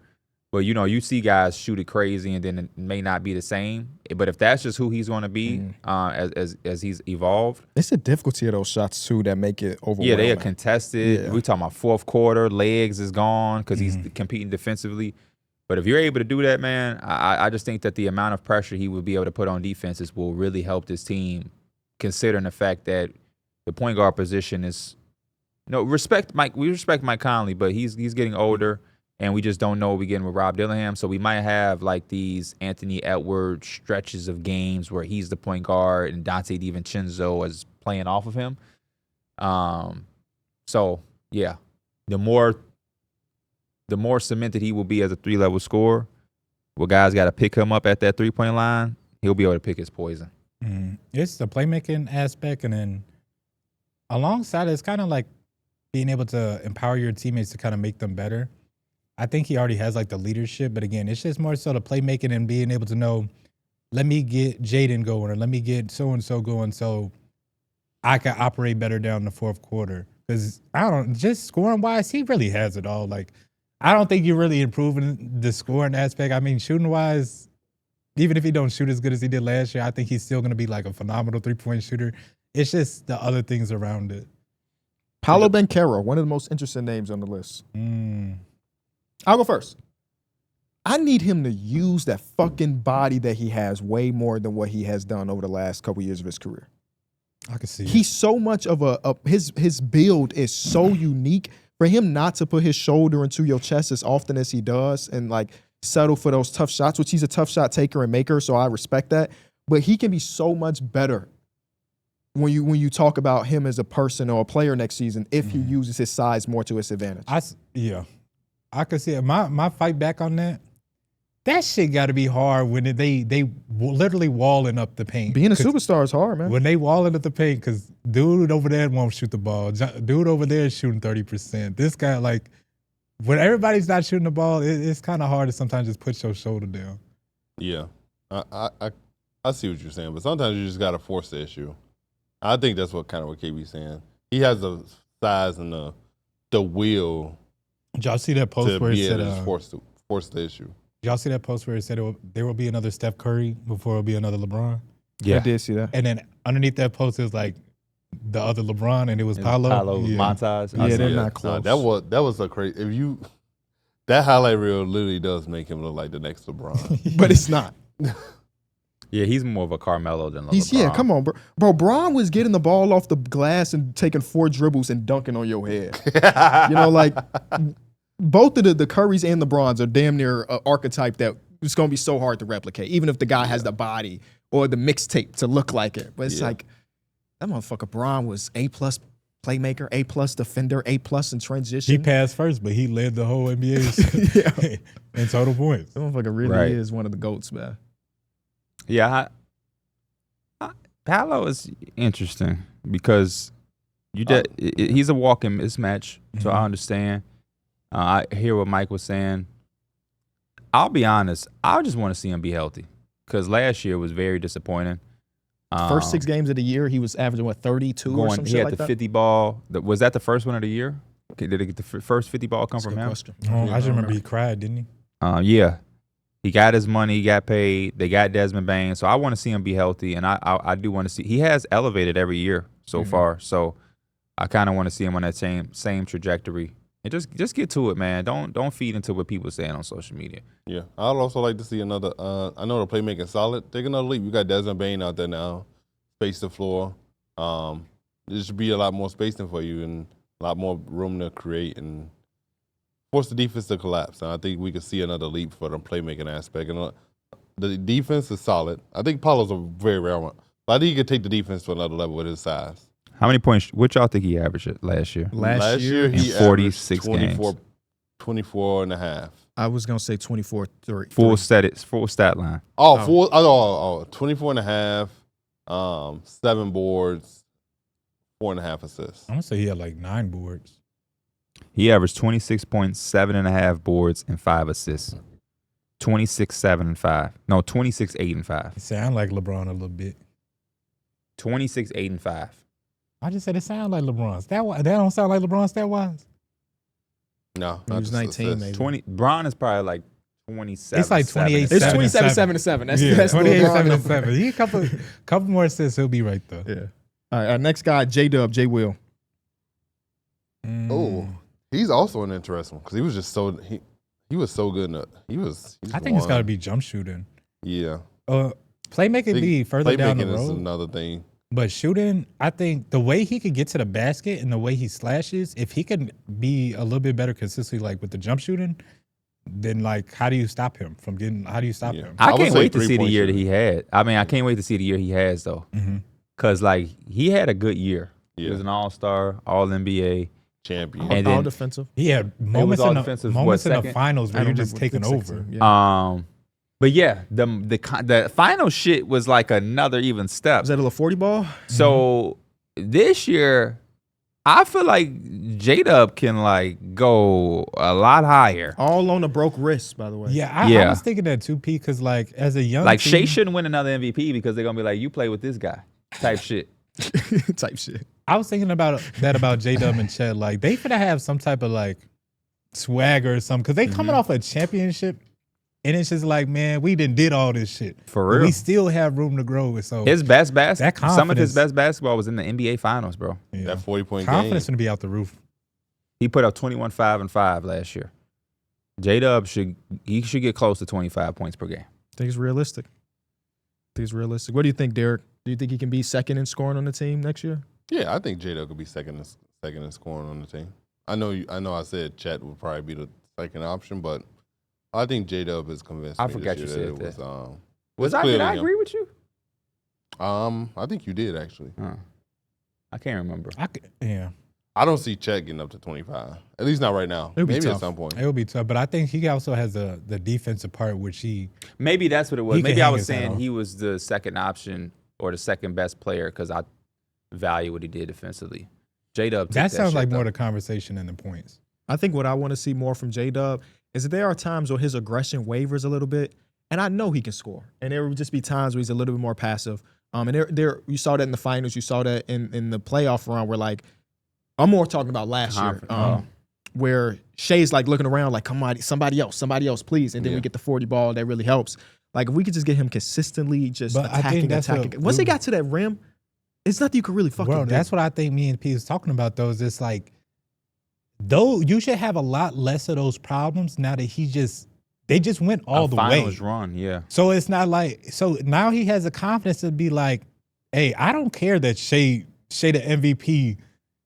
But you see guys shoot it crazy and then it may not be the same. But if that's just who he's going to be as he's evolved, It's the difficulty of those shots too that make it overwhelming. yeah, they are contested. Yeah. We're talking about fourth quarter, legs is gone because he's competing defensively. But if you're able to do that, man, I just think that the amount of pressure he will be able to put on defenses will really help this team, considering the fact that the point guard position is respect Mike. We respect Mike Conley, but he's getting older, and we just don't know what we're getting with Rob Dillingham. So we might have like these Anthony Edwards stretches of games where he's the point guard and Dante DiVincenzo is playing off of him. So yeah, the more cemented he will be as a 3-level scorer, where guys got to pick him up at that 3-point line, he'll be able to pick his poison. It's the playmaking aspect, and then alongside it, it's kind of like being able to empower your teammates to kind of make them better. I think he already has like the leadership, but again, it's just more so the playmaking and being able to know, let me get Jaden going or let me get so-and-so going so I can operate better down the fourth quarter. Because just scoring-wise, he really has it all. Like, I don't think you're really improving the scoring aspect. I mean, shooting-wise, even if he don't shoot as good as he did last year, I think he's still going to be like a phenomenal 3-point shooter. It's just the other things around it. Paolo Banchero, one of the most interesting names on the list. I'll go first. I need him to use that fucking body that he has way more than what he has done over the last couple years of his career. I can see it. He's so much of his build is so unique. For him not to put his shoulder into your chest as often as he does and like settle for those tough shots, which he's a tough shot taker and maker, so I respect that. But he can be so much better when you talk about him as a person or a player next season if he uses his size more to his advantage. I could see it. My fight back on that. That shit got to be hard when they literally walling up the paint. Being a superstar is hard, man. When they walling up the paint, because dude over there won't shoot the ball. Dude over there is shooting 30%. This guy, like, when everybody's not shooting the ball, it's kind of hard to sometimes just put your shoulder down. Yeah, I see what you're saying, but sometimes you just got to force the issue. I think that's what KB's saying. He has the size and the will Did y'all see that post to where it be able said, to force the issue. y'all see that post where it said there will be another Steph Curry before it'll be another LeBron? I did see that. And then underneath that post is like the other LeBron, and it was Paolo. Yeah. montage. Yeah, they're not close. That was a crazy. That highlight reel literally does make him look like the next LeBron. But it's not. Yeah, he's more of a Carmelo than LeBron. Yeah, come on, bro. Bro, Bron was getting the ball off the glass and taking 4 dribbles and dunking on your head. Like both of the Currys and the Brons are damn near an archetype that it's going to be so hard to replicate, even if the guy has the body or the mixtape to look like it. But it's like, that motherfucker Bron was A+ playmaker, A+ defender, A+ in transition. He passed first, but he led the whole NBA in total points. That motherfucker really is one of the GOATs, man. Yeah, Paolo is interesting because he's a walking mismatch, so I understand. I hear what Mike was saying. I'll be honest, I just want to see him be healthy because last year was very disappointing. First 6 games of the year, he was averaging, 32 or some shit like that? He had the 50 ball. Was that the first one of the year? Did it get the first 50 ball come from him? Question. I just remember he cried, didn't he? Yeah. He got his money. He got paid. They got Desmond Bain. So I want to see him be healthy, and I do want to see. He has elevated every year so far. So I kind of want to see him on that same trajectory. And just get to it, man. Don't feed into what people are saying on social media. Yeah, I'd also like to see another. I know the playmaking solid. Take another leap. You got Desmond Bain out there now, space the floor. There should be a lot more spacing for you and a lot more room to create and force the defense to collapse. And I think we could see another leap for the playmaking aspect. And the defense is solid. I think Paolo's a very rare one, but I think he could take the defense to another level with his size. How many points? What y'all think he averaged last year? Last year he 46 averaged 24 games. and a half. I was going to say 24-3. Full stat line. 24 and a half, 7 boards, 4.5 assists. I'm going to say he had like 9 boards. He averaged 26.7.5 boards and 5 assists. 26-7 and 5. No, 26-8 and 5. It sound like LeBron a little bit. 26-8 and 5. I just said it sound like LeBron's. That don't sound like LeBron stat-wise? No, He was 19, maybe. 20. Bron is probably like 27. It's like 28. It's 27-7. That's the 28-7 number. 7. He couple more assists, he'll be right though. Yeah. All right, our next guy, J-Dub, J-Will. Oh, he's also an interesting one because he was just he was so good. I think it's got to be jump shooting. Yeah. Playmaking be further down the road. Playmaking is road. another thing. But shooting, I think the way he could get to the basket and the way he slashes, if he could be a little bit better consistently, like with the jump shooting, then like how do you stop him from getting? How do you stop him? I can't wait to see the year that he had. I mean, I can't wait to see the year he has though, because like he had a good year. Yeah. He was an All-Star, All-NBA champion, and all defensive. He had moments in the finals where you're just taking over. Yeah. But yeah, the final shit was like another even step. Was that a little 40 ball? So this year, I feel like J-Dub can like go a lot higher. All on a broke wrist, by the way. Yeah, I was thinking that too, P, because like as a young team, Shea shouldn't win another MVP because they're gonna be like, you play with this guy type shit. Type shit. I was thinking about J-Dub and Chet. Like they finna have some type of like swagger or something because they coming off a championship. And it's just like, man, we did all this shit. For real. But we still have room to grow. So his best some of his best basketball was in the NBA Finals, bro. Yeah. That 40-point confidence game. gonna be out the roof. He put up 21, 5, and 5 last year. J-Dub should get close to 25 points per game. I think it's realistic. What do you think, Darrick? Do you think he can be second in scoring on the team next year? Yeah, I think J-Dub could be second in scoring on the team. I know I said Chet would probably be the second option, but I think J-Dub has convinced me. I forgot you said that. Did I agree with you? I think you did actually. I can't remember. I don't see Chet getting up to 25. At least not right now. It'll be Maybe tough. at some point. It will be tough, but I think he also has the defensive part, which maybe that's what it was. He Maybe can I hang was his hat saying on. he was the second option or the second best player because I value what he did defensively. J-Dub. that sounds like more the conversation than the points. I think what I want to see more from J-Dub is that there are times where his aggression wavers a little bit, and I know he can score. And there will just be times where he's a little bit more passive. And there you saw that in the finals. You saw that in the playoff round where, like, I'm more talking about last year, where Shea's, like, looking around like, come on, somebody else, please. And then we get the 40 ball. That really helps. Like, if we could just get him consistently just attacking. Once he got to that rim, it's nothing you could really fucking do. That's what I think me and P was talking about, though, is it's like, though you should have a lot less of those problems now that they just went all the way. Finals run, yeah. So it's not like, so now he has the confidence to be like, hey, I don't care that Shea the MVP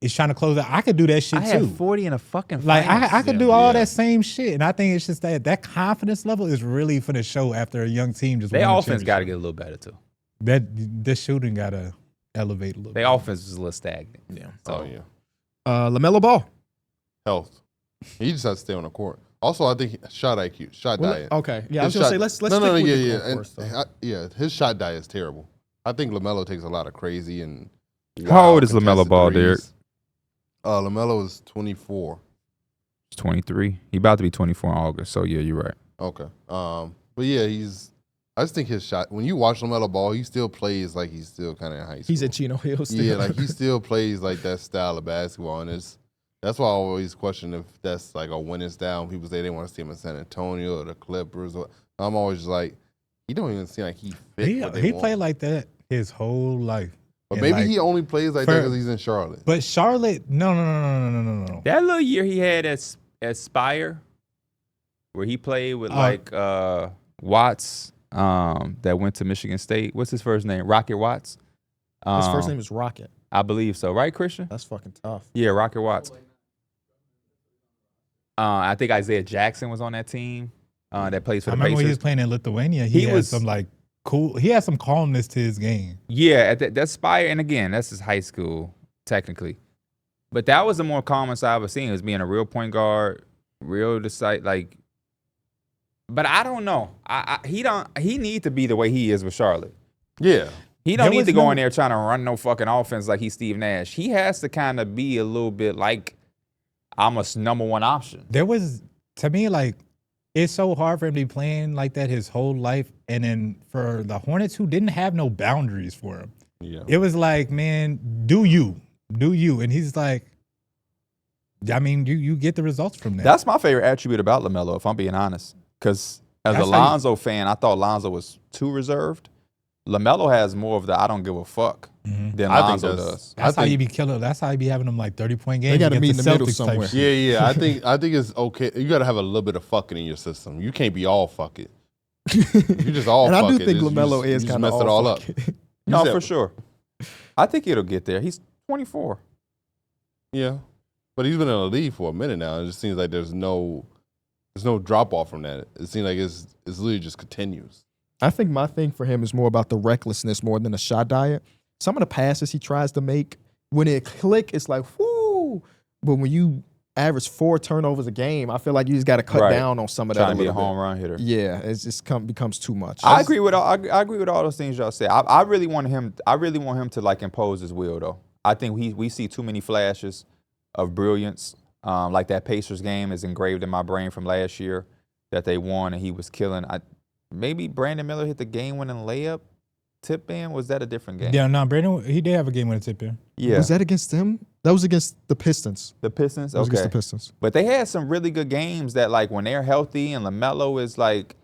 is trying to close out. I could do that shit too. I had 40 in a fucking like finals. I could do all that same shit. And I think it's just that confidence level is really for the show after a young team just Their won the offense got to championship. get a little better too. That the shooting got to elevate a little bit. Their offense is a little stagnant. Yeah. So, yeah. LaMelo Ball. Health. He just has to stay on the court. Also, I think shot IQ, shot diet. Okay, yeah, I was His gonna say shot- let's no, stick no, with yeah, the yeah, growth and, first, though. yeah. His shot diet is terrible. I think LaMelo takes a lot of crazy and. How wild old is LaMelo contested Ball, threes. LaMelo is 24. He's 23. He about to be 24 in August. So yeah, you're right. Okay. But yeah, I just think his shot. When you watch LaMelo Ball, he still plays like he's still kind of in high school. He's at Chino Hills. Still. Yeah, like he still plays like that style of basketball, and that's why I always question if that's like a winning style. People say they want to see him in San Antonio or the Clippers. I'm always just like, he don't even seem like he fit. He played like that his whole life. But And maybe like, he only plays like that because he's in Charlotte. But Charlotte, no. That little year he had at Spire, where he played with Watts, that went to Michigan State. What's his first name? Rocket Watts. His first name is Rocket. I believe so, right, Christian? That's fucking tough. Yeah, Rocket Watts. I think Isaiah Jackson was on that team that plays for I the remember when he was Pacers. playing in Lithuania. He had some like cool. He had some calmness to his game. Yeah, that's Spire, and again, that's his high school technically. But that was the more common side I was seeing, was being a real point guard, real decide like. But I don't know. He need to be the way he is with Charlotte. Yeah. He don't There need was to go no- in there trying to run no fucking offense like he's Steve Nash. He has to kind of be a little bit like, I'm a number one option. There was, to me, like, it's so hard for him to be playing like that his whole life. And then for the Hornets, who didn't have no boundaries for him, Yeah. it was like, man, do you. And he's like, I mean, you get the results from that. That's my favorite attribute about LaMelo, if I'm being honest. Because as That's a how you- Lonzo fan, I thought Lonzo was too reserved. LaMelo has more of the I don't give a fuck than I think Lonzo that's- does. That's I how think- you be killing. That's how you be having them like 30-point games. gotta against meet in the middle Celtics type somewhere. shit. Yeah. I think it's okay. You got to have a little bit of fucking in your system. You can't be all fuck it. You just all And fuck I do it. think You LaMelo just- is you just kind of mess it all up. No, said- for sure. I think it'll get there. He's 24. Yeah. But he's been in the league for a minute now. It just seems like there's no drop off from that. It seems like it's literally just continues. I think my thing for him is more about the recklessness more than the shot diet. Some of the passes he tries to make, when it click, it's like, whoo. But when you average 4 turnovers a game, I feel like you just got to cut Right. down on some of that Trying a to be a little bit. home run hitter. Yeah, it just becomes too much. I agree with all those things y'all said. I really want him to like impose his will though. I think we see too many flashes of brilliance. Like that Pacers game is engraved in my brain from last year that they won and he was killing. Maybe Brandon Miller hit the game-winning layup. Tip in, was that a different game? Yeah, no, Brandon, he did have a game with a tip in. Yeah. Was that against them? That was against the Pistons. The Pistons? That was Okay. against the Pistons. But they had some really good games that like when they're healthy and LaMelo is like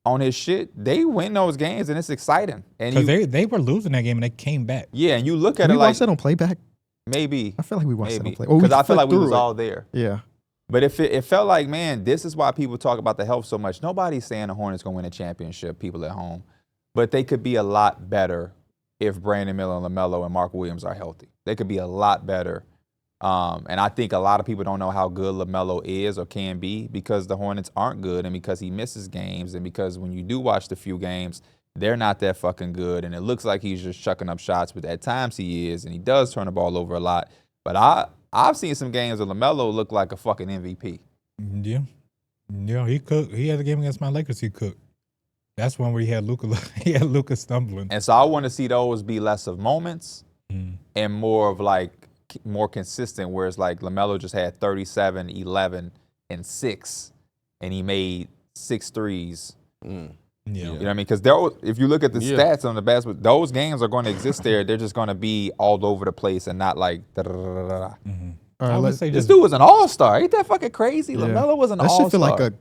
on his shit, they win those games and it's exciting. And Because they were losing that game and they came back. yeah, and you look at Did it we like watch that on playback? maybe. I feel like we watched that on Maybe. play. Or Because I feel like we flipped was through it. all there. Yeah. But if it felt like, man, this is why people talk about the health so much. Nobody's saying the Hornets going to win a championship, people at home. But they could be a lot better if Brandon Miller and LaMelo and Mark Williams are healthy. They could be a lot better. And I think a lot of people don't know how good LaMelo is or can be because the Hornets aren't good and because he misses games and because when you do watch the few games, they're not that fucking good. And it looks like he's just chucking up shots, but at times he is. And he does turn the ball over a lot. But I've seen some games where LaMelo look like a fucking MVP. Yeah. Yeah, he cooked. He had a game against my Lakers, he cooked. That's one where he had Luka stumbling. And so I want to see those be less of moments and more of like more consistent, where it's like LaMelo just had 37, 11, and 6, and he made 6 threes. Yeah. You know what I mean? Because if you look at the stats on the basketball, those games are going to exist there. They're just going to be all over the place and not like da-da-da-da-da. All I right, would let's, say This just dude was an all-star. Ain't that fucking crazy? Yeah. LaMelo was an that all-star. shit feel like a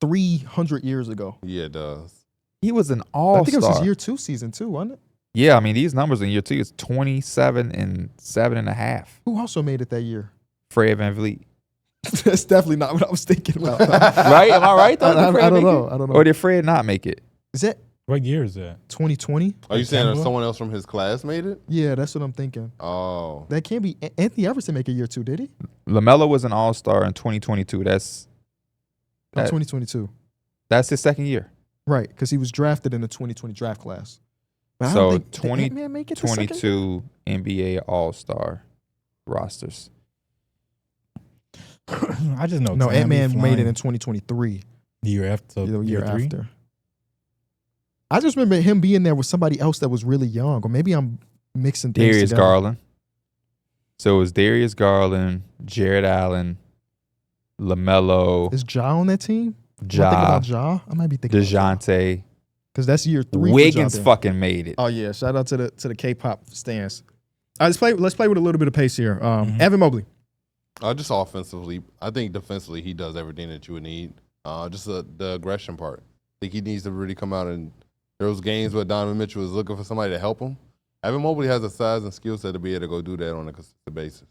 300 years ago. Yeah, it does. He was an all-star. I think it was his year 2 season too, wasn't it? Yeah, I mean, these numbers in year 2 is 27 and 7.5. Who also made it that year? Fred VanVleet. That's definitely not what I was thinking about. Right? Am I right, though? Did I Fred don't make know. it? I don't know. Or did Fred not make it? Is that what year is that? 2020? Are you saying that September? someone else from his class made it? Yeah, that's what I'm thinking. Oh. That can't be. Anthony Everson make a year 2, did he? LaMelo was an all-star in 2022. That's No, That- 2022. his second year. Right, because he was drafted in the 2020 draft class. But I So don't think, did Ant-Man make it the second year? 22 NBA All-Star. rosters. I just know. No, Tammy Ant-Man made it flying in 2023. the year after. The year three? after. I just remember him being there with somebody else that was really young, or maybe I'm mixing things Darius together. Garland. So it was Darius Garland, Jared Allen, LaMelo, Is Ja on that team? Am I thinking Ja, about Ja? I might be thinking DeJounte. because that's year 3. Wiggins for Ja. fucking made it. Oh yeah, shout out to the K-pop stands. All right, let's play with a little bit of pace here. Evan Mobley. Just offensively, I think defensively he does everything that you would need. Just the aggression part. I think he needs to really come out, and there was games where Donovan Mitchell was looking for somebody to help him. Evan Mobley has the size and skill set to be able to go do that on a consistent basis.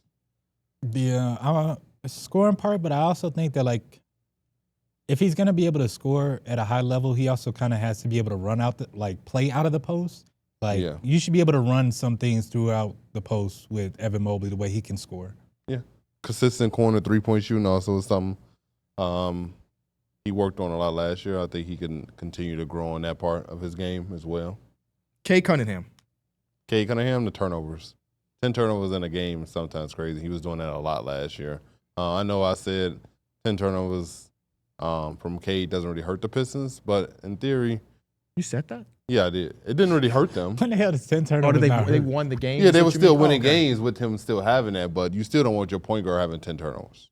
The scoring part, but I also think that like if he's gonna be able to score at a high level, he also kind of has to be able to run out play out of the post. Like you should be able to run some things throughout the post with Evan Mobley the way he can score. Yeah, consistent corner 3-point shooting also is something he worked on a lot last year. I think he can continue to grow on that part of his game as well. Kay Cunningham. Cade Cunningham, the turnovers. 10 turnovers in a game is sometimes crazy. He was doing that a lot last year. I know I said 10 turnovers from Cade doesn't really hurt the Pistons, but in theory, You said that? yeah, I did. It didn't really hurt them. When the hell does 10 Oh, turnovers did not they hurt? won the game? Yeah, they Is were what you still mean? winning Okay. games with him still having that, but you still don't want your point guard having 10 turnovers.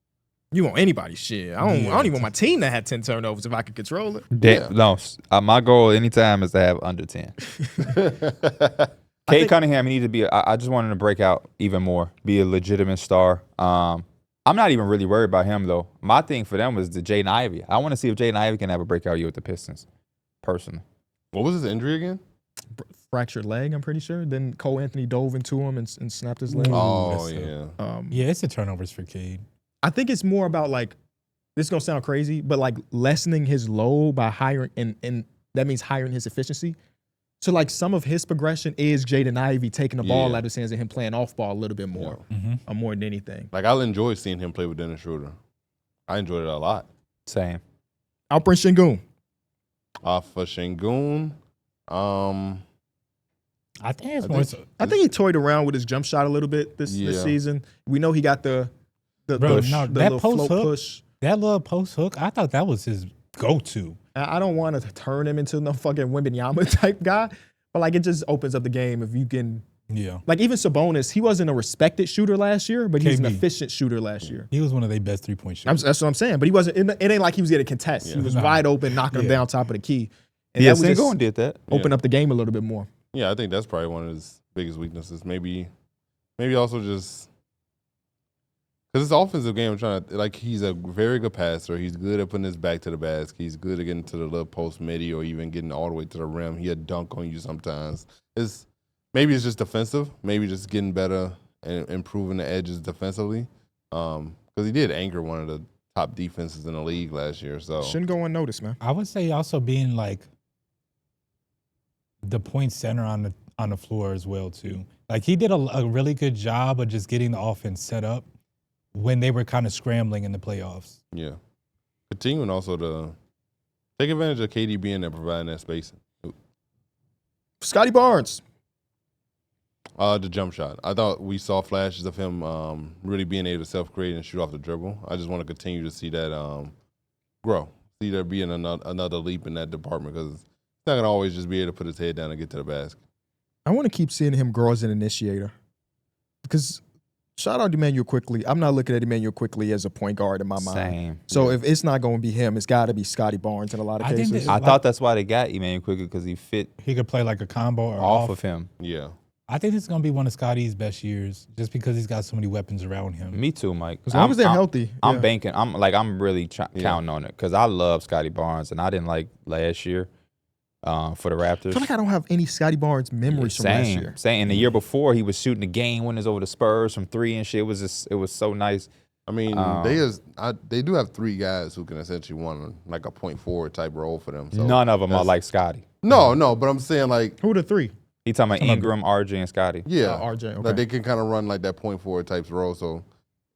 You want anybody's shit. I don't even want my team to have 10 turnovers if I could control it. No, my goal anytime is to have under 10. Cade Cunningham, he needs to be. I just want him to break out even more, be a legitimate star. I'm not even really worried about him though. My thing for them was the Jaden Ivey. I want to see if Jaden Ivey can have a breakout year with the Pistons, personally. What was his injury again? Fractured leg, I'm pretty sure. Then Cole Anthony dove into him and snapped his leg. Oh, that's yeah. Yeah, it's the turnovers for Cade. I think it's more about like, this is gonna sound crazy, but like lessening his load by hiring, and that means hiring his efficiency. So like some of his progression is Jaden Ivey taking the ball out of his hands and him playing off ball a little bit more, more than anything. Like, I'll enjoy seeing him play with Dennis Schroeder. I enjoyed it a lot. Same. Alperen Sengun. For Sengun, I think it's more so. I think he toyed around with his jump shot a little bit this season. We know he got the push, the that little post float hook, push. that little post hook, I thought that was his go-to. I don't want to turn him into no fucking Wembanyama type guy, but like it just opens up the game if you can. Yeah. Like even Sabonis, he wasn't a respected shooter last year, but he's an KB. efficient shooter last year. He was one of their best 3-point shooters. That's what I'm saying. But he wasn't. It ain't like he was getting a contest. He was wide open, knocking him down top of the key. And Yeah, that would just Sengun did that. open up the game a little bit more. yeah, I think that's probably one of his biggest weaknesses. Maybe also just because his offensive game, I'm trying to, like, he's a very good passer. He's good at putting his back to the basket. He's good at getting to the little post midi or even getting all the way to the rim. He'll dunk on you sometimes. Maybe it's just defensive. Maybe just getting better and improving the edges defensively. Because he did anchor one of the top defenses in the league last year. So Shouldn't go unnoticed, man. I would say also being like the point center on the floor as well too. Like he did a really good job of just getting the offense set up when they were kind of scrambling in the playoffs. yeah, continuing also to take advantage of KD being there, providing that spacing. Scotty Barnes. The jump shot. I thought we saw flashes of him really being able to self-create and shoot off the dribble. I just want to continue to see that grow. See there being another leap in that department because he's not going to always just be able to put his head down and get to the basket. I want to keep seeing him grow as an initiator. Because shout out to Emmanuel Quickly. I'm not looking at Emmanuel Quickly as a point guard in my mind. Same. So if it's not going to be him, it's got to be Scotty Barnes in a lot of I think cases. that- I thought that's why they got Emmanuel quickly because he fit He could play like a combo or off of him. Yeah. I think this is going to be one of Scotty's best years just because he's got so many weapons around him. Me too, Mike. As long as they're healthy. I'm yeah. banking. I'm really counting on it because I love Scotty Barnes and I didn't like last year for the Raptors. I feel like I don't have any Scotty Barnes memories from last year. Same. And the year before, he was shooting the game winners over the Spurs from 3 and shit. It was so nice. I mean, they do have three guys who can essentially run like a point forward type role for them. So None of them are like Scotty. No, but I'm saying like, Who are the three? He talking about Ingram, RJ, and Scotty. yeah, RJ, okay. like they can kind of run like that point forward type role. So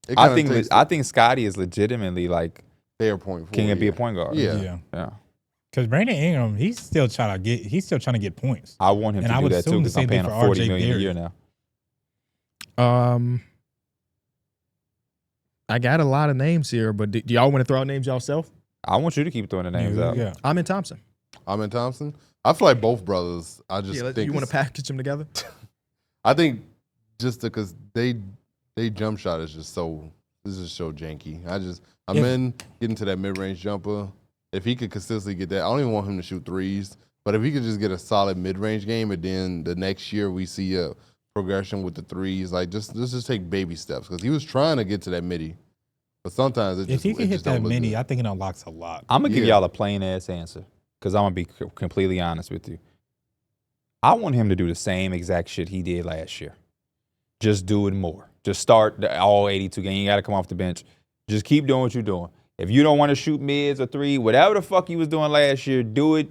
it I kinda think takes Scotty is legitimately like their point forward. can be a point guard. Yeah. Yeah. Because Brandon Ingram, he's still trying to get points. I want him And to I do would that too assume the because I'm same paying thing him for $40 RJ million a year Barrett. now. I got a lot of names here, but do y'all want to throw out names yourself? I want you to keep throwing the names out. Yeah. I'm in Thompson. I'm in Thompson. I feel like both brothers. I just think you want to package them together? I think just because they jump shot is just so janky. I'm in getting to that mid range jumper. If he could consistently get that, I don't even want him to shoot threes. But if he could just get a solid mid range game, and then the next year we see a progression with the threes, like let's just take baby steps because he was trying to get to that midi, but sometimes if he can hit that midi, I think it unlocks a lot. I'm gonna give y'all a plain ass answer because I'm gonna be completely honest with you. I want him to do the same exact shit he did last year. Just do it more. Just start all 82 games. You got to come off the bench. Just keep doing what you're doing. If you don't want to shoot mids or three, whatever the fuck you was doing last year, do it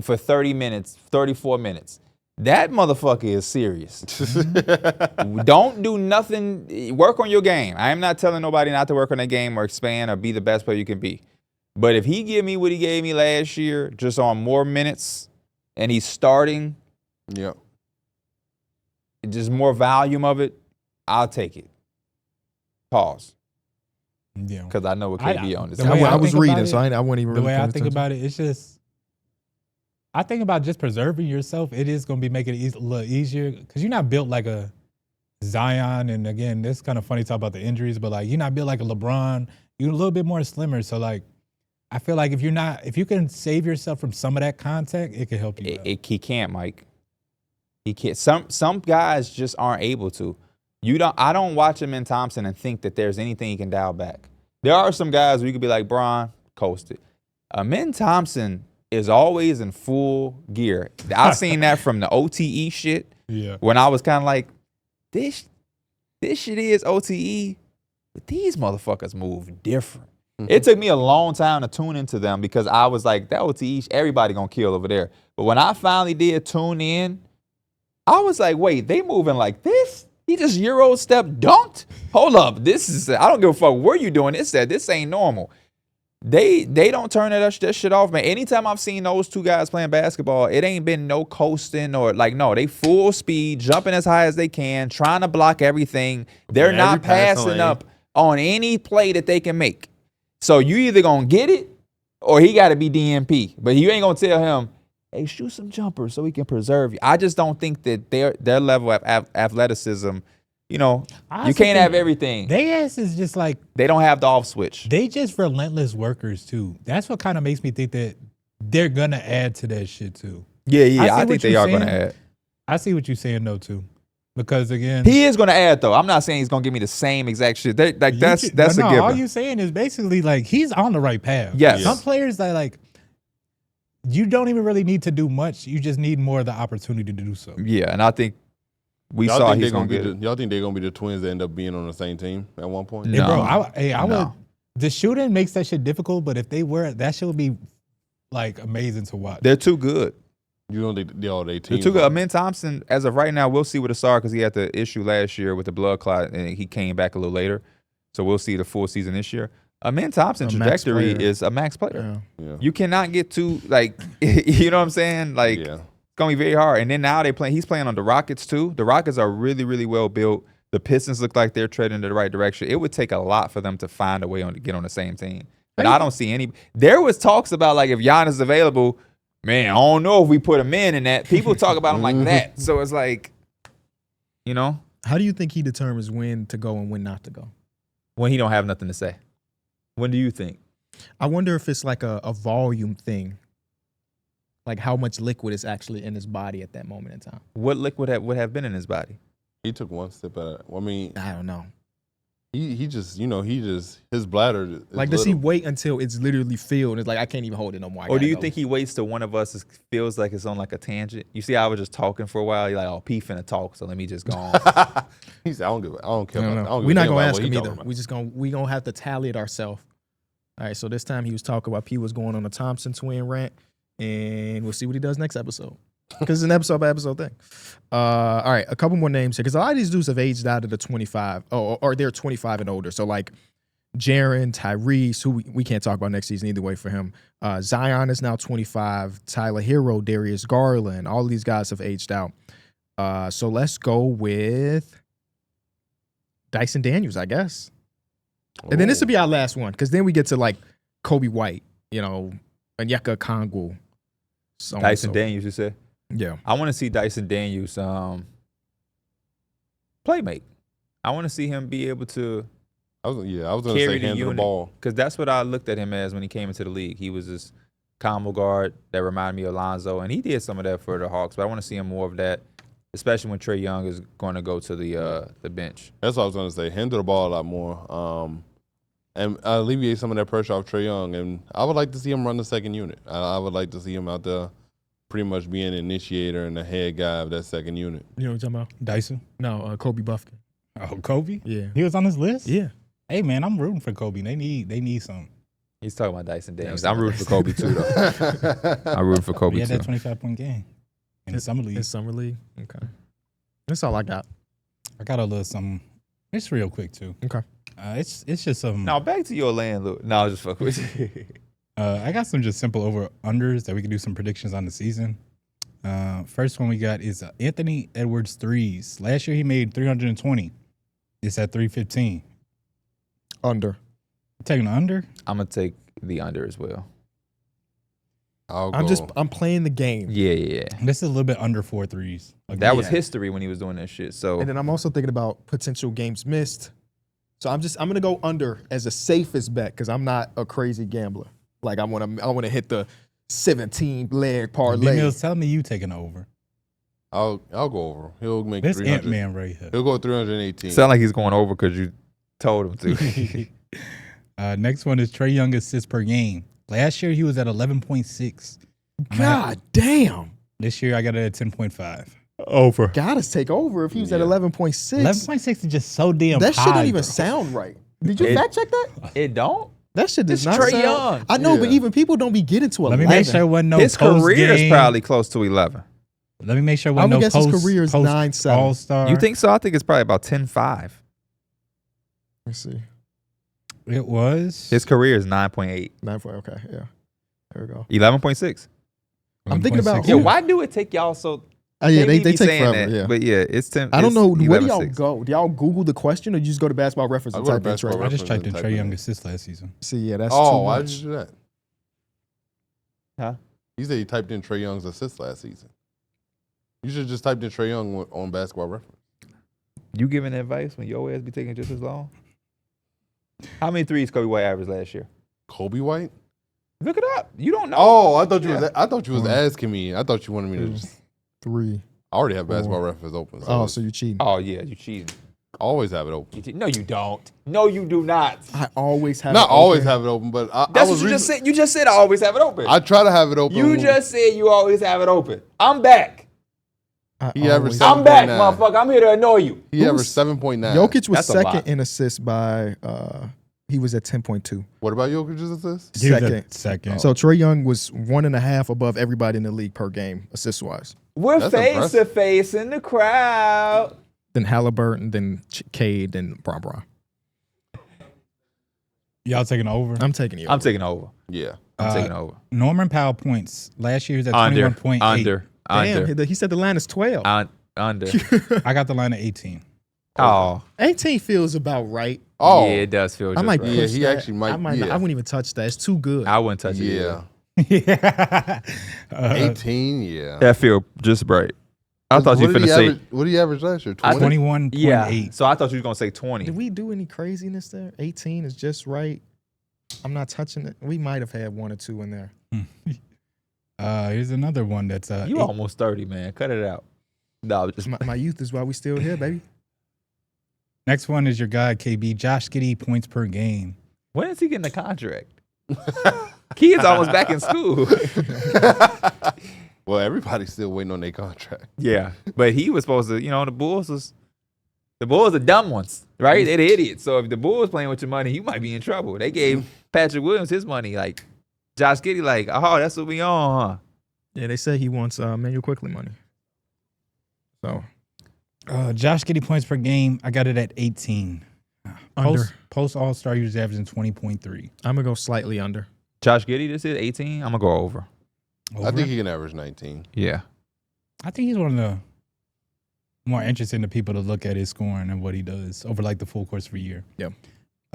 for 30 minutes, 34 minutes. That motherfucker is serious. Don't do nothing. Work on your game. I am not telling nobody not to work on their game or expand or be the best player you can be. But if he give me what he gave me last year, just on more minutes, and he's starting, just more volume of it, I'll take it. Pause. Yeah. Because I know what KB on this. I was reading, so I wouldn't even The really way pay I think attention. about it, it's just, I think about just preserving yourself. It is going to be making it a little easier because you're not built like a Zion. And again, it's kind of funny to talk about the injuries, but like you're not built like a LeBron. You're a little bit more slimmer. So like, I feel like if you can save yourself from some of that contact, it can help you. He can't, Mike. He can't. Some guys just aren't able to. I don't watch him in Thompson and think that there's anything he can dial back. There are some guys where you could be like, Bron, coast it. Min Thompson is always in full gear. I've seen that from the OTE shit. Yeah. When I was kind of like, this shit is OTE, but these motherfuckers move different. It took me a long time to tune into them because I was like, that OTE, everybody gonna kill over there. But when I finally did tune in, I was like, wait, they moving like this? He just Euro step dunked? Hold up, I don't give a fuck where you doing this at. This ain't normal. They don't turn that shit off, man. Anytime I've seen those two guys playing basketball, it ain't been no coasting or like, no, they full speed, jumping as high as they can, trying to block everything. They're not passing up on any play that they can make. So you either gonna get it or he gotta be DMP. But you ain't gonna tell him, hey, shoot some jumpers so we can preserve you. I just don't think that their level of athleticism, you can't have everything. They ass is just like, they don't have the off switch. They just relentless workers too. That's what kind of makes me think that they're gonna add to that shit too. Yeah, I think they are gonna add. I see what you're saying though too. Because again, he is gonna add though. I'm not saying he's gonna give me the same exact shit. That's a given. All you saying is basically like he's on the right path. Yes. Some players that like you don't even really need to do much. You just need more of the opportunity to do so. Yeah, and I think he's gonna get it. Y'all think they're gonna be the twins that end up being on the same team at one point? No. Hey, bro, I would. The shooting makes that shit difficult, but if they were, that shit would be like amazing to watch. They're too good. You don't think they team? They're too good. Min Thompson, as of right now, we'll see what it's are because he had the issue last year with the blood clot and he came back a little later. So we'll see the full season this year. Min Thompson's trajectory is a max player. Yeah. You cannot get too you know what I'm saying? Like it's gonna be very hard. And then now he's playing on the Rockets too. The Rockets are really, really well built. The Pistons look like they're treading in the right direction. It would take a lot for them to find a way to get on the same team. And I don't see any. There was talks about like if Giannis is available, man, I don't know if we put him in that. People talk about him like that. So it's like, How do you think he determines when to go and when not to go? When he don't have nothing to say. When do you think? I wonder if it's like a volume thing. Like how much liquid is actually in his body at that moment in time. What liquid would have been in his body? He took one sip at it. I mean, I don't know. He just his bladder. Is like, does he wait until it's literally filled? It's like, I can't even hold it no more. Or do you think he waits till one of us feels like it's on like a tangent? You see, I was just talking for a while. You're like, oh, P finna talk, so let me just go on. He said, I don't care. We're not gonna ask him either. We gonna have to tally it ourselves. All right. So this time he was talking about P was going on a Thompson twin rant, and we'll see what he does next episode. Because it's an episode by episode thing. All right, a couple more names here. Because a lot of these dudes have aged out of the 25, or they're 25 and older. So like Jaren, Tyrese, who we can't talk about next season either way for him. Zion is now 25. Tyler Hero, Darius Garland. All of these guys have aged out. So let's go with Dyson Daniels, I guess. And then this will be our last one, because then we get to like Kobe White, Onyeka Okongwu. So Dyson Daniels, you said? Yeah. I want to see Dyson Daniels playmate. I want to see him be able to I was going to carry say the hand of the unit. ball. Because that's what I looked at him as when he came into the league. He was this combo guard that reminded me of Lonzo, and he did some of that for the Hawks, but I want to see him more of that, especially when Trae Young is going to go to the bench. That's what I was going to say. Handle the ball a lot more. And alleviate some of that pressure off Trae Young. And I would like to see him run the second unit. I would like to see him out there pretty much being the initiator and the head guy of that second unit. You know what I'm talking about? Dyson. No, Kobe Buffkin. Oh, Kobe. Yeah. He was on this list. Yeah. Hey man, I'm rooting for Kobe. They need something. He's talking about Dyson Daniels. I'm rooting for Kobe too, though. I'm rooting for Kobe He had too. that 25-point game in the summer league. In Summer League. Okay. That's all I got. I got a little something. It's real quick too. Okay. It's just some. Now back to your landlord. No, I'll just fuck with you. I got some just simple over unders that we can do some predictions on the season. First one we got is Anthony Edwards threes. Last year he made 320. It's at 315. Under. Taking the under. I'm gonna take the under as well. I'm playing the game. Yeah. This is a little bit under 4 threes. That was history when he was doing that shit. So And then I'm also thinking about potential games missed. So I'm gonna go under as the safest bet, because I'm not a crazy gambler. Like I wanna hit the 17 leg parlay. B-Mill's telling me you taking over. I'll go over. He'll make This 300. Ant-Man right here. He'll go 318. sound like he's going over because you told him to. Next one is Trae Young assists per game. Last year he was at 11.6. God damn. This year I got it at 10.5. Over. Gotta take over if he was at 11.6. 11.6 is just so damn That high. shit don't even bro. sound right. Did you fact check that? It don't. That shit does It's not Trae sound. Young. I know, but Yeah. even people don't be getting to 11. Let me make sure it wasn't no His post career is game. probably close to 11. Let me make sure it I wasn't would no guess his post, career is 9-7. All-Star. You think so? I think it's probably about 10.5. Let's see. It was? His career is 9.8. 9. Okay, yeah. There we go. 11.6. I'm thinking about 11.6. Yo, Ooh. why do it take y'all so? Oh, yeah, they be take saying forever. that, Yeah. But yeah, it's 10. I don't know. it's Where do y'all 11.6. go? Do y'all Google the question, or you just go to Basketball Reference I and go to type in Basketball Trae? I just typed in Type Trae in Young it. assists last season. See, yeah, that's Oh, too why much. did you do that? Huh? He said he typed in Trae Young's assist last season. You should have just typed in Trae Young on Basketball Reference. You giving advice when your ass be taking just as long? How many threes Kobe White averaged last year? Kobe White? Look it up. You don't know. Oh, I thought you was One. asking me. I thought you wanted me to just. 3. I already have Basketball Reference open. So Oh, so you cheating? Oh yeah, you cheating. always have it open. No, you don't. No, you do not. I always have. Not it always open. have it open, but I That's was what you reading- just said. You just said I always have it open. I try to have it open. You just said you always have it open. I'm back. I He averaged always- I'm back, 7.9. motherfucker. I'm here to annoy you. He averaged Who's- 7.9. Jokic was That's a lot. second in assists by. He was at 10.2. What about Jokic's assist? He was at Second. second. So Trae Young was 1.5 above everybody in the league per game, assist wise. We're That's face impressive. to face in the crowd. Then Halliburton, then Cade, then Bron. Y'all taking over? I'm taking you. I'm taking over. Yeah. I'm taking over. Norman Powell points. Last year he was at Under. 21.8. Under. Damn, he said the line is 12. Under. I got the line at 18. Oh. 18 feels about right. Oh, Yeah, it does feel I just might right. Yeah, push he that. actually might- I might not, yeah. I wouldn't even touch that. It's too good. I wouldn't touch it. yeah. Yeah. 18, yeah. That feel just right. I thought you What did finna he say. average- What did he average last year? I 20? 21.8. Yeah. So I thought you were gonna say 20. Did we do any craziness there? 18 is just right. I'm not touching it. We might have had 1 or 2 in there. Here's another one that's You almost 30, man. Cut it out. No, just My youth is why we still here, baby. Next one is your guy KB Josh Giddey points per game. when is he getting a contract? Kid's almost back in school. Well, everybody's still waiting on their contract. Yeah, but he was supposed to. The Bulls are dumb ones, right? They're the idiots. So if the Bulls playing with your money, you might be in trouble. They gave Patrick Williams his money, like Josh Giddey, like, oh, that's what we on, huh? Yeah, they say he wants Manuel Quickly money. So Josh Giddey points per game. I got it at 18. Under. Post All-Star usually averaging 20.3. I'm gonna go slightly under. Josh Giddey, this is 18. I'm gonna go over. Over? I think he can average 19. Yeah. I think he's one of the more interesting to people to look at his scoring and what he does over like the full course of a year. Yep.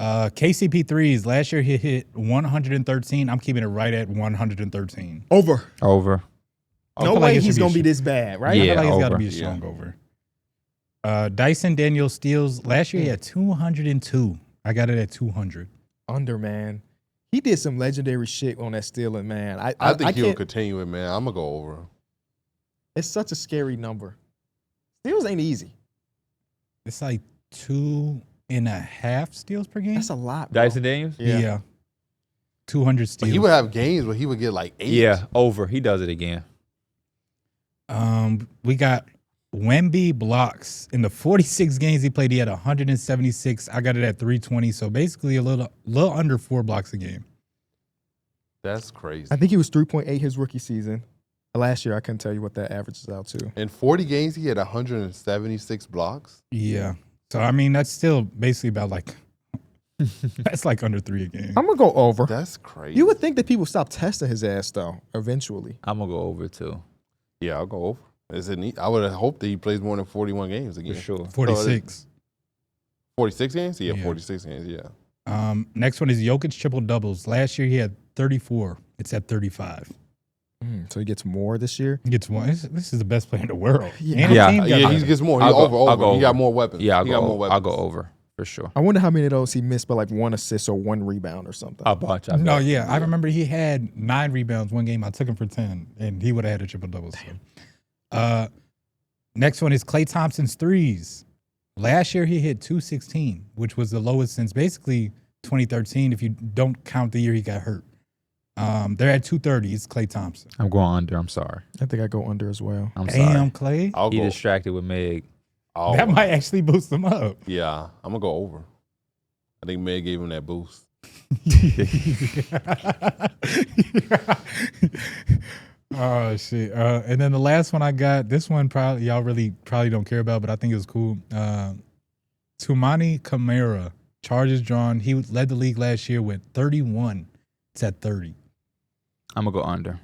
KCP threes. Last year he hit 113. I'm keeping it right at 113. Over. Over. I No feel like way it should he's be going to be a this bad, right? I Yeah, feel like it's got to over. be a strong over. Dyson Daniel steals. Last year he had 202. I got it at 200. Under, man. He did some legendary shit on that stealing, man. I think he'll can't. continue it, man. I'm gonna go over. It's such a scary number. Steals ain't easy. It's like 2.5 steals per game. That's a lot, bro. Dyson Daniels? Yeah. 200 But steals. he would have games where he would get like 8. Yeah, over. He does it again. We got Wemby blocks. In the 46 games he played, he had 176. I got it at 320. So basically a little under 4 blocks a game. That's crazy. I think he was 3.8 his rookie season. Last year, I couldn't tell you what that averages out to. In 40 games, he had 176 blocks. Yeah. So I mean that's still basically about like that's like under 3 a game. I'm going to go over. That's crazy. You would think that people stop testing his ass, though, eventually. I'm going to go over too. Yeah, I'll go over. I would have hoped that he plays more than 41 games again. For sure. 46. 46 games? Yeah, Yeah. 46 games, yeah. Next one is Jokic triple doubles. Last year he had 34. It's at 35. So he gets more this year? He gets one. This is the best player in the world. Yeah. And his Yeah. team got Yeah, better. he gets more. He I'll go- over. I'll go He got over. more weapons. Yeah, he got more weapons. I'll go over for sure. I wonder how many of those he missed by like 1 assist or 1 rebound or something. A bunch. No, yeah. I remember he had 9 rebounds one game. I took him for 10, and he would have had a triple double. So. Next one is Klay Thompson's threes. Last year he hit 216, which was the lowest since basically 2013 if you don't count the year he got hurt. They're at 230. It's Klay Thompson. I'm going under. I'm sorry. I think I go under as well. I'm Damn, sorry. Klay. I'll He go. distracted with Meg. That might actually boost him up. Yeah, I'm going to go over. I think Meg gave him that boost. Oh shit! And then the last one I got, this one probably y'all probably don't care about, but I think it was cool. Tumani Kamara, charges drawn. He led the league last year with 31. It's at 30. I'm going to go under.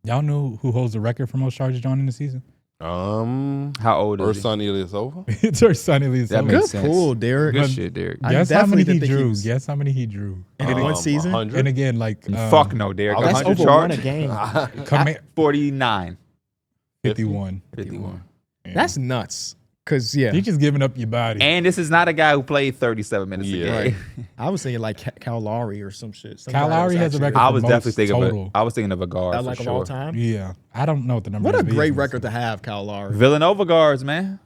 Y'all know who holds the record for most charges drawn in the season? How old is he? Ersan Ilyasova? It's our son Elias. That Good makes sense. pull, Derek. Good shit, Derek. I Guess how many definitely he didn't think he drew. was- Guess how many he drew. In one season? 100? And again, like Fuck no, Derek. Oh, That's 100 over 1 charge? a game. Kama- 49. 51. 51. Yeah. That's nuts. Because, yeah, You're just giving up your body. And this is not a guy who played 37 minutes Yeah. a game. I was thinking like Kyle Lowry or some shit. Some Kyle guy that Lowry was has a actually- record I for was most definitely thinking total. I was thinking of a guard for like of sure. all time. Yeah, I don't know what the number What a is. great record to have, Kyle Lowry. Villanova guards, man.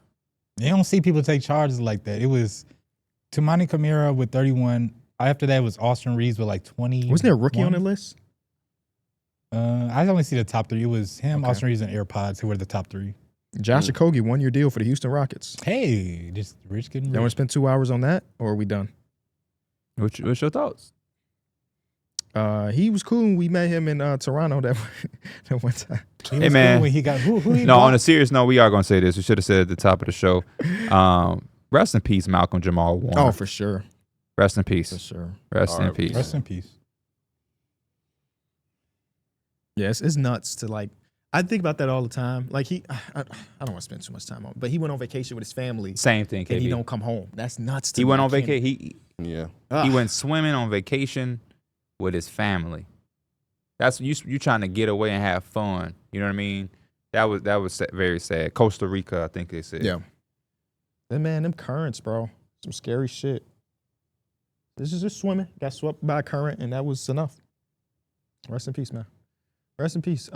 You don't see people take charges like that. It was Tumani Kamara with 31. After that was Austin Reeves with like 20. Wasn't there a rookie on the list? I only see the top 3. It was him, Okay. Austin Reeves, and AirPods who were the top 3. Josh Okogie, 1-year deal for the Houston Rockets. Hey, just rich getting You want to rich. spend 2 hours on that, or are we done? What's your thoughts? He was cool when we met him in Toronto that one time. He Hey, was man. cool when he got who he No, bought? on a serious note, we are going to say this. We should have said at the top of the show. Rest in peace, Malcolm Jamal Warner. Oh, for sure. Rest in peace. For sure. Rest in R.I.P. peace. Rest in peace. Yes, it's nuts to like. I think about that all the time. Like I don't want to spend too much time on, but he went on vacation with his family Same thing, and he KB. don't come home. That's nuts. To He me. went I on can't- vacation. Yeah. He went swimming on vacation with his family. That's you trying to get away and have fun. You know what I mean? That was very sad. Costa Rica, I think they said. Yeah. Then man, them currents, bro. Some scary shit. This is just swimming. Got swept by a current, and that was enough. Rest in peace, man. Rest in peace.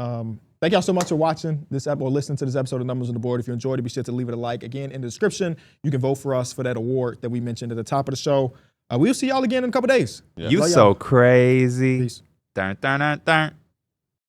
Thank y'all so much for watching this episode or listening to this episode of Numbers on the Board. If you enjoyed it, be sure to leave it a like. Again, in the description, you can vote for us for that award that we mentioned at the top of the show. We'll see y'all again in a couple days. Yeah. You Love so y'all. crazy. Peace. Dun, dun, dun, dun.